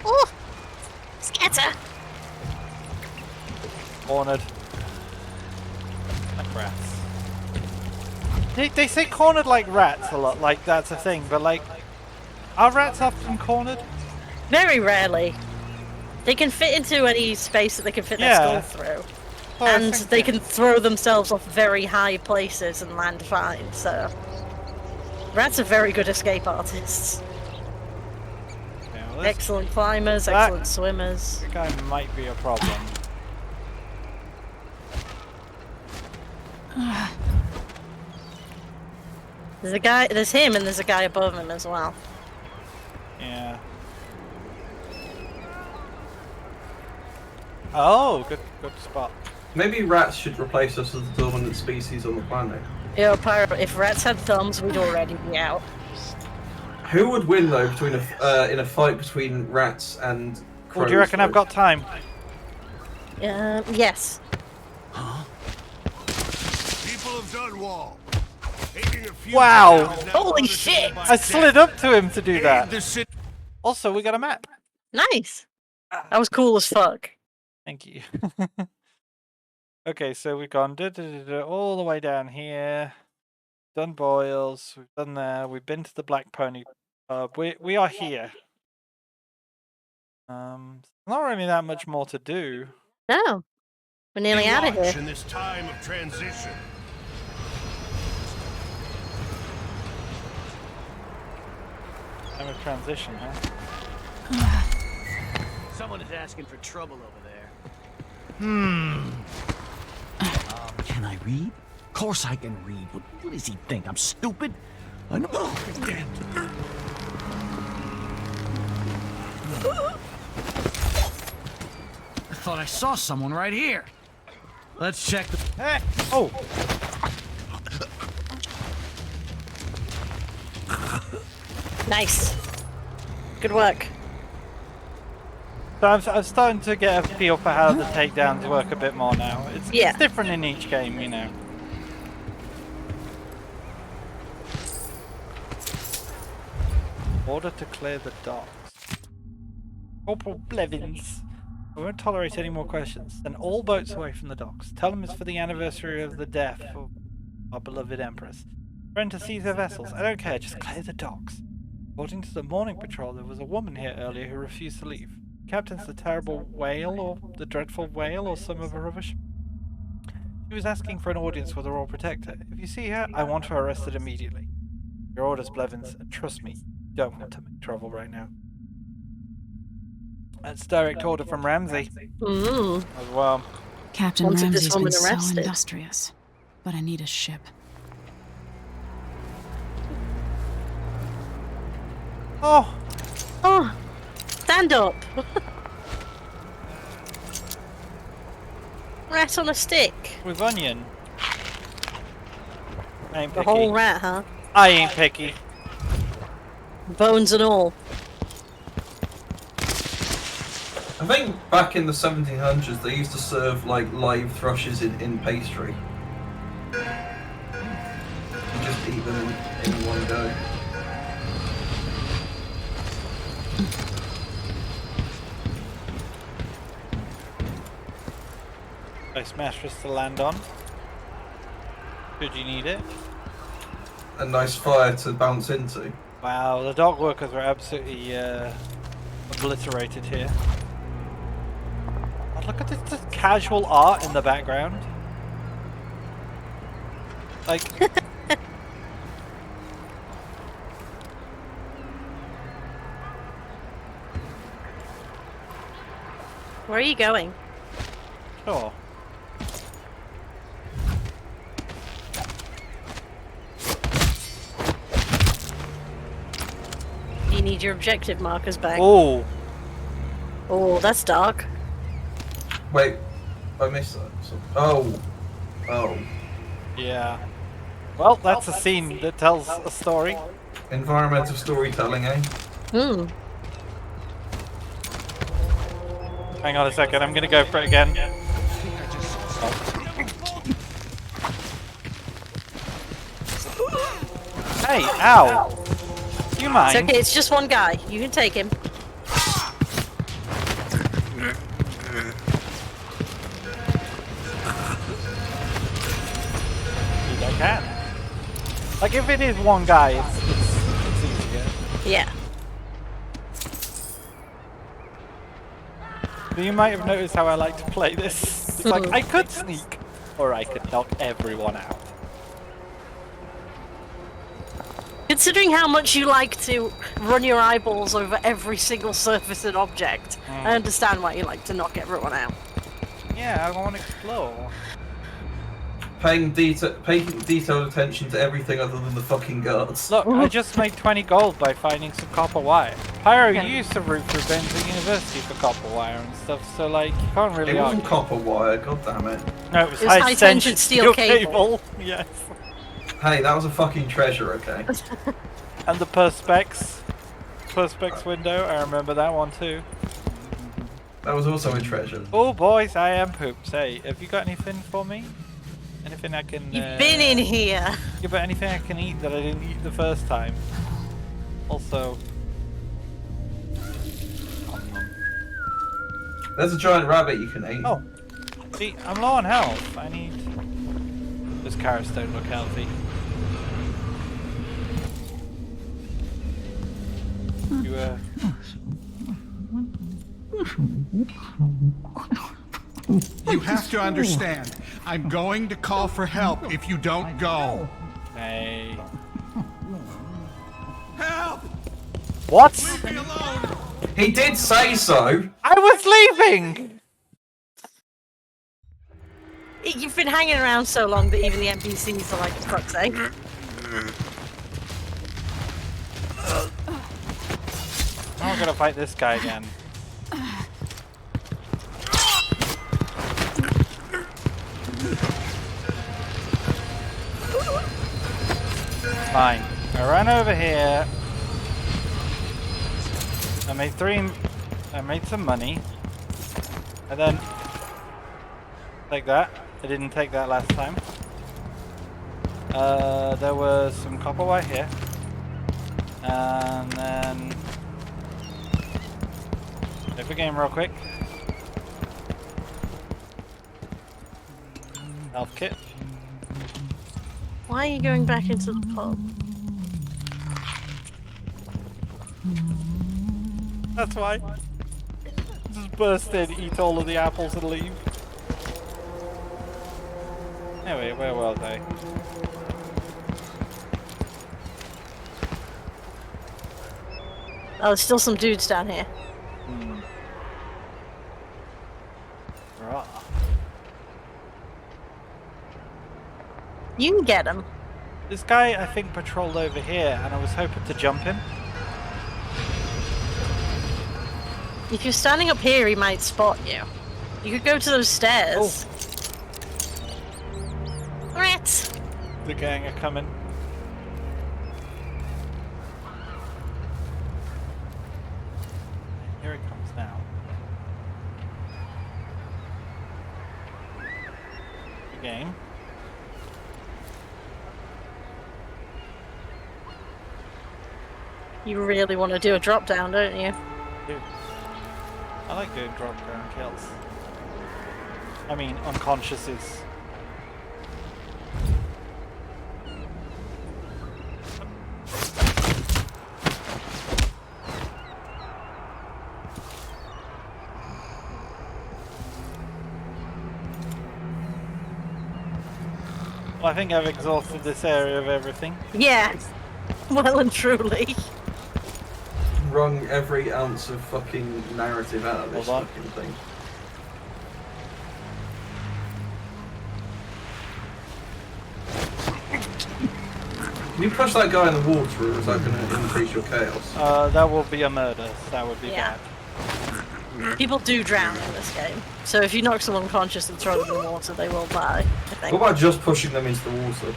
Oh! Scatter! Cornered. Like rats. They say cornered like rats a lot, like that's a thing, but like, are rats often cornered? Very rarely. They can fit into any space that they can fit their skull through. Oh, and they can throw themselves off very high places and land fine, so... Rats are very good escape artists. Yeah, well, excellent climbers, excellent swimmers. That guy might be a problem. There's him and there's a guy above him as well. Yeah. Oh, good spot. Maybe rats should replace us as the dominant species on the planet. Yo, Pyro, if rats had thumbs, we'd already be out. Who would win though between in a fight between rats and crows? Oh, do you reckon I've got time? Yes. People of Dunwall. Wow! Holy shit! I slid up to him to do that. Also, we got a map. Nice. That was cool as fuck. Thank you. Okay, so we've gone all the way down here. Done Boils. We've done there. We've been to the Black Pony Pub. We are here. Not really that much more to do. No. We're nearly out of here. In this time of transition. Time of transition, huh? Someone is asking for trouble over there. Can I read? Of course I can read. What does he think? I'm stupid? I know. I thought I saw someone right here. Let's check the... Hey! Oh! Nice. Good work. So I'm starting to get a feel for how the takedowns work a bit more now. It's different in each game, you know. Order to clear the docks. Corporal Blevins. I won't tolerate any more questions. Send all boats away from the docks. Tell them it's for the anniversary of the death of our beloved Empress. Threaten to seize their vessels. I don't care, just clear the docks. According to the morning patrol, there was a woman here earlier who refused to leave. Captain's the terrible whale, or the dreadful whale, or some other rubbish. She was asking for an audience with the Royal Protector. If you see her, I want her arrested immediately. Your orders, Blevins, and trust me, you don't want to make trouble right now. That's direct order from Ramsey. As well. Captain Wanted this Ramsey's woman been arrested. so industrious, but I need a ship. Oh! Oh! Stand up! Rat on a stick. With onion. I ain't The picky. whole rat, huh? I ain't picky. Bones and all. I think back in the 1700s they used to serve like live thrushes in pastry. You just eat them in one go. Nice mattress to land on. Should you need it. A nice fire to bounce into. Wow, the dock workers were absolutely obliterated here. Oh, look at this casual art in the background. Like... Where are you going? Sure. You need your objective markers back. Oh. Oh, that's dark. Wait, I missed that. Oh. Oh. Yeah. Well, that's a scene that tells a story. Environmental storytelling, eh? Hmm. Hang on a second, I'm gonna go for it again. Hey, ow! Do you mind? It's okay, it's just one guy. You can take him. I can. Like, if it is one guy, it's easier. Yeah. But you might have noticed how I like to play this. It's like, I could sneak, or I could knock everyone out. Considering how much you like to run your eyeballs over every single surface and object, I understand why you like to knock everyone out. Yeah, I want to explore. Paying detailed attention to everything other than the fucking guards. Look, I just made 20 gold by finding some copper wire. Pyro, you used to root through Benton University for copper wire and stuff, so like, you can't really It wasn't argue. copper wire, god damn it. No, it was It was high tension steel cable. Yes. Hey, that was a fucking treasure, okay? And the perspex window, I remember that one too. That was also a treasure. Oh boys, I am poops. Hey, have you got anything for me? Anything I can... You've been in here! Yeah, but anything I can eat that I didn't eat the first time. Also... There's a giant rabbit you can eat. Oh. See, I'm low on health. I need... Those carrots don't look healthy. You, You have to understand. I'm going to call for help if you don't go. Hey. Help! What? Leave me alone! He did say so! I was leaving! You've been hanging around so long that even the NPCs are like, for fuck's sake. Oh we're gonna fight this guy again. Fine. I ran over here. I made some money. And then take that. I didn't take that last time. There was some copper wire here. And then save the game real quick. Health kit. Why are you going back into the pub? That's why. Just burst in, eat all of the apples and leave. Anyway, where was I? Oh, there's still some dudes down here. Right. You can get him. This guy, I think, patrolled over here, and I was hoping to jump him. If you're standing up here, he might spot you. You could go to those stairs. Rats! The gang are coming. Here it comes now. The game. You really want to do a drop down, don't you? Dude. I like doing drop down kills. I mean, unconsciouses. Well, I think I've exhausted this area of everything. Yeah. Well and truly. Wrung every ounce of fucking narrative out of this fucking thing. Can you push that guy in the water, or is that going to increase your chaos? That will be a murder. That would be bad. People do drown in this game. So if you knock someone unconscious and throw them in the water, they will die, I think. What about just pushing them into the water?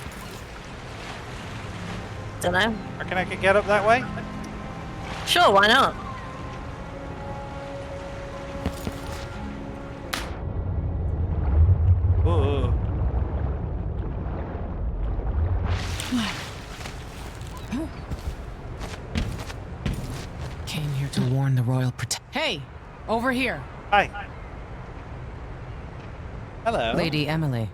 Dunno. Reckon I could get up that way? Sure, why not? Ooh. Came here to warn the royal protector. Hey, over here. Hi. Hello. Lady Emily,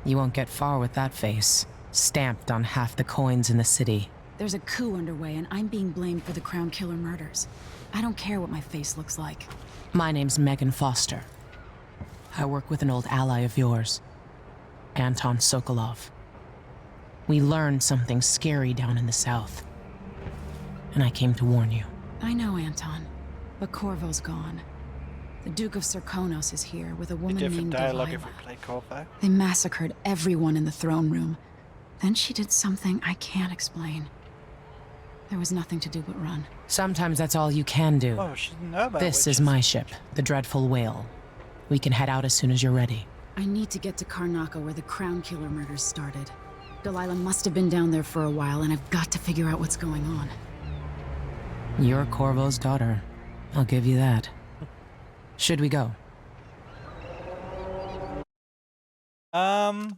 you won't get far with that face. Stamped on half the coins in the city. There's a coup underway, and I'm being blamed for the Crown Killer murders. I don't care what my face looks like. My name's Megan Foster. I work with an old ally of yours, Anton Sokolov. We learned something scary down in the south, and I came to warn you. I know, Anton, but Corvo's gone. The Duke of Serkonos is here with a woman named dialogue Delilah. if we play Corvo. They massacred everyone in the throne room. Then she did something I can't explain. There was nothing to do but run. Sometimes that's all you can do. Oh, she didn't know about This witches. is my ship, the Dreadful Whale. We can head out as soon as you're ready. I need to get to Karnaca where the Crown Killer murders started. Delilah must have been down there for a while, and I've got to figure out what's going on. You're Corvo's daughter. I'll give you that. Should we go? Not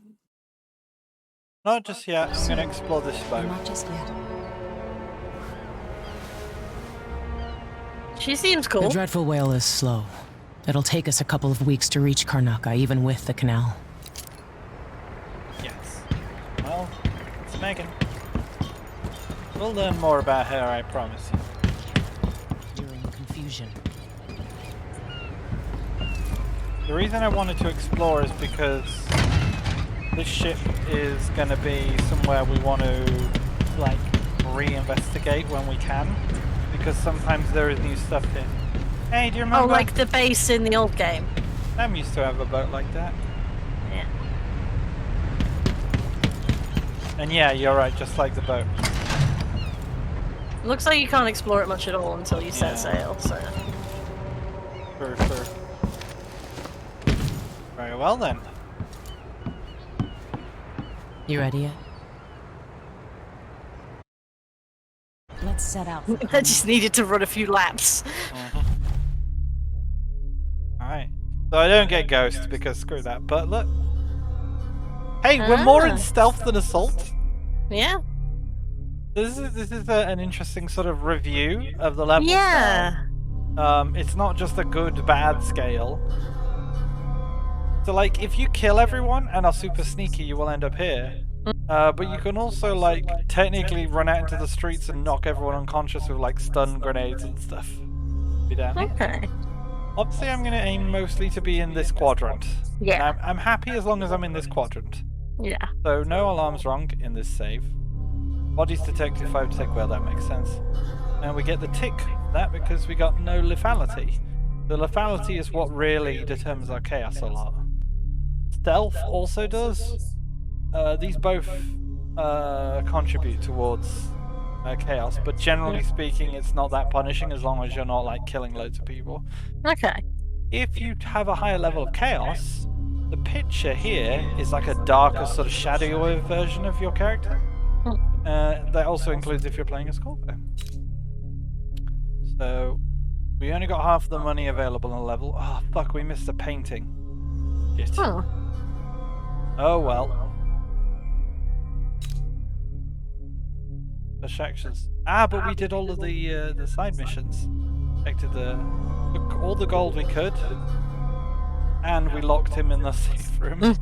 just yet. I'm gonna explore this boat. Not just yet. She seems cool. The Dreadful Whale is slow. It'll take us a couple of weeks to reach Karnaca, even with the canal. Yes. Well, it's Megan. We'll learn more about her, I promise you. You're in confusion. The reason I wanted to explore is because this ship is going to be somewhere we want to, like, re-investigate when we can. Because sometimes there is new stuff here. Hey, do you remember? Oh, like the base in the old game. Sam used to have a boat like that. Yeah. And yeah, you're right, just like the boat. Looks like you can't explore it much at all until you set sail, so... True. Very well then. You ready yet? Let's set out. I just needed to run a few laps. Alright. So I don't get ghost because screw that, but look. Hey, we're more in stealth than assault. Yeah. This is an interesting sort of review of the levels. Yeah. It's not just a good bad scale. So like if you kill everyone and are super sneaky, you will end up here. But you can also like technically run out into the streets and knock everyone unconscious with like stun grenades and stuff. Be down here. Okay. Obviously I'm gonna aim mostly to be in this quadrant. Yeah. And I'm happy as long as I'm in this quadrant. Yeah. So no alarms wrong in this save. Bodies detected, 5 detect, well that makes sense. And we get the tick for that because we got no lethality. The lethality is what really determines our chaos a lot. Stealth also does. These both contribute towards chaos, but generally speaking it's not that punishing as long as you're not like killing loads of people. Okay. If you have a higher level of chaos, the picture here is like a darker sort of shadowy version of your character. That also includes if you're playing as Corvo. So we only got half the money available on the level. Oh fuck, we missed a painting. Shit. Oh well. Distractions. But we did all of the side missions. Took all the gold we could, and we locked him in the safe room.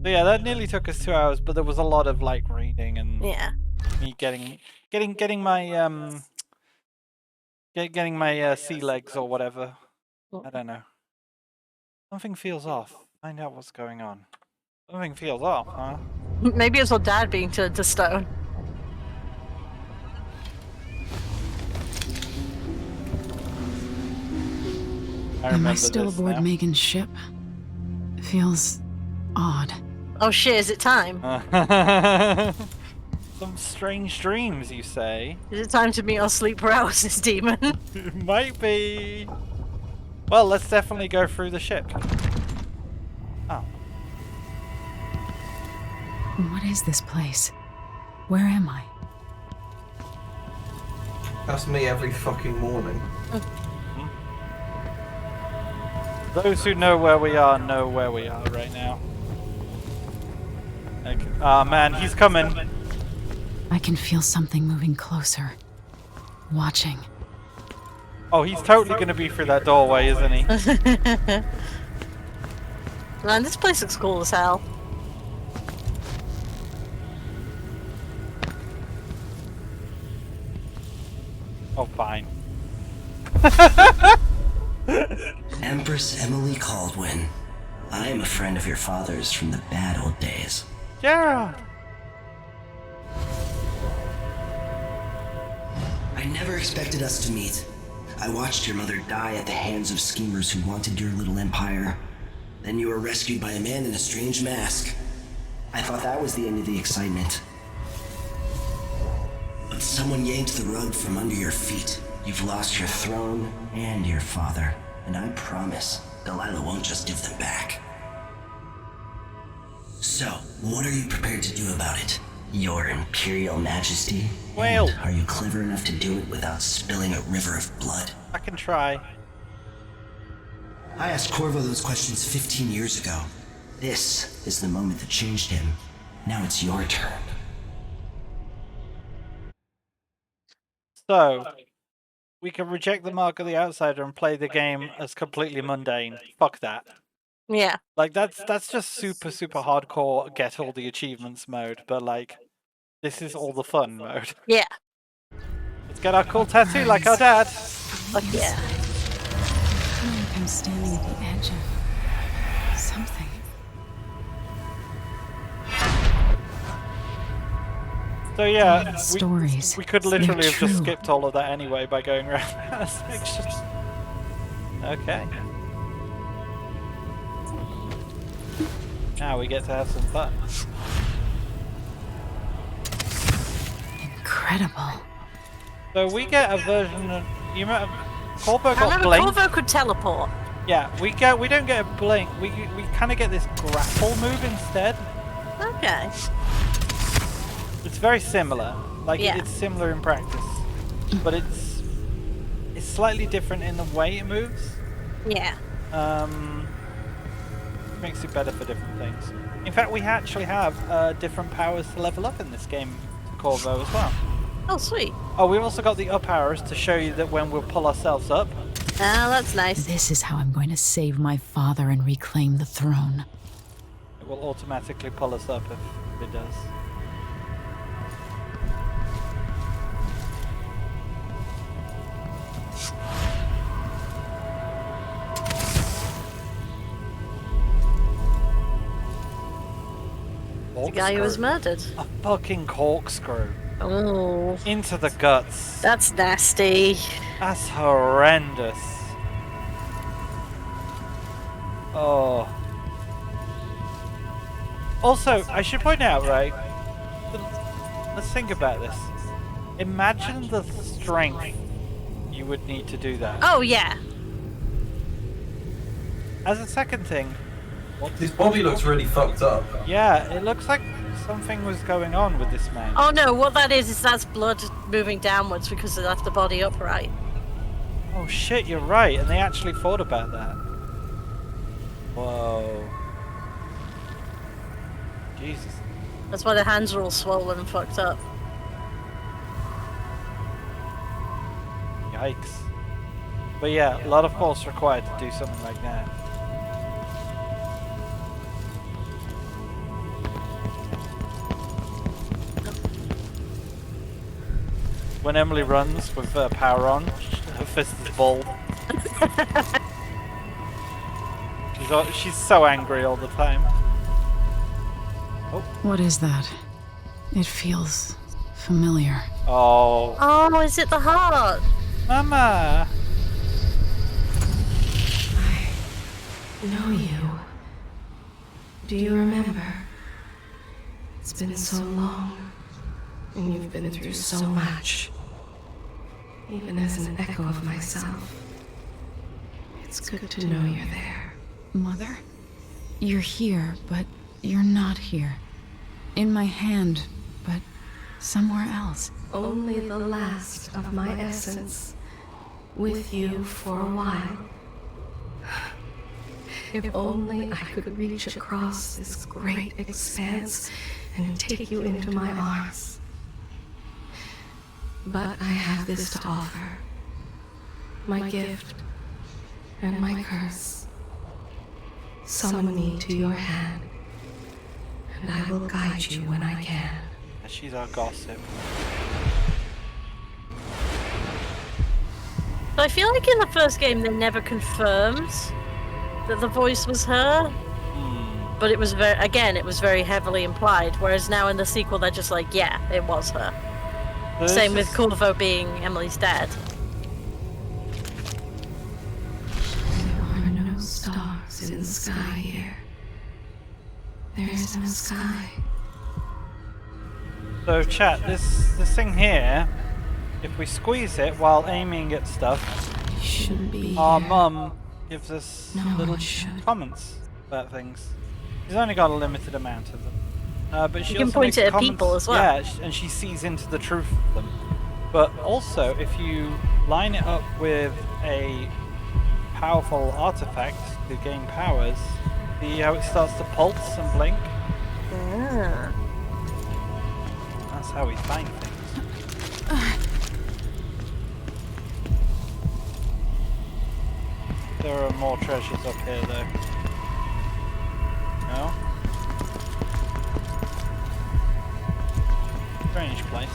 So yeah, that nearly took us 2 hours, but there was a lot of like reading and me getting my getting my sea legs or whatever. I don't know. Something feels off. Find out what's going on. Something feels off, huh? Maybe it's your dad being turned to stone. Am I still aboard Megan's ship? Feels odd. Oh shit, is it time? Some strange dreams, you say? Is it time to meet our sleep paralysis demon? It might be. Well, let's definitely go through the ship. Oh. What is this place? Where am I? That's me every fucking morning. Those who know where we are right now. Like, oh man, he's coming. I can feel something moving closer. Watching. Oh, he's totally gonna be through that doorway, isn't he? Man, this place looks cool as hell. Oh, fine. Empress Emily Caldwin. I am a friend of your father's from the bad old days. Gerald! I never expected us to meet. I watched your mother die at the hands of schemers who wanted your little empire. Then you were rescued by a man in a strange mask. I thought that was the end of the excitement. But someone yanked the rug from under your feet. You've lost your throne and your father. And I promise, Delilah won't just give them back. So, what are you prepared to do about it? Your Imperial Majesty? Well, are you clever enough to do it without spilling a river of blood? I can try. I asked Corvo those questions 15 years ago. This is the moment that changed him. Now it's your turn. So, we can reject the mark of the outsider and play the game as completely mundane. Fuck that. Yeah. Like, that's just super hardcore get all the achievements mode, but like, this is all the fun mode. Yeah. Let's get our cool tattoo like our dad. Fuck yeah. I feel like I'm standing at the edge of something. So yeah, Stories. we could literally They're have just true. skipped all of that anyway by going around that section. Okay. Now we get to have some fun. Incredible. So we get a version of Corvo I got remember blink. Corvo could teleport. Yeah, we don't get a blink. We kind of get this grapple move instead. Okay. It's very similar. Like Yeah. it's similar in practice, but it's slightly different in the way it moves. Yeah. Makes it better for different things. In fact, we actually have different powers to level up in this game, Corvo as well. Oh, sweet. Oh, we've also got the up arrows to show you that when we'll pull ourselves up. Ah, that's nice. This is how I'm going to save my father and reclaim the throne. It will automatically pull us up if it does. The guy who was murdered. A fucking corkscrew. Oh. Into the guts. That's nasty. That's horrendous. Oh. Also, I should point out, right? Let's think about this. Imagine the strength you would need to do that. Oh, yeah. As a second thing, His body looks really fucked up. yeah, it looks like something was going on with this man. Oh no, what that is that's blood moving downwards because they left the body upright. Oh shit, you're right, and they actually thought about that. Whoa. Jesus. That's why the hands are all swollen and fucked up. Yikes. But yeah, a lot of force required to do something like that. When Emily runs with power on, her fist is bald. She's so angry all the time. What is that? It feels familiar. Oh. Oh, is it the heart? Mama! I know you. Do you remember? It's been so long, and you've been through so much. Even as an echo of myself, it's good to know you're there. Mother? You're here, but you're not here. In my hand, but somewhere else. Only the last of my essence, with you for a while. If only I could reach across this great expanse and take you into my arms. But I have this to offer. My gift and my curse. Summon me to your hand, and I will guide you when I can. She's our gossip. So I feel like in the first game they never confirmed that the voice was her. But it was it was very heavily implied, whereas now in the sequel they're just like, yeah, it was her. Same with Corvo being Emily's dad. There are no stars in the sky here. There is no sky. So chat, this thing here, if we squeeze it while aiming at stuff, shouldn't be our here. mum gives us No little one should. comments about things. She's only got a limited amount of them. But she You can also point makes it at comments, people as well. Yeah, and she sees into the truth of them. But also, if you line it up with a powerful artifact to gain powers, see how it starts to pulse and blink? Yeah. That's how we find things. There are more treasures up here, though. No? Strange place.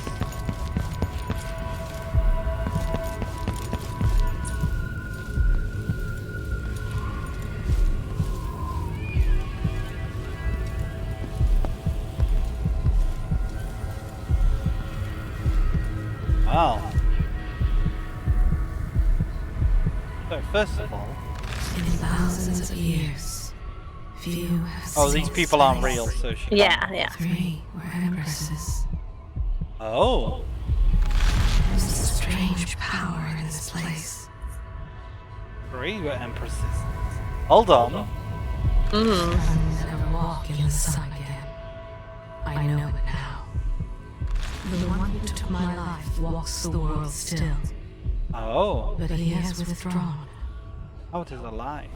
Wow. So first of all, In thousands of years, few have oh, seen these people aren't space. real, so she. Yeah, yeah. 3 were empresses. Oh. There's a strange power in this place. 3 were empresses. Hold on. I'll never walk in the sun again. I know it now. The one who took my life walks the world still. Oh. But he has withdrawn. Oh, it is alive.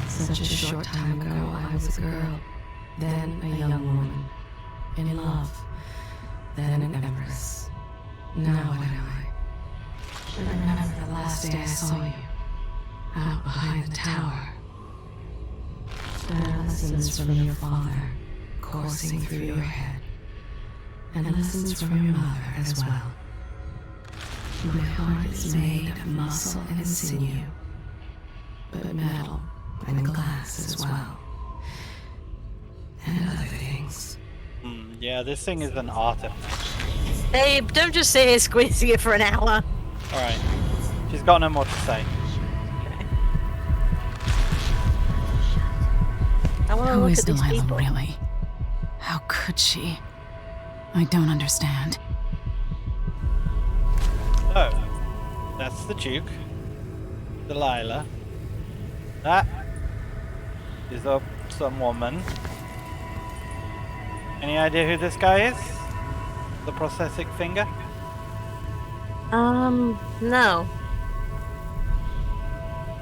Such a short time ago, I was a girl, then a young woman, in love, then an empress. Now what am I? I remember the last day I saw you, out behind the tower. There are lessons from your father coursing through your head, and lessons from your mother as well. My heart is made of muscle and sinew, but metal and glass as well, and other things. Yeah, this thing is an artifact. Babe, don't just sit here squeezing it for an hour. Alright. She's got no more to say. I want to Who look is at these Delilah people. really? How could she? I don't understand. So, that's the Duke. Delilah. That is some woman. Any idea who this guy is? The prosthetic finger? No.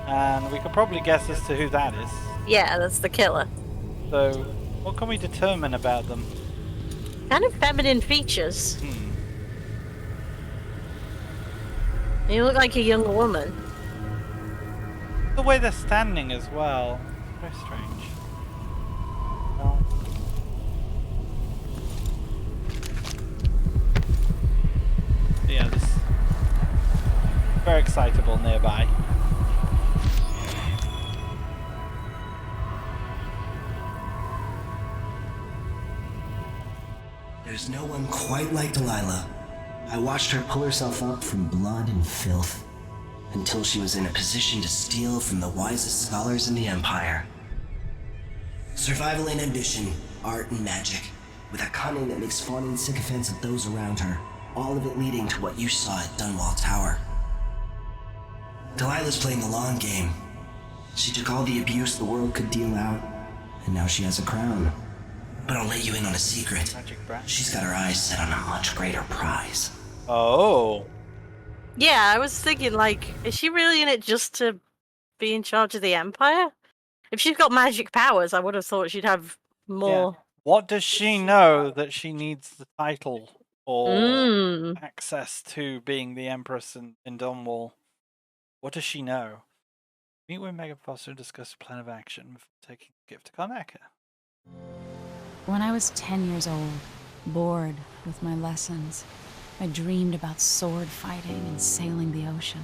And we could probably guess as to who that is. Yeah, that's the killer. So, what can we determine about them? Kind of feminine features. You look like a young woman. The way they're standing as well. Very strange. Well, yeah, this very excitable nearby. There's no one quite like Delilah. I watched her pull herself up from blood and filth until she was in a position to steal from the wisest scholars in the Empire. Survival and ambition, art and magic, with a cunning that makes fawning sycophants of those around her, all of it leading to what you saw at Dunwall Tower. Delilah's playing the long game. She took all the abuse the world could deal out, and now she has a crown. But I'll let you in on a secret. She's got her eyes set on a much greater prize. Oh. Yeah, I was thinking, like, is she really in it just to be in charge of the Empire? If she's got magic powers, I would have thought she'd have more. Yeah. What does she know that she needs the title or access to being the Empress in Dunwall? What does she know? Meet with Megan Foster and discuss a plan of action before taking the gift to Karnaka. When I was 10 years old, bored with my lessons, I dreamed about sword fighting and sailing the ocean.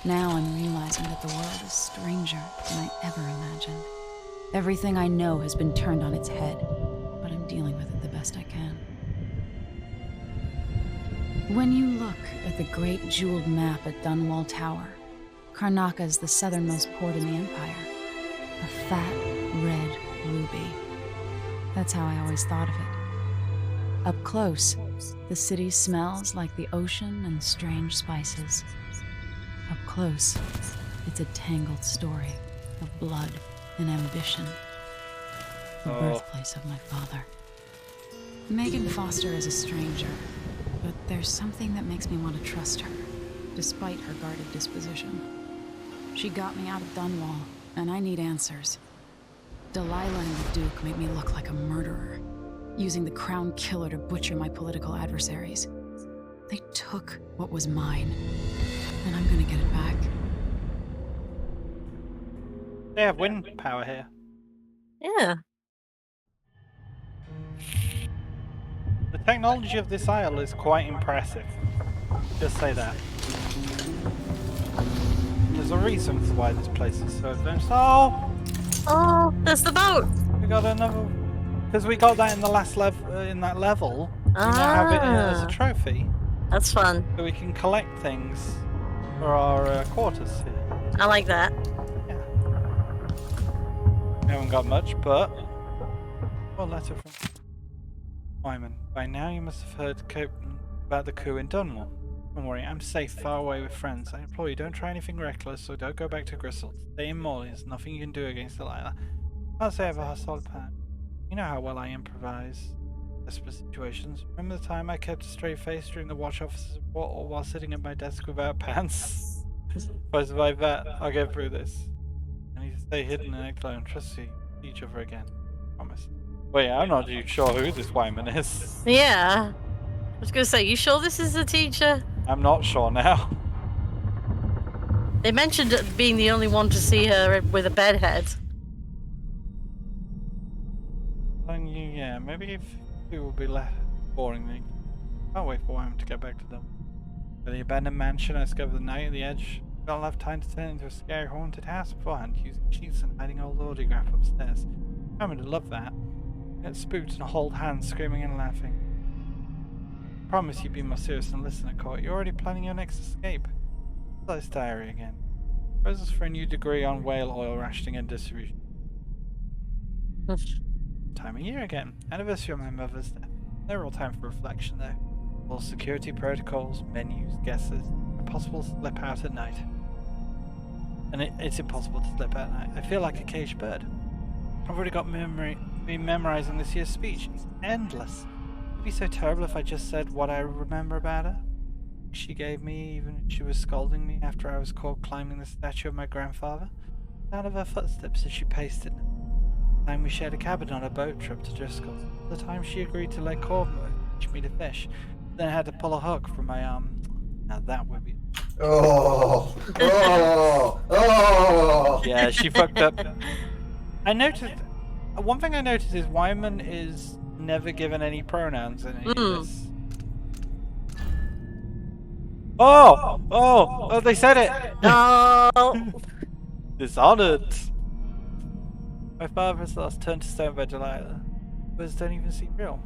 Now I'm realizing that the world is stranger than I ever imagined. Everything I know has been turned on its head, but I'm dealing with it the best I can. When you look at the great jeweled map at Dunwall Tower, Karnaka is the southernmost port in the Empire. A fat, red ruby. That's how I always thought of it. Up close, the city smells like the ocean and strange spices. Up close, it's a tangled story of blood and ambition. The birthplace of my father. Megan Foster is a stranger, but there's something that makes me want to trust her, despite her guarded disposition. She got me out of Dunwall, and I need answers. Delilah and the Duke made me look like a murderer, using the Crown Killer to butcher my political adversaries. They took what was mine, and I'm gonna get it back. They have wind power here. Yeah. The technology of this isle is quite impressive. Just say that. There's a reason for why this place is so advanced. Oh, there's the boat. We got another, because we got that in the last level. In that level, we now have it as a trophy. That's fun. So we can collect things for our quarters here. I like that. Yeah. We haven't got much, but letter from Wyman. By now you must have heard about the coup in Dunwall. Don't worry, I'm safe, far away with friends. I implore you, don't try anything reckless, or don't go back to Gristle. Stay in Morley, there's nothing you can do against Delilah. Can't say I have a hostile plan. You know how well I improvise desperate situations. Remember the time I kept a straight face during the watch officer's report, or while sitting at my desk without pants? If I survive that, I'll get through this. I need to stay hidden and act alone. Trust each other again. Promise. Wait, I'm not even sure who this Wyman is. Yeah. I was gonna say, you sure this is the teacher? I'm not sure now. They mentioned being the only one to see her with a bedhead. Yeah, maybe if it will be less boring then. Can't wait for Wyman to get back to them. For the abandoned mansion I discovered the night at the edge. I'll have time to turn it into a scary haunted house beforehand, using sheets and hiding old autograph upstairs. Wyman would love that. Get spooked and hold hands, screaming and laughing. Promise you'd be more serious and listen at court. You're already planning your next escape. This diary again. Proposes for a new degree on whale oil rationing and distribution. Time of year again. Anniversary of my mother's death. They're all time for reflection though. All security protocols, menus, guesses. Impossible to slip out at night. And it's impossible to slip out at night. I feel like a caged bird. I've already got me memorizing this year's speech. It's endless. It'd be so terrible if I just said what I remember about her. She gave me, even if she was scolding me after I was caught climbing the statue of my grandfather. The sound of her footsteps as she paced it. The time we shared a cabin on a boat trip to Driscoll. The time she agreed to let Corvo teach me to fish. Then I had to pull a hook from my arm. Now that would be... Oh! Oh! Oh! Yeah, she fucked up. I noticed... One thing I noticed is Wyman is never given any pronouns in any of this. Oh! Oh! Oh, they said it! No! Dishonored! My father's lost turned to stone by Delilah. Words don't even seem real.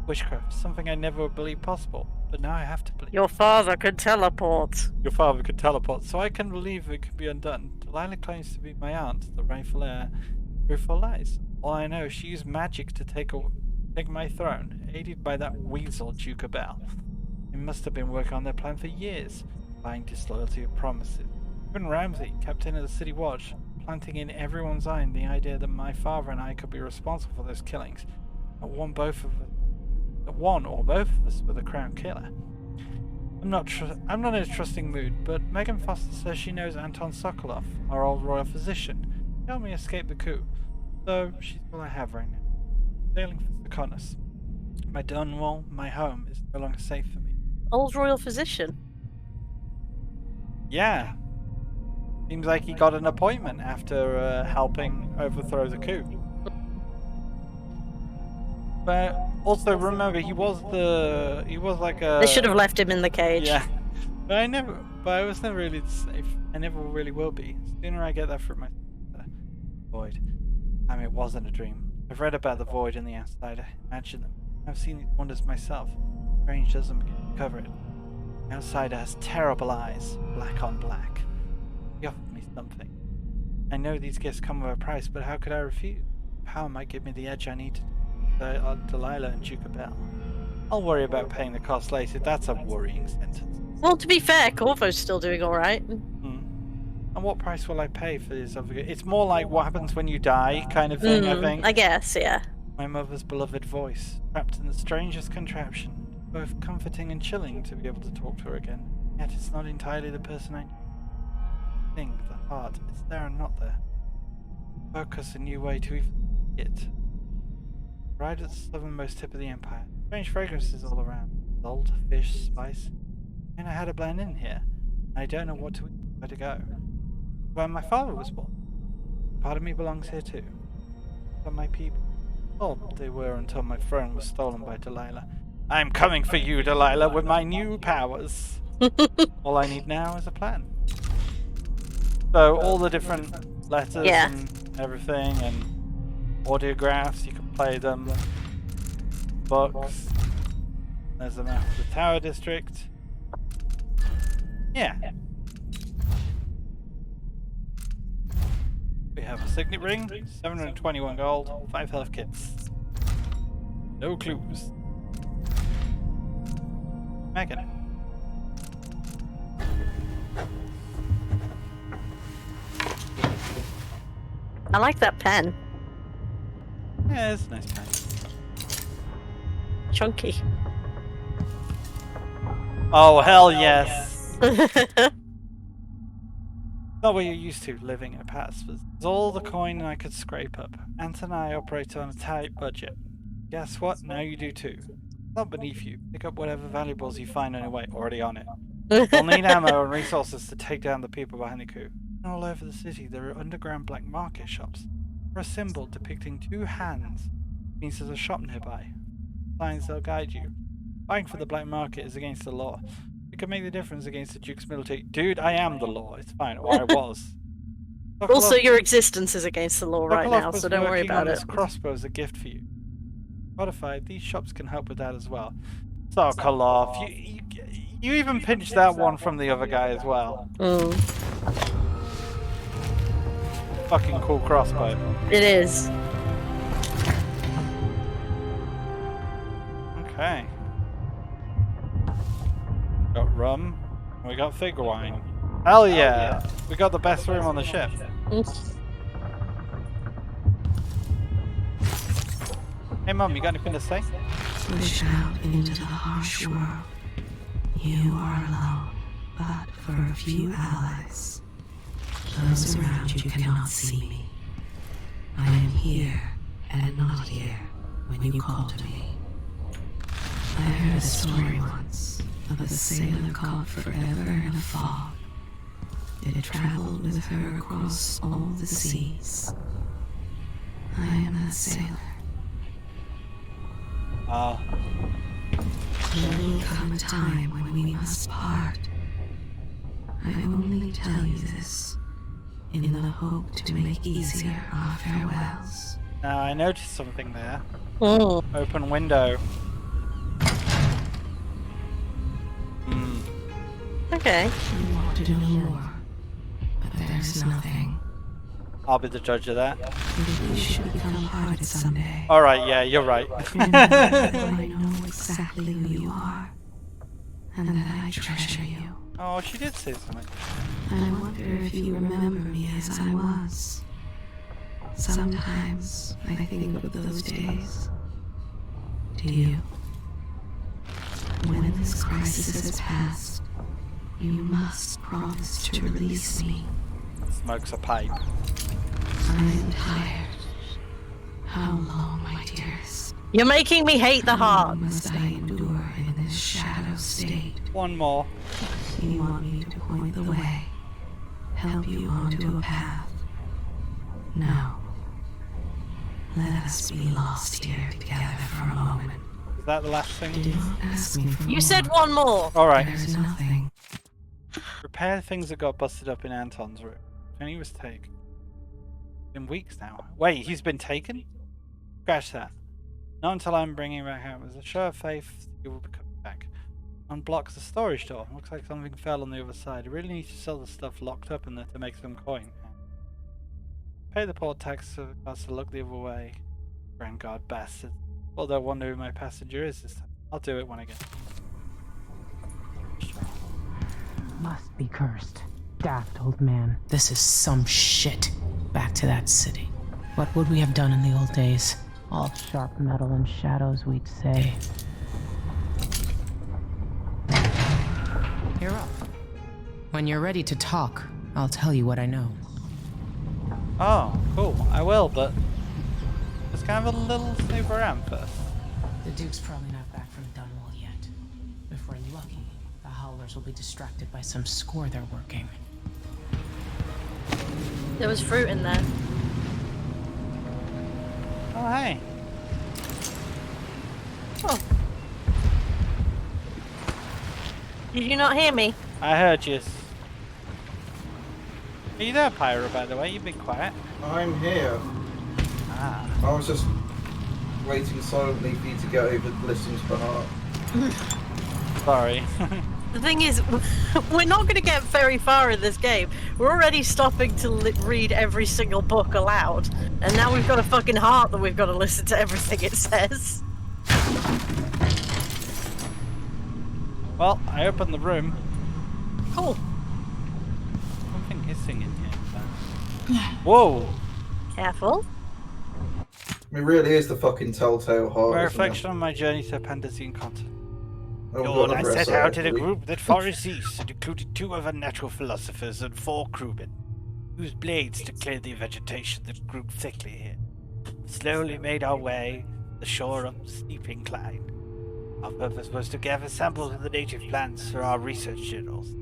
Witchcraft, something I never would believe possible. But now I have to believe. Your father could teleport. Your father could teleport, so I can believe it could be undone. Delilah claims to be my aunt, the rightful heir. Truthful lies. All I know, she used magic to take my throne, aided by that weasel Duke Bell. They must have been working on their plan for years, lying disloyalty of promises. Even Ramsay, captain of the city watch, planting in everyone's mind the idea that my father and I could be responsible for those killings. That one or both of us were the crown killer. I'm not in a trusting mood, but Megan Foster says she knows Anton Sokolov, our old royal physician. He helped me escape the coup, so she's all I have right now. Sailing for Sakonis. My Dunwall, my home, is no longer safe for me. Old royal physician? Yeah. Seems like he got an appointment after helping overthrow the coup. But also remember, he was like a... They should have left him in the cage. Yeah. But I was never really safe. I never really will be. The sooner I get that from my void. I mean, it wasn't a dream. I've read about the void and the outsider. Imagine them. I've seen these wonders myself. Strange doesn't begin to cover it. The outsider has terrible eyes, black on black. He offered me something. I know these gifts come with a price, but how could I refuse? Power might give me the edge I need to Delilah and Duke Bell. I'll worry about paying the cost later. That's a worrying sentence. Well, to be fair, Corvo's still doing alright. And what price will I pay for this other? It's more like what happens when you die kind of thing, I think. I guess, yeah. My mother's beloved voice, trapped in the strangest contraption. Both comforting and chilling to be able to talk to her again. Yet it's not entirely the person I think, the heart, it's there and not there. Focus a new way to even see it. Right at the southernmost tip of the empire. Strange fragrances all around. Salt, fish, spice. And I had to blend in here. I don't know what to eat, where to go. Where my father was born. Part of me belongs here too. But my people. Oh, they were until my throne was stolen by Delilah. I'm coming for you, Delilah, with my new powers. All I need now is a plan. So all the different letters and everything, and audiographs, you can play them. Books. There's a map of the Tower District. Yeah. We have a signet ring, 721 gold, 5 health kits. No clues. Megan. I like that pen. Yeah, it's a nice pen. Chunky. Oh, hell yes. Not what you're used to living in a past. But it's all the coin I could scrape up. Ant and I operate on a tight budget. Guess what? Now you do too. Not beneath you. Pick up whatever valuables you find on your way. Already on it. We'll need ammo and resources to take down the people behind the coup. All over the city, there are underground black market shops. For a symbol depicting two hands means there's a shop nearby. Signs they'll guide you. Buying for the black market is against the law. You can make the difference against the Duke's military. Dude, I am the law. It's fine. Or I was. Also, your existence is against the law right now, so don't worry about it. This crossbow is a gift for you. Modified, these shops can help with that as well. Sokolov, you even pinched that one from the other guy as well. Fucking cool crossbow. It is. Okay. Got rum. We got fig wine. Hell yeah! We got the best room on the ship. Hey Mum, you got anything to say? Push out into the harsh world. You are alone, but for a few allies. Those around you cannot see me. I am here and not here when you call to me. I heard a story once of a sailor caught forever in a fog. It traveled with her across all the seas. I am that sailor. There will come a time when we must part. I only tell you this in the hope to make easier our farewells. Now I noticed something there. Open window. Okay. You want to know more, but there's nothing. I'll be the judge of that. We should become parted someday. Alright, yeah, you're right. I know exactly who you are, and that I treasure you. Oh, she did say something. I wonder if you remember me as I was. Sometimes I think of those days. Do you? When this crisis has passed, you must promise to release me. Smokes a pipe. I am tired. How long, my dearest? You're making me hate the heart. Must I endure in this shadow state? One more. You want me to point the way, help you onto a path. No. Let us be lost here together for a moment. Is that the last thing? Don't ask me for You more. said one more. Alright. There's nothing. Repair things that got busted up in Anton's room. And he was taken. Been weeks now. Wait, he's been taken? Scratch that. Not until I'm bringing him back out. There's a show of faith he will be coming back. Unblocks the storage door. Looks like something fell on the other side. I really need to sell the stuff locked up in there to make some coin. Pay the port tax so it costs to look the other way. Grand God bastard. Although I wonder who my passenger is this time. I'll do it when I get Must be cursed. Daft old man. This is some shit. Back to that city. What would we have done in the old days? All sharp metal and shadows, we'd say. You're up. When you're ready to talk, I'll tell you what I know. Oh, cool. I will, but it's kind of a little snooper around first. The Duke's probably not back from Dunwall yet. If we're lucky, the Howlers will be distracted by some score they're working. There was fruit in there. Oh, hey. Oh. Did you not hear me? I heard you. Are you there, Pyro, by the way? You've been quiet. I'm here. Ah. I was just waiting silently for you to get over listening to the heart. Sorry. The thing is, we're not going to get very far in this game. We're already stopping to read every single book aloud. And now we've got a fucking heart that we've got to listen to everything it says. Well, I opened the room. Cool. Something hissing in here. Whoa! Careful. It really is the fucking telltale heart. My isn't it? reflection on my journey to Pandasian continent. Oh, Lord, God, I I've read set that, out in a actually. group that far as east and included 2 other natural philosophers and 4 crewmen, whose blades to clear the vegetation that grew thickly here. Slowly made our way to the shore of the steep incline. Our purpose was to gather samples of the native plants for our research journals.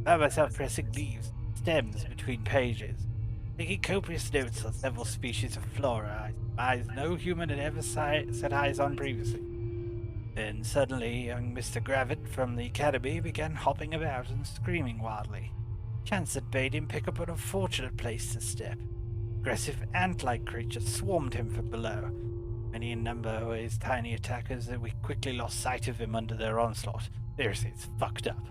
I found myself pressing leaves, stems between pages, taking copious notes on several species of flora eyes no human had ever set eyes on previously. Then suddenly young Mr. Gravitt from the academy began hopping about and screaming wildly. Chance had bade him pick up an unfortunate place to step. Aggressive ant-like creatures swarmed him from below. Many in number were his tiny attackers that we quickly lost sight of him under their onslaught. Seriously, it's fucked up.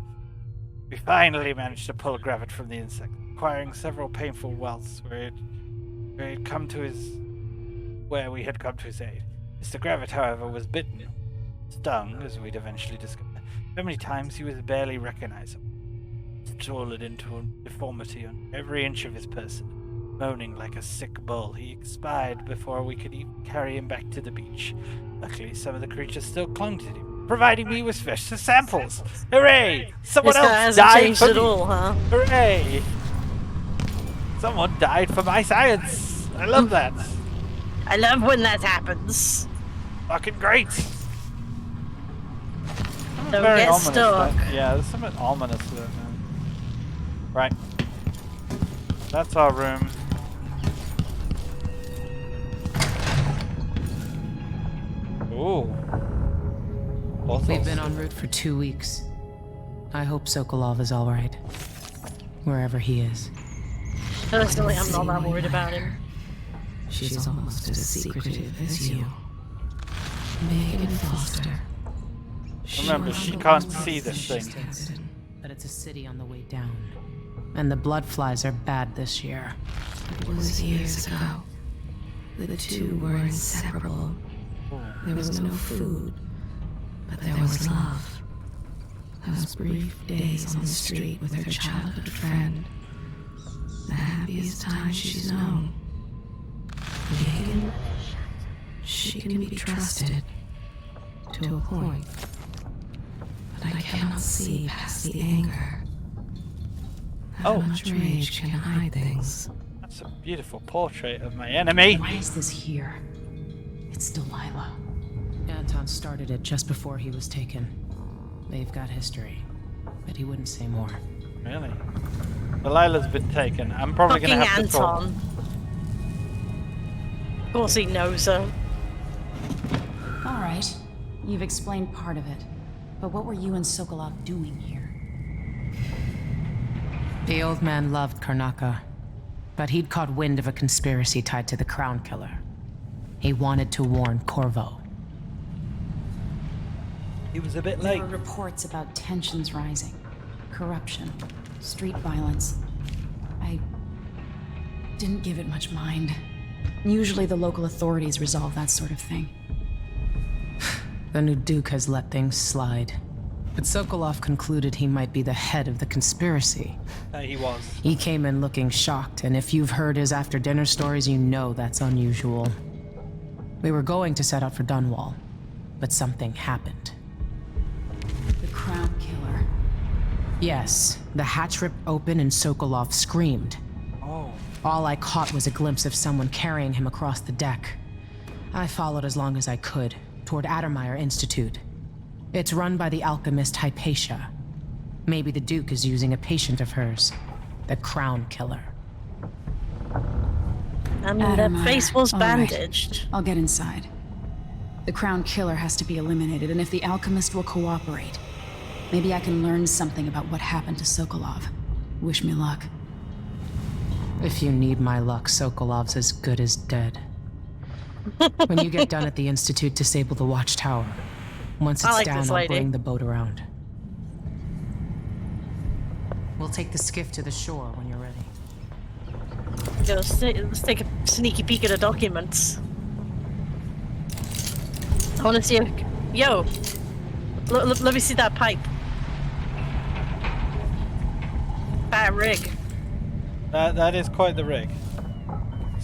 We finally managed to pull Gravitt from the insect, acquiring several painful welts where we had come to his aid. Mr. Gravitt, however, was bitten, stung, as we'd eventually discovered. So many times he was barely recognizable, swollen into a deformity on every inch of his person. Moaning like a sick bull, he expired before we could even carry him back to the beach. Luckily, some of the creatures still clung to him, providing me with fresh samples. Hooray! Someone This guy else hasn't died changed for at me. all, huh? Hooray! Someone died for my science. I love that. I love when that happens. Fucking great. Don't Very get ominous, stuck. yeah, there's something ominous there, man. Right. That's our room. Ooh. We've been en route for 2 weeks. I hope Sokolov is all right, wherever he is. Personally, I'm not that worried about him. She's almost as secretive as you. Megan Foster. Remember, she can't see this thing. But it's a city on the way down. And the blood flies are bad this year. It was years ago. The two were inseparable. There was no food, but there was love. Those brief days on the street with her childhood friend. The happiest time she's known. Megan, she can be trusted. To a point. But I cannot see past the anger. How much rage can hide things. That's a beautiful portrait of my enemy. Why is this here? It's Delilah. Anton started it just before he was taken. They've got history, but he wouldn't say more. Really? Delilah's been taken. I'm probably Fucking gonna have to talk. Anton. Of course he knows her. All right. You've explained part of it. But what were you and Sokolov doing here? The old man loved Karnaka, but he'd caught wind of a conspiracy tied to the Crown Killer. He wanted to warn Corvo. He was a bit There late. were reports about tensions rising, corruption, street violence. I didn't give it much mind. Usually the local authorities resolve that sort of thing. The new Duke has let things slide. But Sokolov concluded he might be the head of the conspiracy. He was. He came in looking shocked, and if you've heard his after-dinner stories, you know that's unusual. We were going to set out for Dunwall, but something happened. The Crown Killer. Yes, the hatch ripped open and Sokolov screamed. Oh. All I caught was a glimpse of someone carrying him across the deck. I followed as long as I could, toward Addermeyer Institute. It's run by the alchemist Hypatia. Maybe the Duke is using a patient of hers, the Crown Killer. I mean, that face was All right. bandaged. I'll get inside. The Crown Killer has to be eliminated, and if the alchemist will cooperate, maybe I can learn something about what happened to Sokolov. Wish me luck. If you need my luck, Sokolov's as good as dead. When you get done at the Institute, disable the watchtower. Once I it's like down, this I'll lady. bring the boat around. We'll take the skiff to the shore when you're ready. Let's take a sneaky peek at the documents. I want to see a... Yo! Let me see that pipe. That rig. That is quite the rig.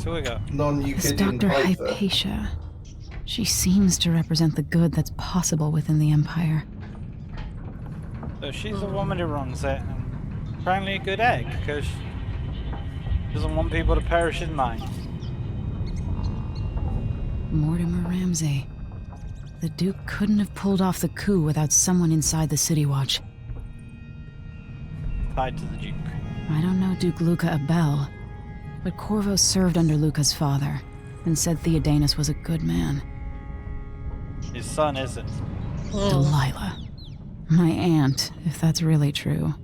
so we go. This Non-Euclidean Dr. Piper. Hypatia. She seems to represent the good that's possible within the Empire. So she's the woman who runs it, and apparently a good egg, because she doesn't want people to perish in mines. Mortimer Ramsay. The Duke couldn't have pulled off the coup without someone inside the City Watch. Tied to the Duke. I don't know Duke Luca Abel, but Corvo served under Luca's father and said Theodanus was a good man. His son isn't. Delilah. My aunt, if that's really true.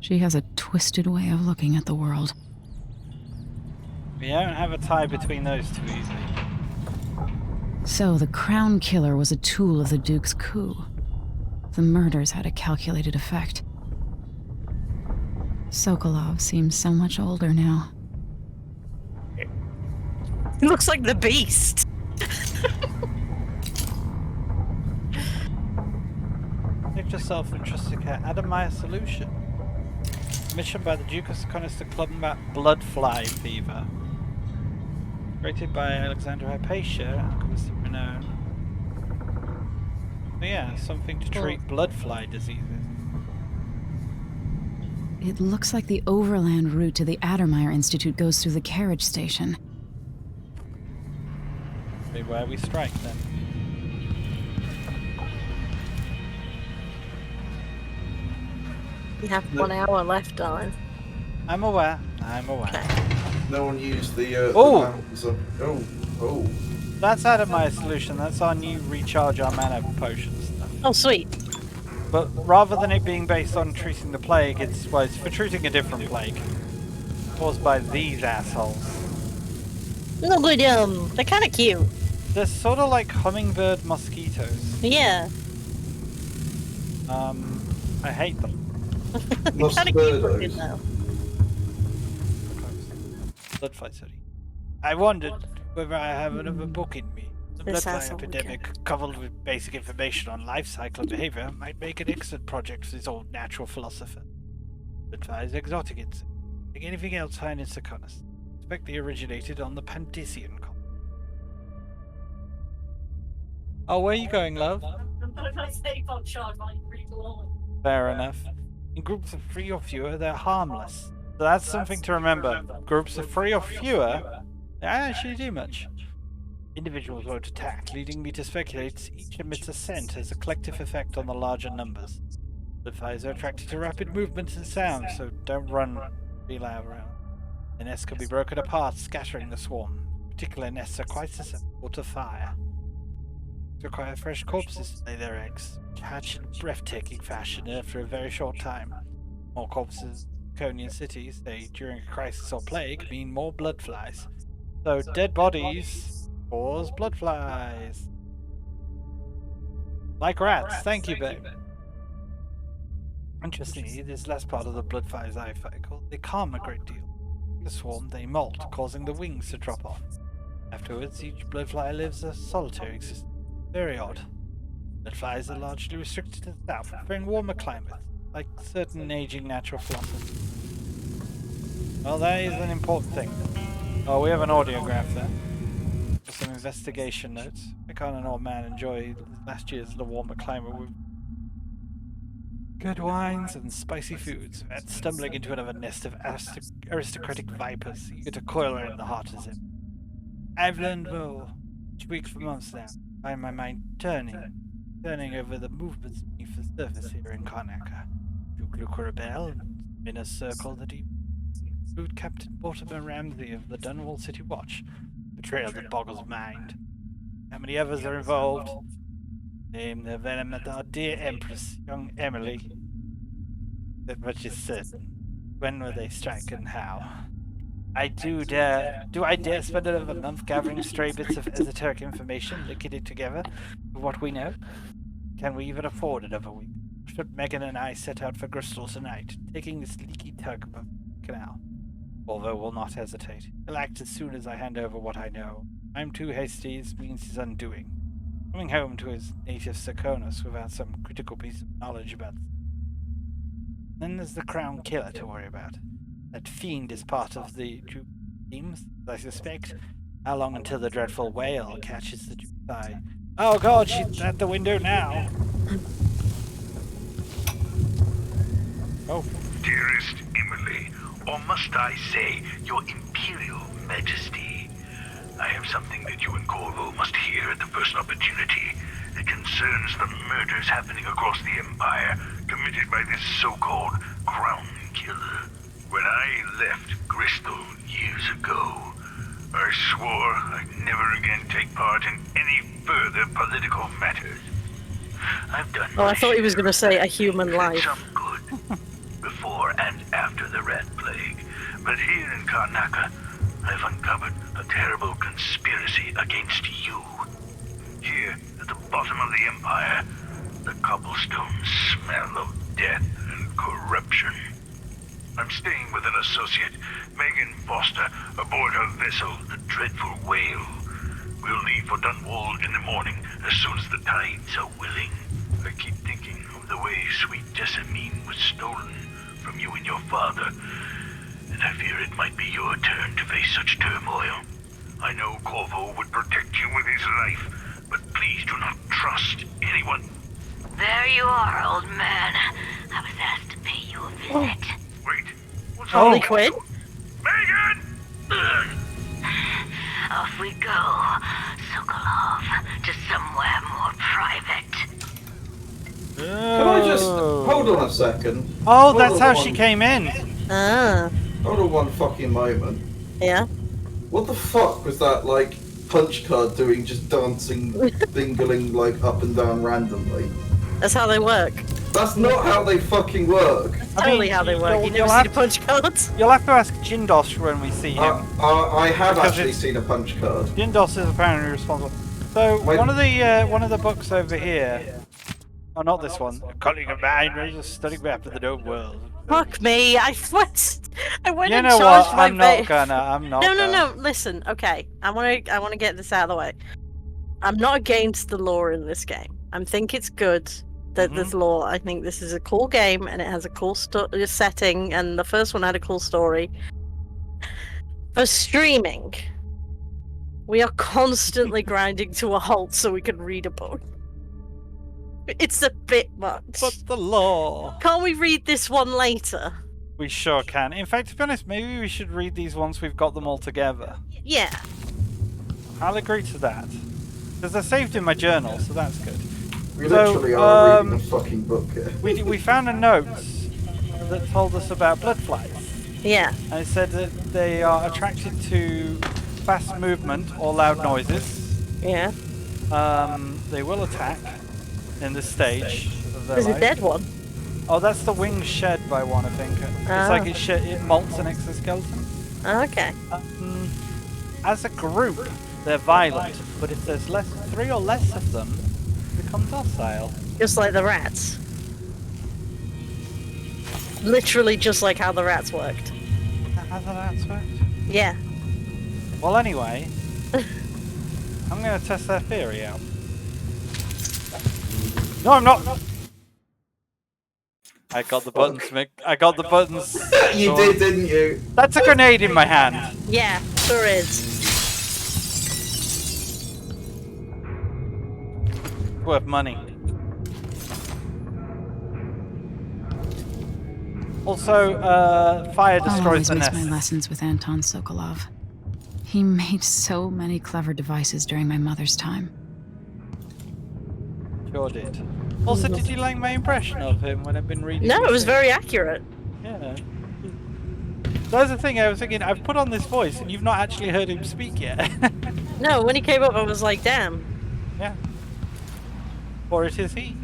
She has a twisted way of looking at the world. We don't have a tie between those two easily. So the Crown Killer was a tool of the Duke's coup. The murders had a calculated effect. Sokolov seems so much older now. He looks like the Beast. Picture self-interested care. Adamaya solution. Mission by the Duke of Seconus to combat blood fly fever. Created by Alexander Hypatia, alchemist of renown. So yeah, something to treat blood fly diseases. It looks like the overland route to the Addermeyer Institute goes through the carriage station. Be where we strike then. You have 1 hour left, darling. I'm aware. I'm aware. Okay. No one used the. Oh! Oh. That's out of my solution. That's our new recharge our mana potions stuff. Oh, sweet. But rather than it being based on treating the plague, it's for treating a different plague. Caused by these assholes. No, but they're kind of cute. They're sort of like hummingbird mosquitoes. Yeah. I hate them. They're kind of cute looking though. Blood fly study. I wondered whether I have another book in me. The blood This fly asshole epidemic, coupled with basic information on life cycle and behavior, might make an excellent project for this old natural philosopher. Blood fly is exotic insect, like anything else found in Seconus. Expect they originated on the Pandician continent. Oh, where are you going, love? Fair enough. In groups of 3 or fewer, they're harmless. So that's something to remember. Groups of 3 or fewer, they don't actually do much. Individuals won't attack, leading me to speculate each emits a scent has a collective effect on the larger numbers. Blood flies are attracted to rapid movement and sound, so don't run be loud around. The nests can be broken apart, scattering the swarm. Particular nests are quite susceptible to fire. Require fresh corpses to lay their eggs, which hatch in breathtaking fashion after a very short time. More corpses in Conian cities, say during a crisis or plague, mean more blood flies. So dead bodies cause blood flies. Like rats, thank you, babe. Interestingly, this last part of the blood flies life cycle, they calm a great deal. In the swarm, they molt, causing the wings to drop off. Afterwards, each blood fly lives a solitary existence. Very odd. Blood flies are largely restricted to the south, preferring warmer climates, like certain aging natural philosophers. Well, that is an important thing. Oh, we have an audiograph there. Some investigation notes. I can't an old man enjoy last year's the warmer climate with good wines and spicy foods, and stumbling into another nest of aristocratic vipers, eager to coil around the heart as him. I've learned well, each week for months now. I find my mind turning over the movements beneath the surface here in Karnaca. Duke Luca Rebel, in a circle that he include Captain Mortimer Ramsay of the Dunwall City Watch. Betrayal that boggles mind. How many others are involved? Name their venom at our dear Empress, young Emily. That much is certain. When will they strike and how? Do I dare spend another month gathering stray bits of esoteric information, linking it together with what we know? Can we even afford another week? Should Megan and I set out for Bristol tonight, taking this leaky tug above the canal? Although will not hesitate. He'll act as soon as I hand over what I know. I'm too hasty, this means his undoing. Coming home to his native Seconus without some critical piece of knowledge about. Then there's the Crown Killer to worry about. That fiend is part of the seems, I suspect. How long until the dreadful whale catches the eye? Oh god, she's at the window now. Oh. Dearest Emily, or must I say, your Imperial Majesty, I have something that you and Corvo must hear at the first opportunity. It concerns the murders happening across the Empire, committed by this so-called Crown Killer. When I left Bristol years ago, I swore I'd never again take part in any further political matters. I've done Oh, I thought he was going to say a human life. some good before and after the Rat Plague. But here in Karnaca, I've uncovered a terrible conspiracy against you. Here, at the bottom of the Empire, the cobblestones smell of death and corruption. I'm staying with an associate, Megan Foster, aboard her vessel, the Dreadful Whale. We'll leave for Dunwall in the morning, as soon as the tides are willing. I keep thinking of the way sweet Jessamine was stolen from you and your father, and I fear it might be your turn to face such turmoil. I know Corvo would protect you with his life, but please do not trust anyone. There you are, old man. I was asked to pay you a visit. Wait, what's Harley wrong? Quinn? Megan! Off we go, Sokolov, to somewhere more private. Can I just hold on a second? Oh, Hold that's on how one- she came in. Ah. Hold on one fucking moment. Yeah. What the fuck was that, like, punch card doing, just dancing, dingling, like, up and down randomly? That's how they work. That's not how they fucking work. Totally how they work. You never see the punch cards? You'll have to ask Jindos when we see him. I have Because actually it's- seen a punch card. Jindos is apparently responsible. So one of the books over here. Oh, not this one. A colleague of mine ready to study map of the known world. Fuck me! I went You and know charged what? my I'm not ba- gonna. I'm not. No. Listen, okay. I want to get this out of the way. I'm not against the lore in this game. I think it's good that there's lore. I think this is a cool game and it has a cool setting. And the first one had a cool story. For streaming, we are constantly grinding to a halt so we can read a book. It's a bit much. But the lore. Can't we read this one later? We sure can. In fact, to be honest, maybe we should read these once we've got them all together. Yeah. I'll agree to that. Because they're saved in my journal, so that's good. We literally are reading a fucking book here. We found a note that told us about blood flies. Yeah. And it said that they are attracted to fast movement or loud noises. Yeah. They will attack in this stage of their There's life. a dead one. Oh, that's the wings shed by one, I think. It's like it molts an exoskeleton. Okay. As a group, they're violent, but if there's 3 or less of them, they become docile. Just like the rats. Literally just like how the rats worked. How the rats worked? Yeah. Well, anyway, I'm going to test their theory out. No, I'm not. I got the buttons, Mick. I got the buttons. You did, didn't you? That's a grenade in my hand. Yeah, sure is. Worth money. Also, fire I'll destroys always the miss nest. my lessons with Anton Sokolov. He made so many clever devices during my mother's time. Sure did. Also, did you like my impression of him when I've been reading? No, these it was things? very accurate. Yeah. That's the thing, I was thinking, I've put on this voice and you've not actually heard him speak yet. No, when he came up, I was like, damn. Yeah. Or it is he.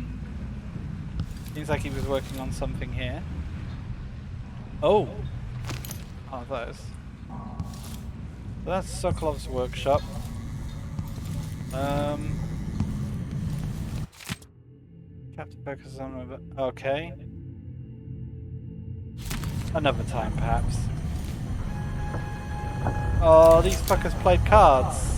Seems like he was working on something here. Oh. Oh, those. So that's Sokolov's workshop. Have to focus on. Okay. Another time, perhaps. Oh, these fuckers played cards.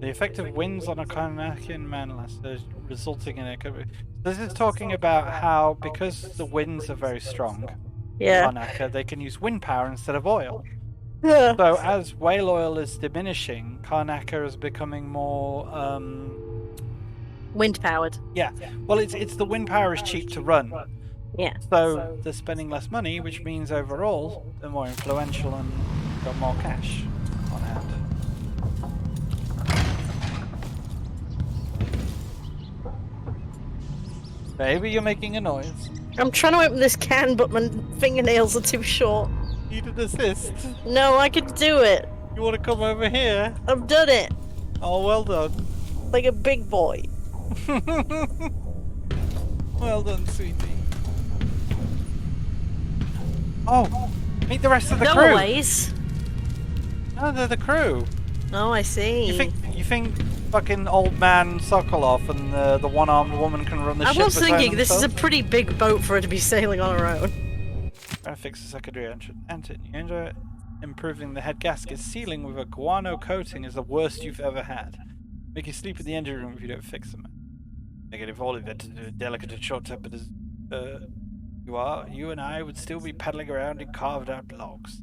The effect of winds on a Karnakian manlaster resulting in a... This is talking about how, because the winds are very strong, Yeah. Karnaka, they can use wind power instead of oil. Yeah. So as whale oil is diminishing, Karnaka is becoming more... Wind powered. Yeah. Well, it's the wind power is cheap to run. Yeah. So they're spending less money, which means overall they're more influential and got more cash on hand. Baby, you're making a noise. I'm trying to open this can, but my fingernails are too short. Need an assist? No, I can do it. You want to come over here? I've done it. Oh, well done. Like a big boy. Well done, sweetie. Oh, meet the rest of the crew. No ways. No, they're the crew. Oh, I see. You think fucking old man Sokolov and the one-armed woman can run the ship? I was between thinking this is a themselves? pretty big boat for her to be sailing on her own. Trying to fix the secondary engine. You enjoy improving the head gasket sealing with a guano coating is the worst you've ever had. Make you sleep in the engine room if you don't fix them. Negative all event, delicate and short-tempered as you are, you and I would still be paddling around in carved-out logs.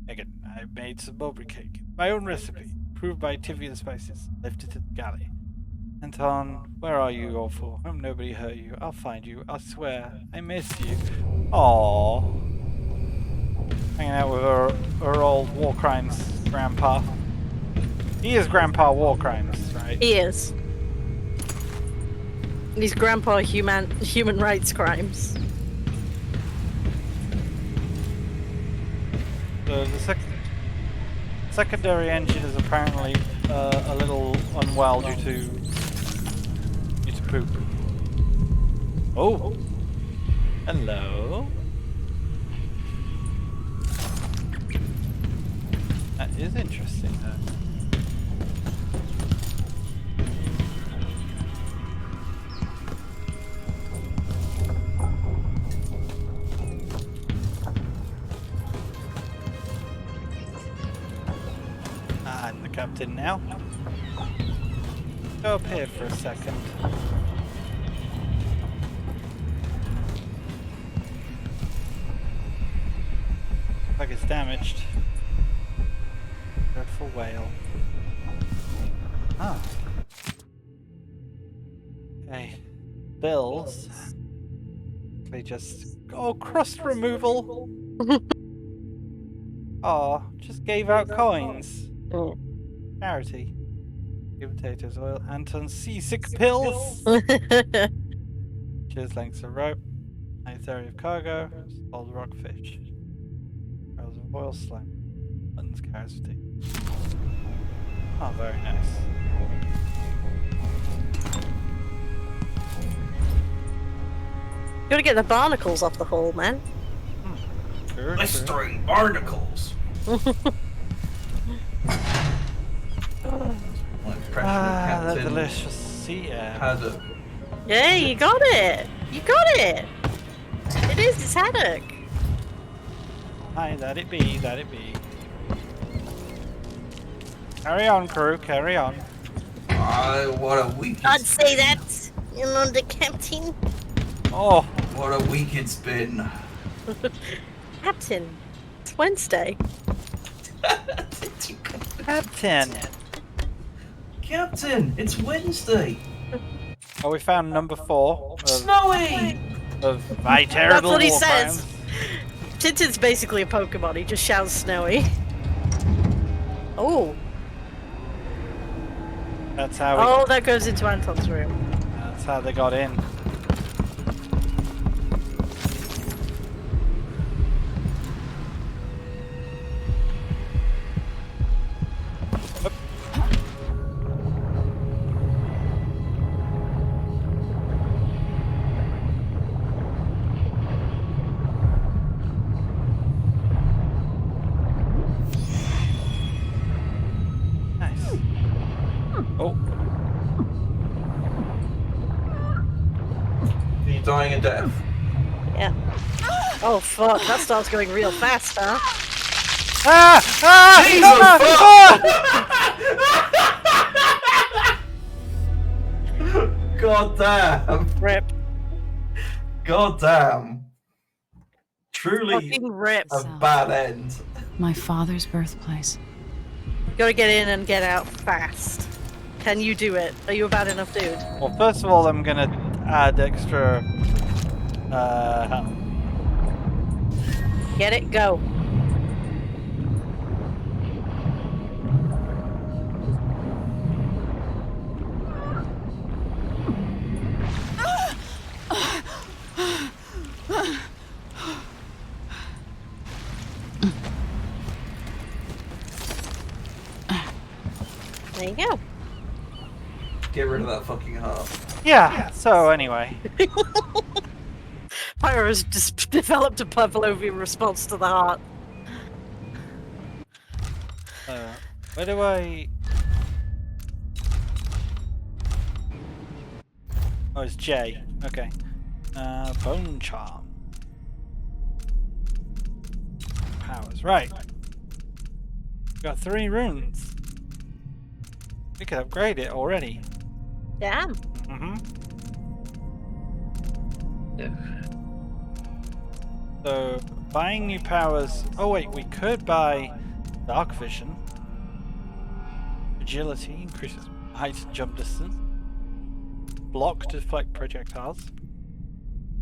Megan, I made some mulberry cake. My own recipe, approved by Tivian Spices. Left it in the galley. Anton, where are you all for? Hope nobody hurt you. I'll find you. I swear. I miss you. Aww. Hanging out with her old war crimes grandpa. He is Grandpa War Crimes, right? He is. And he's Grandpa human rights crimes. So the secondary engine is apparently a little unwell due to poop. Oh, hello. That is interesting, though. I'm the captain now. Go up here for a second. Looks like it's damaged. Dreadful whale. Ah. Okay. Bills. They just... Oh, crust removal! Oh, just gave out coins. Charity. Give potatoes, oil, Anton's seasick pills. Cheers, lengths of rope. 9th area of cargo. Old rockfish. Barrels of oil slime. Buttons, carrots, tea. Oh, very nice. Gotta get the barnacles off the hull, man. Blistering barnacles. That delicious sea air. Haddock. Yeah, you got it. You got it. It is. It's haddock. Aye, that it be, that it be. Carry on, crew, carry on. What a week. I'd say that, you know, the captain. Oh, what a week it's been. Captain, it's Wednesday. Captain. Captain, it's Wednesday. Oh, we found number 4. Snowy! Of my That's terrible what he war says. crimes. Tintin's basically a Pokemon. He just shouts Snowy. Oh. That's how we... Oh, that goes into Anton's room. That's how they got in. Dying a death. Yeah. Oh fuck, that starts going real fast, huh? Ah! Ah! Jesus Ah! God damn. Rip. God damn. Truly Fucking rip. a bad end. My father's birthplace. Gotta get in and get out fast. Can you do it? Are you a bad enough dude? Well, first of all, I'm gonna add extra. Health. Get it, go. There you go. Get rid of that fucking heart. Yeah, so anyway. Pyro's just developed a Pavlovian response to the heart. Where do I... Oh, it's J. Okay. Bone Charm. Powers. Right. Got 3 runes. We could upgrade it already. Damn. So, buying new powers... Oh wait, we could buy Dark Vision. Agility increases height and jump distance. Block to deflect projectiles.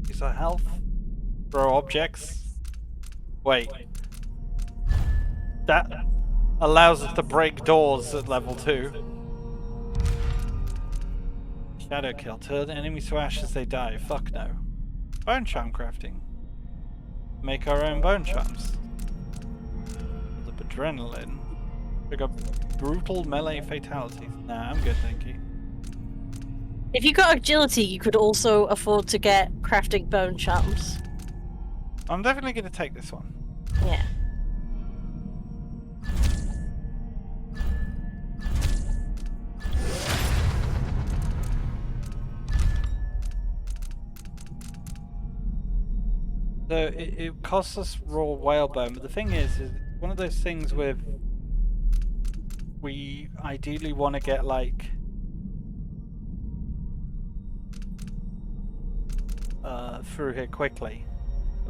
Use our health. Throw objects. Wait. That allows us to break doors at level 2. Shadow kill. Turn enemies to ash as they die. Fuck no. Bone charm crafting. Make our own bone charms. Build up adrenaline. Pick up brutal melee fatalities. Nah, I'm good, thank you. If you got agility, you could also afford to get crafting bone charms. I'm definitely going to take this one. Yeah. So it costs us raw whalebone, but the thing is one of those things with we ideally want to get like through here quickly.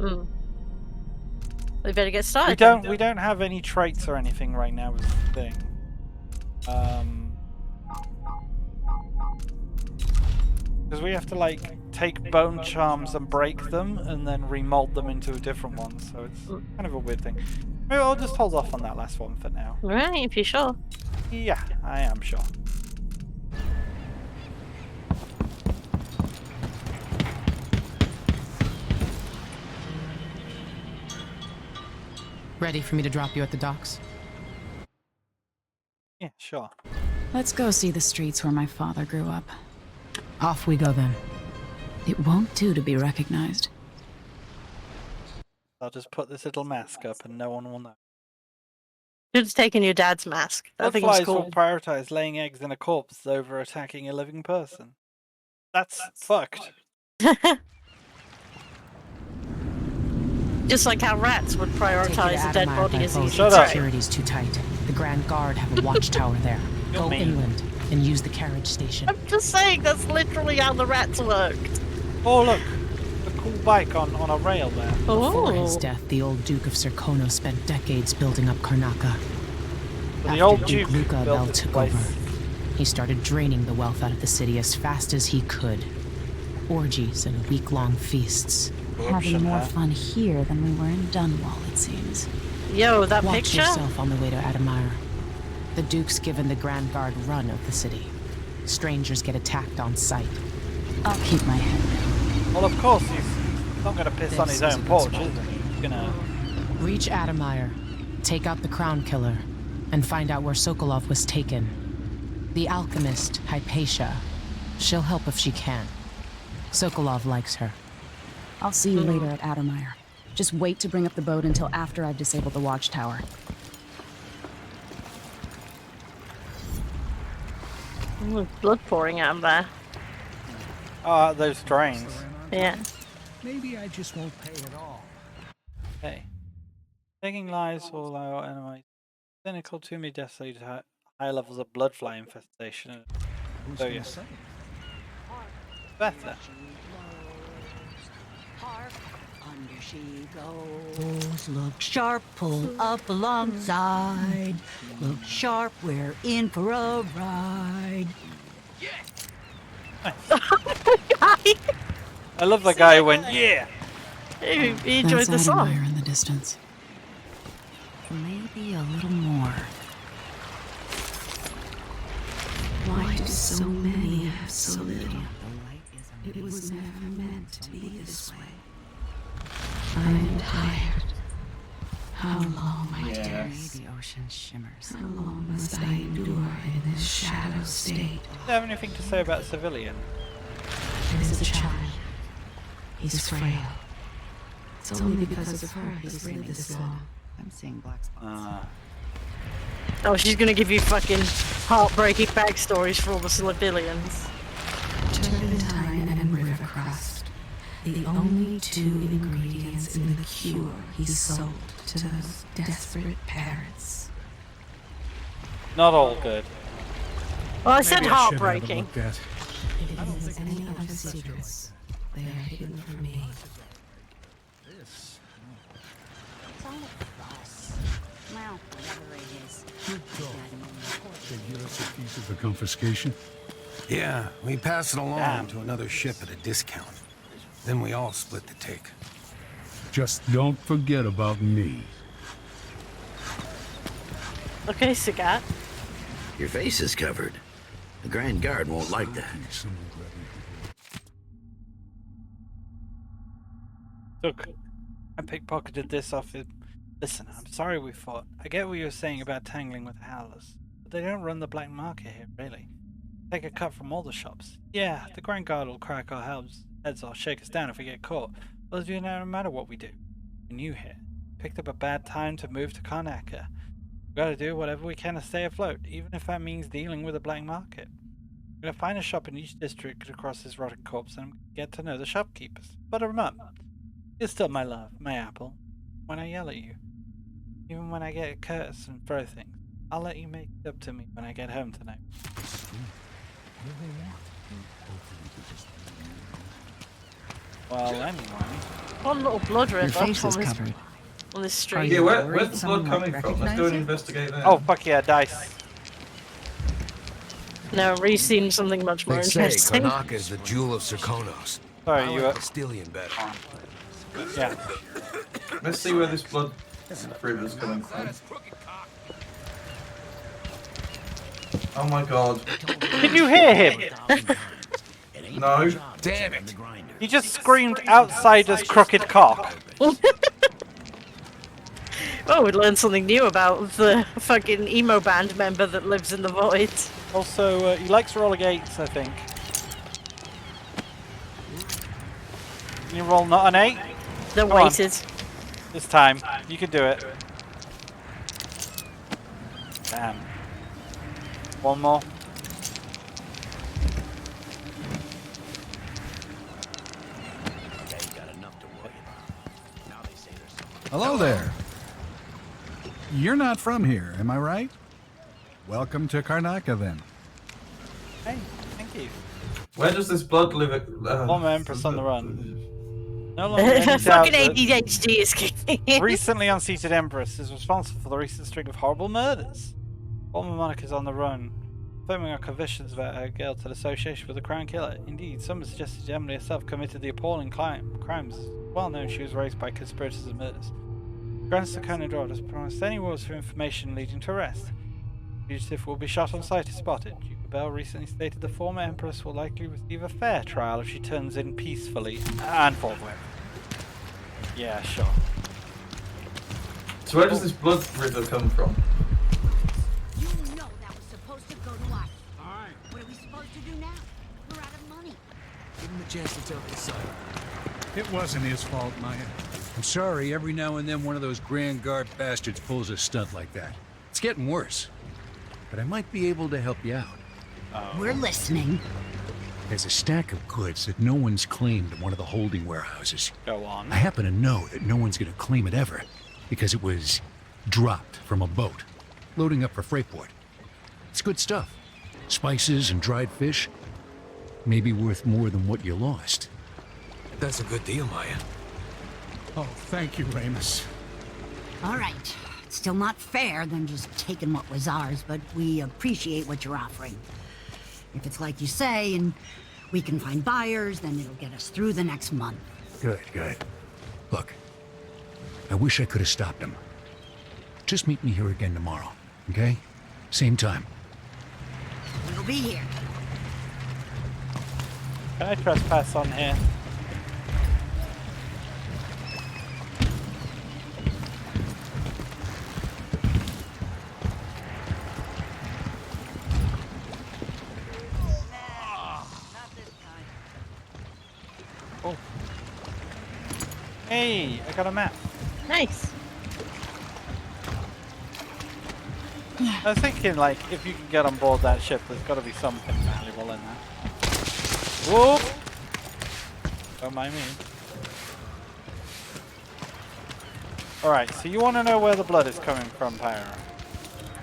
We better get started. We don't have any traits or anything right now is the thing. Because we have to like take bone charms and break them and then remold them into a different one, so it's kind of a weird thing. Maybe I'll just hold off on that last one for now. Right, if you're sure. Yeah, I am sure. Ready for me to drop you at the docks? Yeah, sure. Let's go see the streets where my father grew up. Off we go then. It won't do to be recognized. I'll just put this little mask up and no one will know. Should have taken your dad's mask. I think it's Bloodflies will cool. prioritize laying eggs in a corpse over attacking a living person. That's fucked. Just like how rats would prioritize a dead body as easy. Shut up. Security's too tight. The Grand Guard have a watchtower there. Go inland and use the carriage station. I'm just saying, that's literally how the rats worked. Oh look, a cool bike on a rail there. Before his death, the old Duke of Serkono spent decades building up Karnaca. The After old Duke Duke Luca built Bell this took place. over, he started draining the wealth out of the city as fast as he could. Orgies and week-long feasts. Having more fun here than we were in Dunwall, it seems. Yo, that Watch picture? yourself on the way to Adamire. The Duke's given the Grand Guard run of the city. Strangers get attacked on sight. I'll keep my head down. Well, of course, he's not going to piss on his own porch, is he? He's gonna... Reach Adamire, take out the Crown Killer, and find out where Sokolov was taken. The alchemist, Hypatia. She'll help if she can. Sokolov likes her. I'll see you later at Adamire. Just wait to bring up the boat until after I've disabled the watchtower. Blood pouring out of there. Oh, those drains. Yeah. Maybe I just won't pay at all. Hey. Taking lives will allow enemies cynical to me deathly to high levels of bloodfly infestation. Who's So gonna yeah. say? better. Under she goes. Look sharp, pull up alongside. Look sharp, we're in for a ride. I love the guy who went, yeah! He enjoyed That's the song. Admire in the distance. Maybe a little more. Why do so many have so little? It was never meant to be this way. I am tired. How long, my dear? The ocean shimmers. How long must I endure in this shadow state? Do you have anything to say about Civilian? There's a child. He's frail. It's only because of her he's lived this long. I'm seeing black spots. Oh, she's gonna give you fucking heartbreaking backstories for all the civilians. Turpentine and river crust. The only two ingredients in the cure he sold to those desperate parents. Not all good. Well, I said Maybe I should have a heartbreaking. look at. If there's any other secrets, they are hidden from me. It's all a fuss. Well, whatever it is. They give us a piece of the confiscation? Yeah, we pass it along to another ship at a discount. Then we all split the take. Just don't forget about me. Okay, Sagat. Your face is covered. The Grand Guard won't like that. Look, I pickpocketed this off him. Listen, I'm sorry we fought. I get what you were saying about tangling with howlers, but they don't run the black market here, really. Take a cut from all the shops. Yeah, the Grand Guard will crack our heads or shake us down if we get caught, but it doesn't matter what we do. We're new here. Picked up a bad time to move to Karnaca. We've got to do whatever we can to stay afloat, even if that means dealing with the black market. We're going to find a shop in each district across this rotting corpse and get to know the shopkeepers. Butter them up. You're still my love, my apple. When I yell at you, even when I get curse and throw things, I'll let you make it up to me when I get home tonight. Well, anyway. One little blood red Your face is on this, covered. on this street. Yeah, where's the blood coming from? Let's go and investigate that. Oh, fuck yeah, dice. No, Ree's seen something much more They say interesting. Karnaca is the jewel of Serkonos. Sorry, I you like Castilian better. Yeah. Let's see where this blood river's coming from. Oh my god. Did you hear him? No. Damn it! He just screamed outsider's crooked cock. Oh, we learned something new about the fucking emo band member that lives in the void. Also, he likes roller gates, I think. Can you roll not an 8? They're Come on. weighted. This time. You can do it. Damn. One more. Hello there. You're not from here, am I right? Welcome to Karnaca, then. Hey, thank you. Where does this blood live? Former Empress on the run. No longer any doubt Fucking that ADHD is kicking in. recently unseated Empress is responsible for the recent string of horrible murders. Former monarch is on the run, confirming our convictions about her guilt and association with the Crown Killer. Indeed, some have suggested Emily herself committed the appalling crimes. Well known she was raised by conspirators and murders. Grand Serkonos has promised any wars for information leading to arrest. Fugitive will be shot on sight if spotted. Duke Bell recently stated the former Empress will likely receive a fair trial if she turns in peacefully and forthwith. Yeah, sure. So where does this blood river come from? You know that was supposed to go to us. Alright. What are we supposed to do now? We're out of money. Give him a chance to tell his side. It wasn't his fault, Maya. I'm sorry, every now and then one of those Grand Guard bastards pulls a stunt like that. It's getting worse. But I might be able to help you out. We're listening. There's a stack of goods that no one's claimed in one of the holding warehouses. Go on. I happen to know that no one's going to claim it ever, because it was dropped from a boat, loading up for Freightport. It's good stuff. Spices and dried fish. may be worth more than what you lost. That's a good deal, Maya. Oh, thank you, Ramus. All right. It's still not fair than just taking what was ours, but we appreciate what you're offering. If it's like you say, and we can find buyers, then it'll get us through the next month. Good, good. Look, I wish I could have stopped him. Just meet me here again tomorrow, okay? Same time. We'll be here. Can I trespass on here? Oh. Hey, I got a map. Nice. I was thinking, like, if you can get on board that ship, there's got to be something valuable in that. Whoop! Don't mind me. Alright, so you want to know where the blood is coming from, Pyro?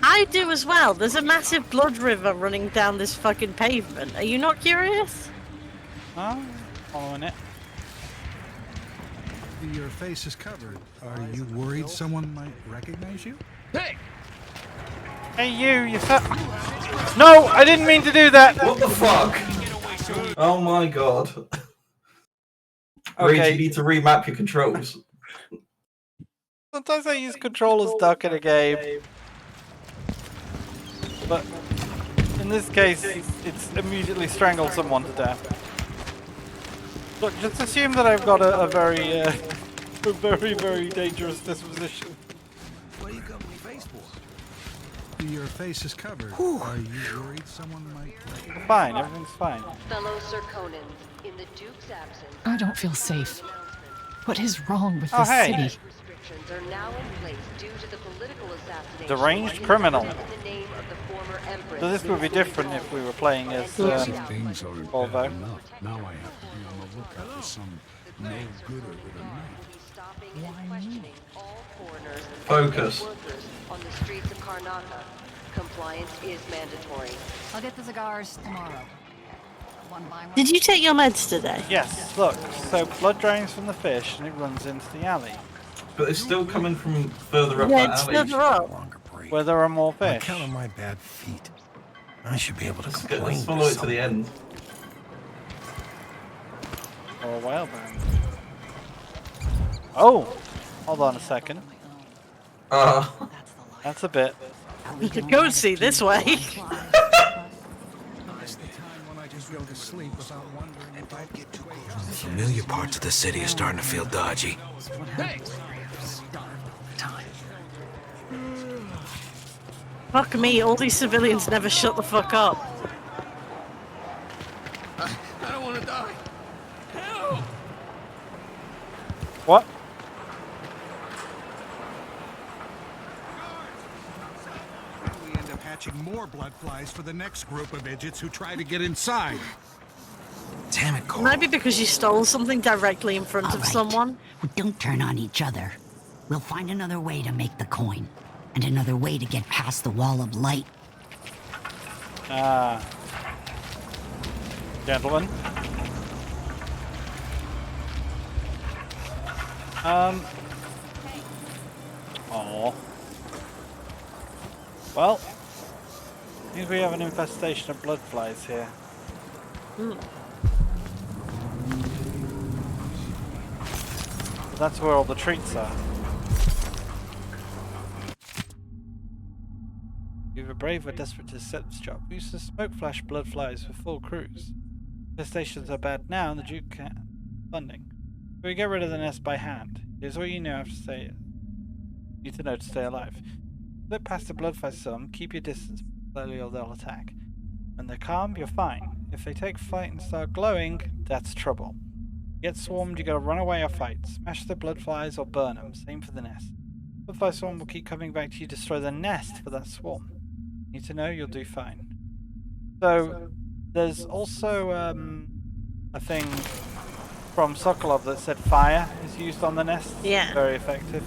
I do as well. There's a massive blood river running down this fucking pavement. Are you not curious? Oh, following it. Your face is covered. Are you worried someone might recognize you? Hey! Hey you No, I didn't mean to do that! What the fuck? Oh my god. Okay. Reed, you need to remap your controls. Sometimes I use controllers duck in a game. But in this case, it's immediately strangled someone to death. Look, just assume that I've got a very, a very dangerous disposition. What are you covering your face for? Your face is covered. Are you worried someone might recognize? Fine, everything's fine. Fellow Zirconans, in the Duke's absence, I don't feel safe. What is wrong with Oh, this hey. city? restrictions are now in place due to the political assassination Deranged criminal. in the name of the former Empress. So this would be different if we were playing as Things aren't Volvo. bad enough. Now I have to be on the lookout for some no-gooder with a knife. Stopping and questioning all foreigners Focus. and workers on the streets of Karnataka. Compliance is mandatory. I'll get the cigars tomorrow. One by one. Did you take your meds today? Yes, look, so blood drains from the fish and it runs into the alley. But it's still coming from further up Yeah, that it's alley. further up. Where there are more On fish. account of my bad feet, I should be able to Let's complain follow it to the end. Or a whalebone. Oh! Hold on a second. That's a bit. You could go see this way. That's the time when I just go to sleep without wondering if I'd get too close. The familiar parts of the city are starting to feel dodgy. Fuck me, all these civilians never shut the fuck up. I don't want to die. Help! What? We end up hatching more blood flies for the next group of idiots who try to get inside. Damn it, Cole. Maybe because you stole something directly in front of All right. someone. Well, don't turn on each other. We'll find another way to make the coin. And another way to get past the wall of light. Gentlemen. Oh. Well, seems we have an infestation of blood flies here. That's where all the treats are. You're brave but desperate to set this job. Use the smoke flash blood flies for full crews. Infestations are bad now and the Duke can't funding. So we get rid of the nest by hand. Here's what you know to need to know to stay alive. Slip past the blood fly some, keep your distance, slowly or they'll attack. When they're calm, you're fine. If they take flight and start glowing, that's trouble. Get swarmed, you gotta run away or fight. Smash the blood flies or burn them. Same for the nest. Blood fly swarm will keep coming back to you, destroy the nest for that swarm. Need to know, you'll do fine. So, there's also a thing from Sokolov that said fire is used on the nest. Yeah. Very effective.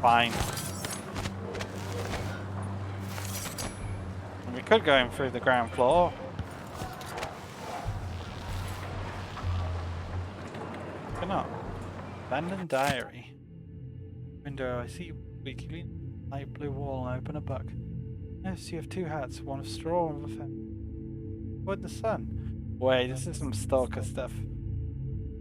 fine. And we could go in through the ground floor. Cannot. Abandoned diary. Window, I see weekly light blue wall and open a book. Yes, you have two hats, one of straw and one of feather. Avoid the sun. Wait, this is some stalker stuff.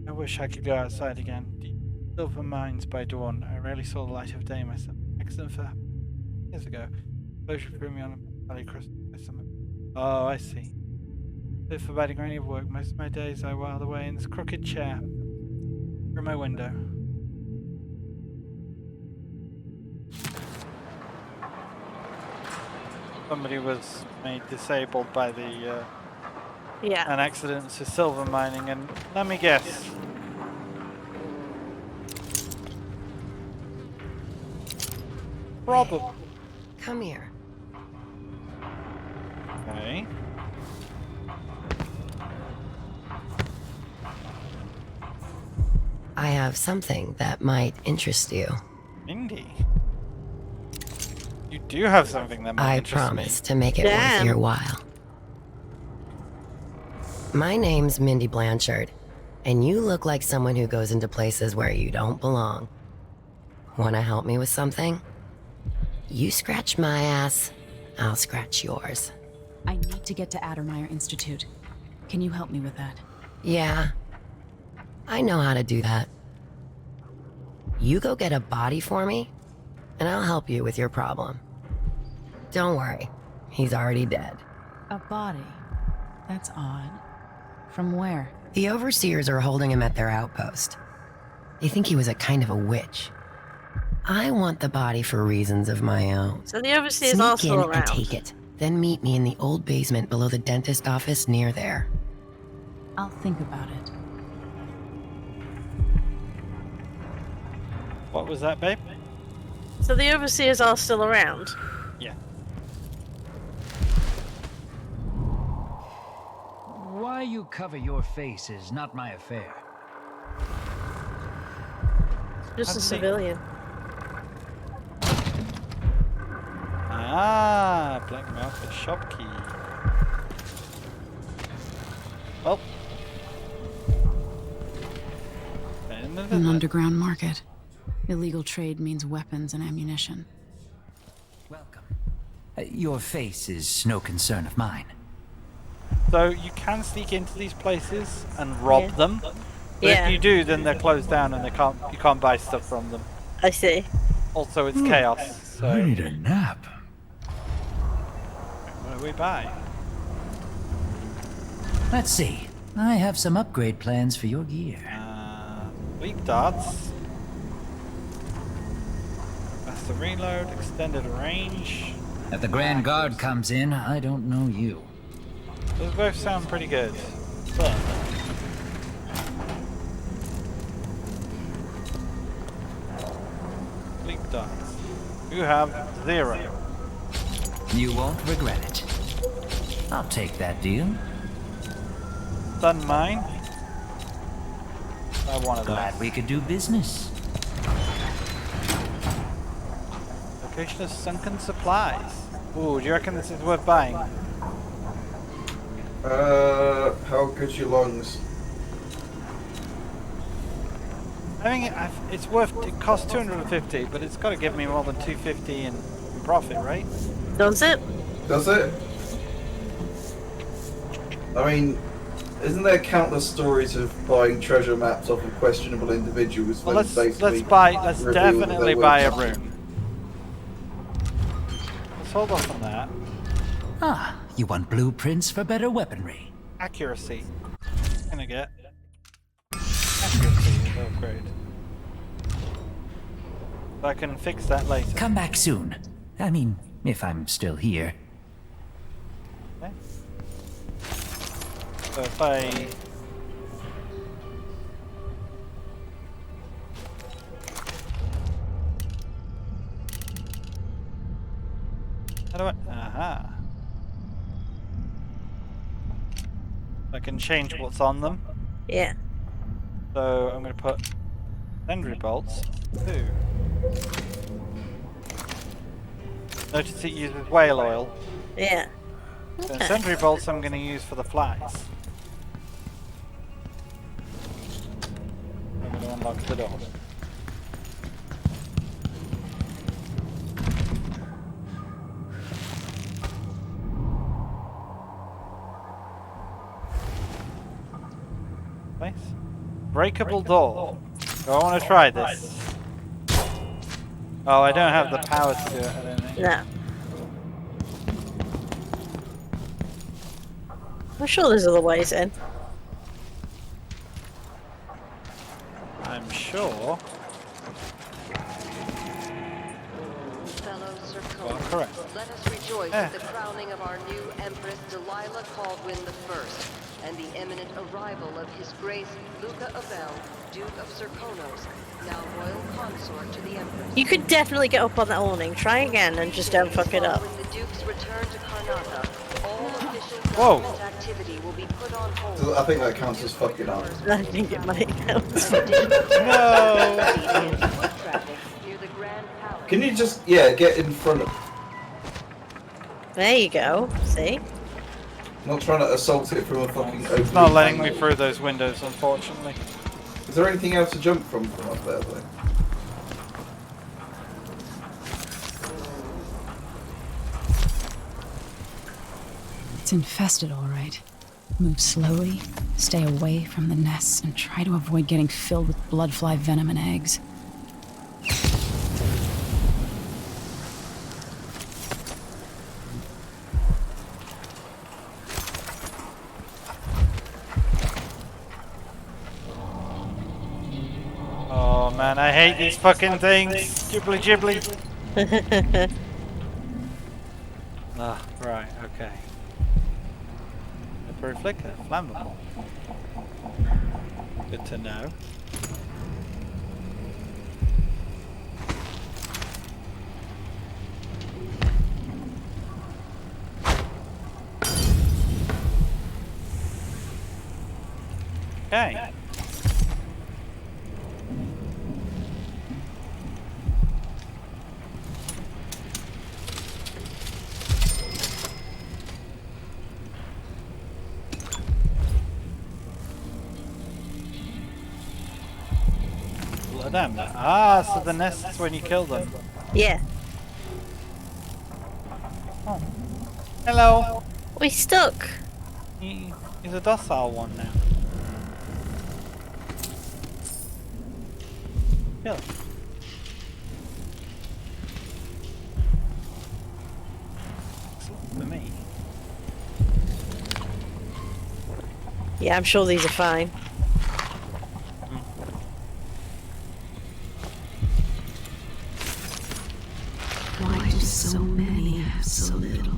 I wish I could go outside again. Deep silver mines by dawn. I rarely saw the light of day myself. Accident for years ago. Explosion threw me on a valley crossed by summer. Oh, I see. Live for biting any of work. Most of my days I while away in this crooked chair. Through my window. Somebody was made disabled by the an accident to silver mining, and let me guess. Probably. Come here. Okay. I have something that might interest you. Indy. You do have something that might I interest promise me. to make it worth your while. My name's Mindy Blanchard, and you look like someone who goes into places where you don't belong. Wanna help me with something? You scratch my ass, I'll scratch yours. I need to get to Addermeyer Institute. Can you help me with that? Yeah, I know how to do that. You go get a body for me, and I'll help you with your problem. Don't worry, he's already dead. A body? That's odd. From where? The overseers are holding him at their outpost. They think he was a kind of a witch. I want the body for reasons of my own. So the overseers Sneak are still in around. and take it. Then meet me in the old basement below the dentist office near there. I'll think about it. What was that, babe? So the overseers are still around. Yeah. Why you cover your face is not my affair. Just a civilian. Ah, blackmail for shopkeep. Well. An underground market. Illegal trade means weapons and ammunition. Welcome. Your face is no concern of mine. So you can sneak into these places and rob them. But if you do, then they're closed down and you can't buy stuff from them. I see. Also, it's chaos. So I need a nap. What do we buy? Let's see. I have some upgrade plans for your gear. Leap darts. Faster reload, extended range. If the Grand Guard comes in, I don't know you. Those both sound pretty good. But leap darts. You have 0. You won't regret it. I'll take that deal. Stun mine. I want of Glad we could do business. Location of sunken supplies. Ooh, do you reckon this is worth buying? How good's your lungs? I think it's worth. It costs 250, but it's got to give me more than 250 in profit, right? Does it? Does it? I mean, isn't there countless stories of buying treasure maps off of questionable individuals? Well, when let's basically reveal definitely that buy a they're room. Let's hold off on that. Ah, you want blueprints for better weaponry. Accuracy. What can I get? Accuracy is upgrade. I can fix that later. Come back soon. I mean, if I'm still here. Okay. So if I... How do I... Aha. I can change what's on them. Yeah. So I'm going to put Sentry bolts 2. Notice it uses whale oil. Yeah. So Okay. sentry bolts I'm going to use for the flies. I'm going to unlock the door. Nice. Breakable door. Do I want to try this? Oh, I don't have the power to do it, I don't think. No. I'm sure there's other ways in. I'm sure. Fellow Serkonos, Well, correct. let us rejoice at the crowning of our new Empress Delilah Caldwin I, and the imminent arrival of His Grace Luca Abel, Duke of Serkonos, now royal consort to the Empress. You could definitely get up on that awning. Try again and just don't fuck it up. Following the Duke's return to Karnatha, all official Whoa. government activity will be put on hold. So I think that counts as fucking up. I think it might count. Can you just, yeah, get in front of... There you go. See? Not trying to assault it from a fucking open... It's not letting me through those windows, unfortunately. Is there anything else to jump from up there, though? It's infested, all right. Move slowly, stay away from the nests, and try to avoid getting filled with bloodfly venom and eggs. Oh man, I hate these fucking things. Ghibli ghibli. Ah, right, okay. Temporary flicker, flammable. Good to know. Okay. Blood amber. Ah, so the nests when you kill them. Yeah. Oh. Hello. We stuck. He's a docile one now. Kill him. Excellent for me. Yeah, I'm sure these are fine. Why do so many have so little?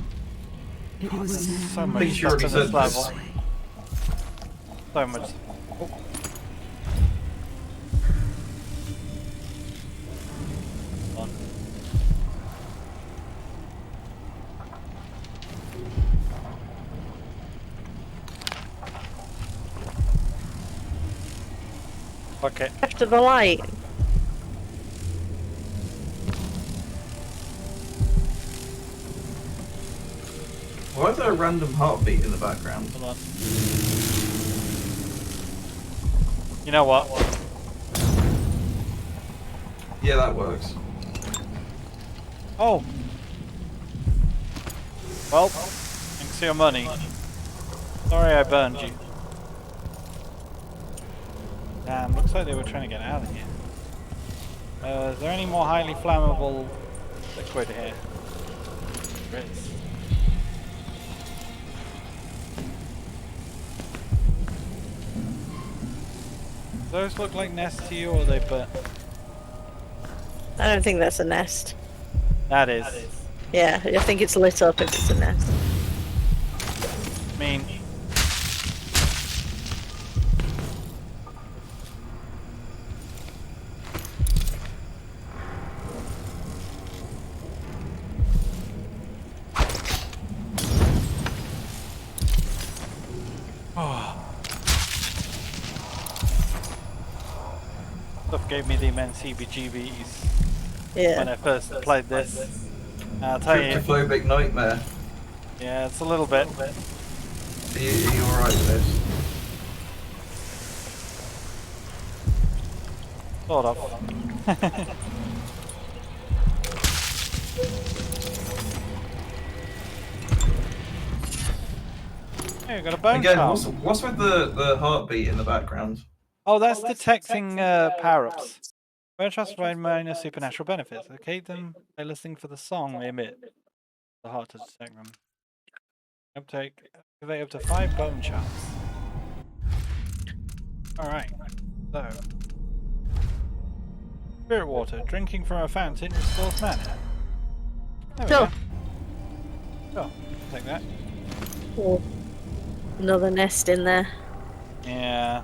It was So never much stuff in this level. So much. Oh. On. Okay. After the light. Why is there a random heartbeat in the background? Hold on. You know what? Yeah, that works. Oh. Well, thanks for your money. Sorry I burned you. Damn, looks like they were trying to get out of here. Is there any more highly flammable liquid here? There is. Those look like nests to you, or are they burnt? I don't think that's a nest. That is. Yeah, I think it's lit up if it's a nest. Mean. Stuff gave me the immense heebie-jeebies when I first played this. I'll tell you. Tryptophobic nightmare. Yeah, it's a little bit. Are you alright with this? Sort of. Hey, we got a bone Again, chart. what's with the heartbeat in the background? Oh, that's detecting power-ups. Bone charts provide minor supernatural benefits. Locate them by listening for the song they emit. The heart to detect them. Activate up to 5 bone charts. Alright, so. Spirit water. Drinking from a fountain restores mana. There we go. Sure, take that. Oh, another nest in there. Yeah.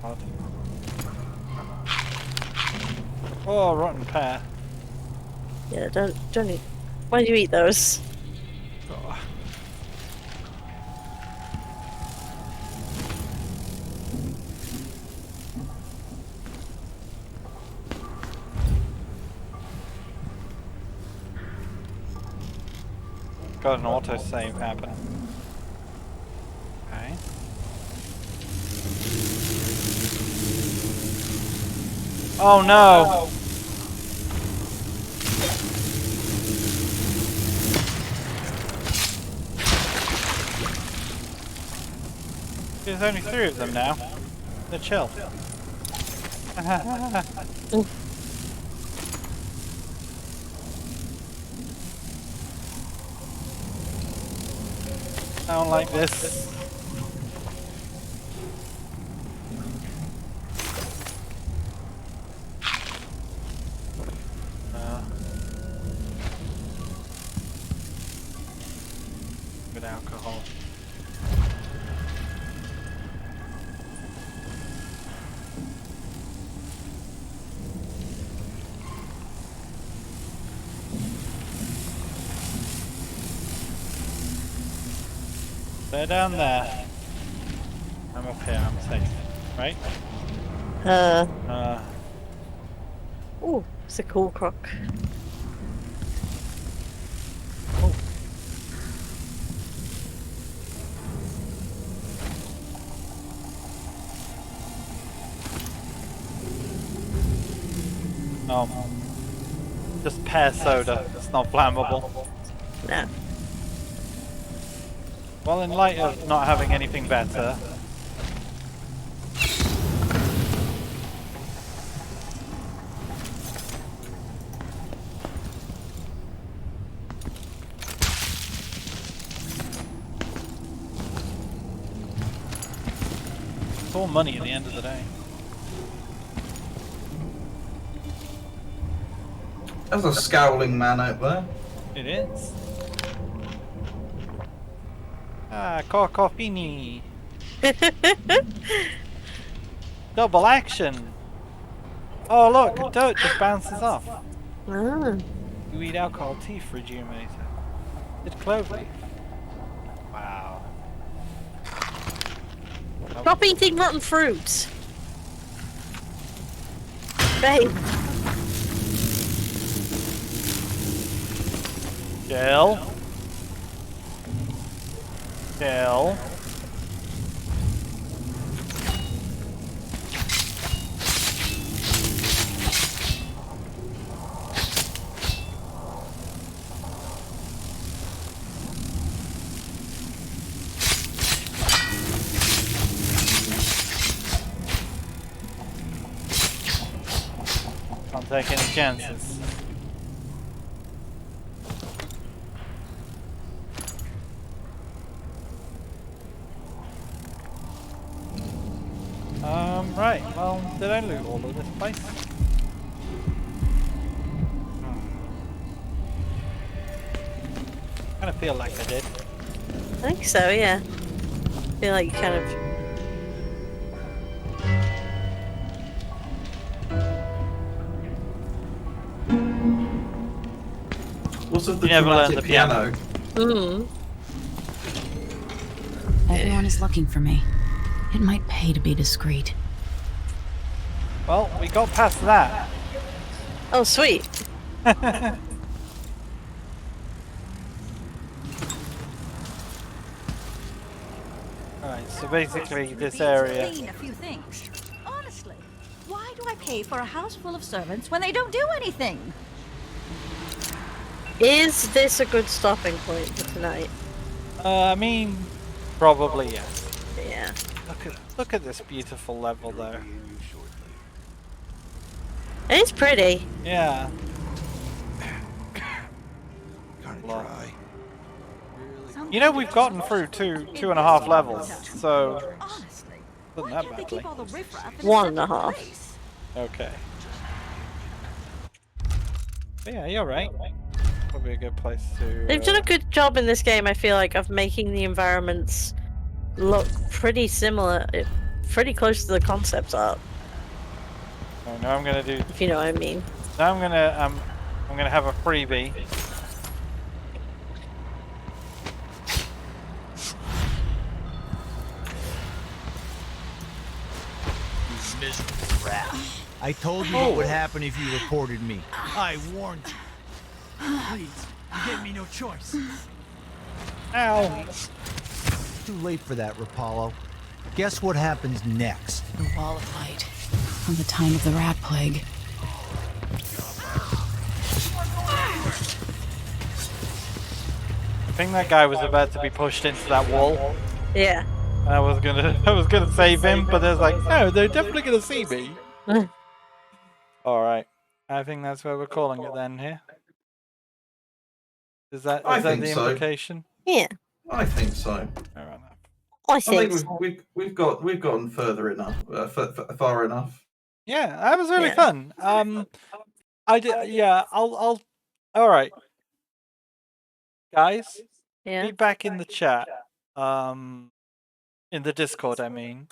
Odd. Oh, rotten pear. Yeah, don't eat. Why do you eat those? Oh. Got an autosave happen. Okay. Oh no! There's only 3 of them now. They're chill. I don't like this. Good alcohol. They're down there. I'm up here, I'm safe. Right? Oh, it's a cool croc. Oh. Just pear soda. It's not flammable. No. Well, in light of not having anything better. It's all money at the end of the day. There's a scowling man out there. It is. Ah, Corcofini. Double action. Oh look, dirt just bounces off. Ah. You eat alcohol, teeth rejuvenator. It's clover. Wow. Stop eating rotten fruits. Babe. Jill. Jill. Can't take any chances. Right, well, did I loot all of this place? Kind of feel like I did. I think so, yeah. I feel like you kind of... What's with the You never learned dramatic the piano. Everyone is looking for me. It might pay to be discreet. Well, we got past that. Oh, sweet. Alright, so basically this Repeat area. clean a few things. Honestly, why do I pay for a house full of servants when they don't do anything? Is this a good stopping point for tonight? I mean, probably yes. Yeah. Look at this beautiful level though. It's pretty. Yeah. Try. You know, we've gotten through two and a half levels, so wasn't that badly. 1.5. Okay. But yeah, you're right. Probably a good place to. They've done a good job in this game, I feel like, of making the environments look pretty similar, pretty close to the concept art. Oh, now I'm gonna do. If you know what I mean. Now I'm gonna have a freebie. You miserable rat. I told you what would happen if you reported me. I warned you. Please, you gave me no choice. Ow. Too late for that, Rapallo. Guess what happens next? The wall of light from the time of the rat plague. I think that guy was about to be pushed into that wall. Yeah. And I was gonna save him, but there's like, no, they're definitely gonna see me. Alright. I think that's where we're calling it then here. Is that the implication? Yeah. I think so. I think so. we've gotten further enough, far enough. Yeah, that was really fun. I did. Yeah, I'll. All right, guys. Yeah. Feedback in the chat. In the Discord, I mean.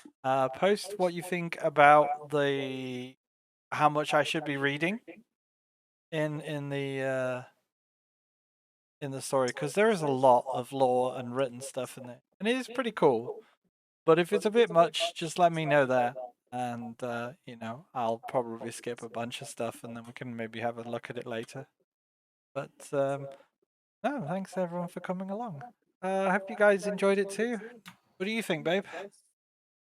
Post what you think about how much I should be reading in the story, because there is a lot of lore and written stuff in it, and it is pretty cool. But if it's a bit much, just let me know there, and you know, I'll probably skip a bunch of stuff, and then we can maybe have a look at it later. But no, thanks everyone for coming along. I hope you guys enjoyed it too. What do you think, babe?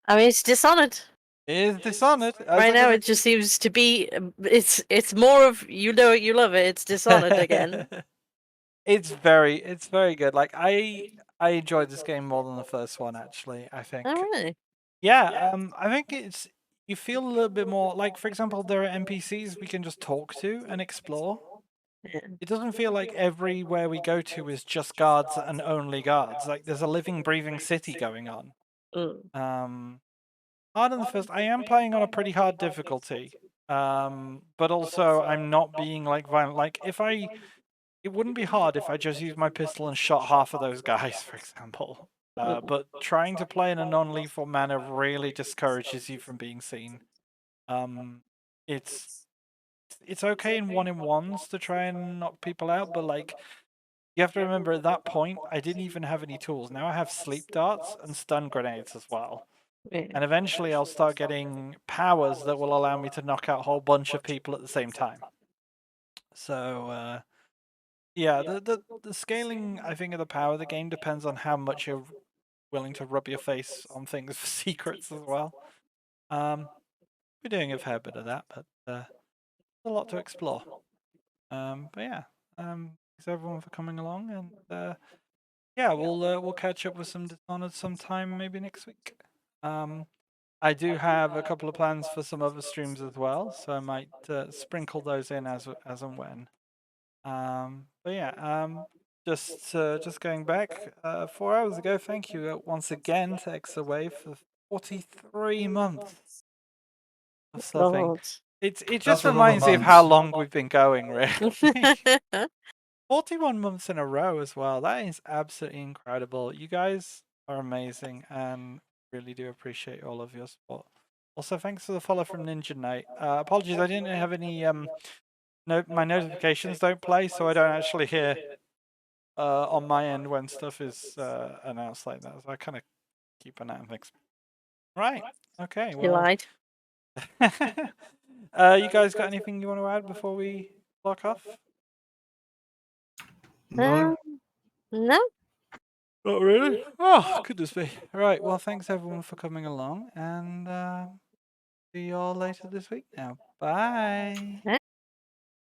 I mean, it's Dishonored. It is Dishonored. Right now, it just seems to be. It's more of you know it, you love it. It's Dishonored again. It's very good. Like I enjoyed this game more than the first one, actually. I think. Oh really? Yeah. I think you feel a little bit more like, for example, there are NPCs we can just talk to and explore. Yeah. It doesn't feel like everywhere we go to is just guards and only guards. Like there's a living, breathing city going on. Harder than the first. I am playing on a pretty hard difficulty. But also I'm not being like violent. Like it wouldn't be hard if I just used my pistol and shot half of those guys, for example. But trying to play in a non-lethal manner really discourages you from being seen. It's okay in one-on-ones to try and knock people out, but like you have to remember at that point I didn't even have any tools. Now I have sleep darts and stun grenades as well. And eventually I'll start getting powers that will allow me to knock out a whole bunch of people at the same time. So yeah, the scaling, I think, of the power of the game depends on how much you're willing to rub your face on things for secrets as well. We're doing a fair bit of that, but there's a lot to explore. But yeah, thanks everyone for coming along, and yeah, we'll catch up with some Dishonored sometime, maybe next week. I do have a couple of plans for some other streams as well, so I might sprinkle those in as and when. But yeah, just going back 4 hours ago. Thank you once again to Exawave for 43 months of subbing. It just reminds me of how long we've been going, really. 41 months in a row as well. That is absolutely incredible. You guys are amazing, and really do appreciate all of your support. Also, thanks for the follow from Ninja Knight. Apologies, I didn't have any my notifications don't play, so I don't actually hear on my end when stuff is announced like that. So I kind of keep an eye on things. Right. Okay. Well, You lied. You guys got anything you want to add before we block off? No. Not really. Oh, goodness me. Right. Well, thanks everyone for coming along, and see you all later this week now. Bye.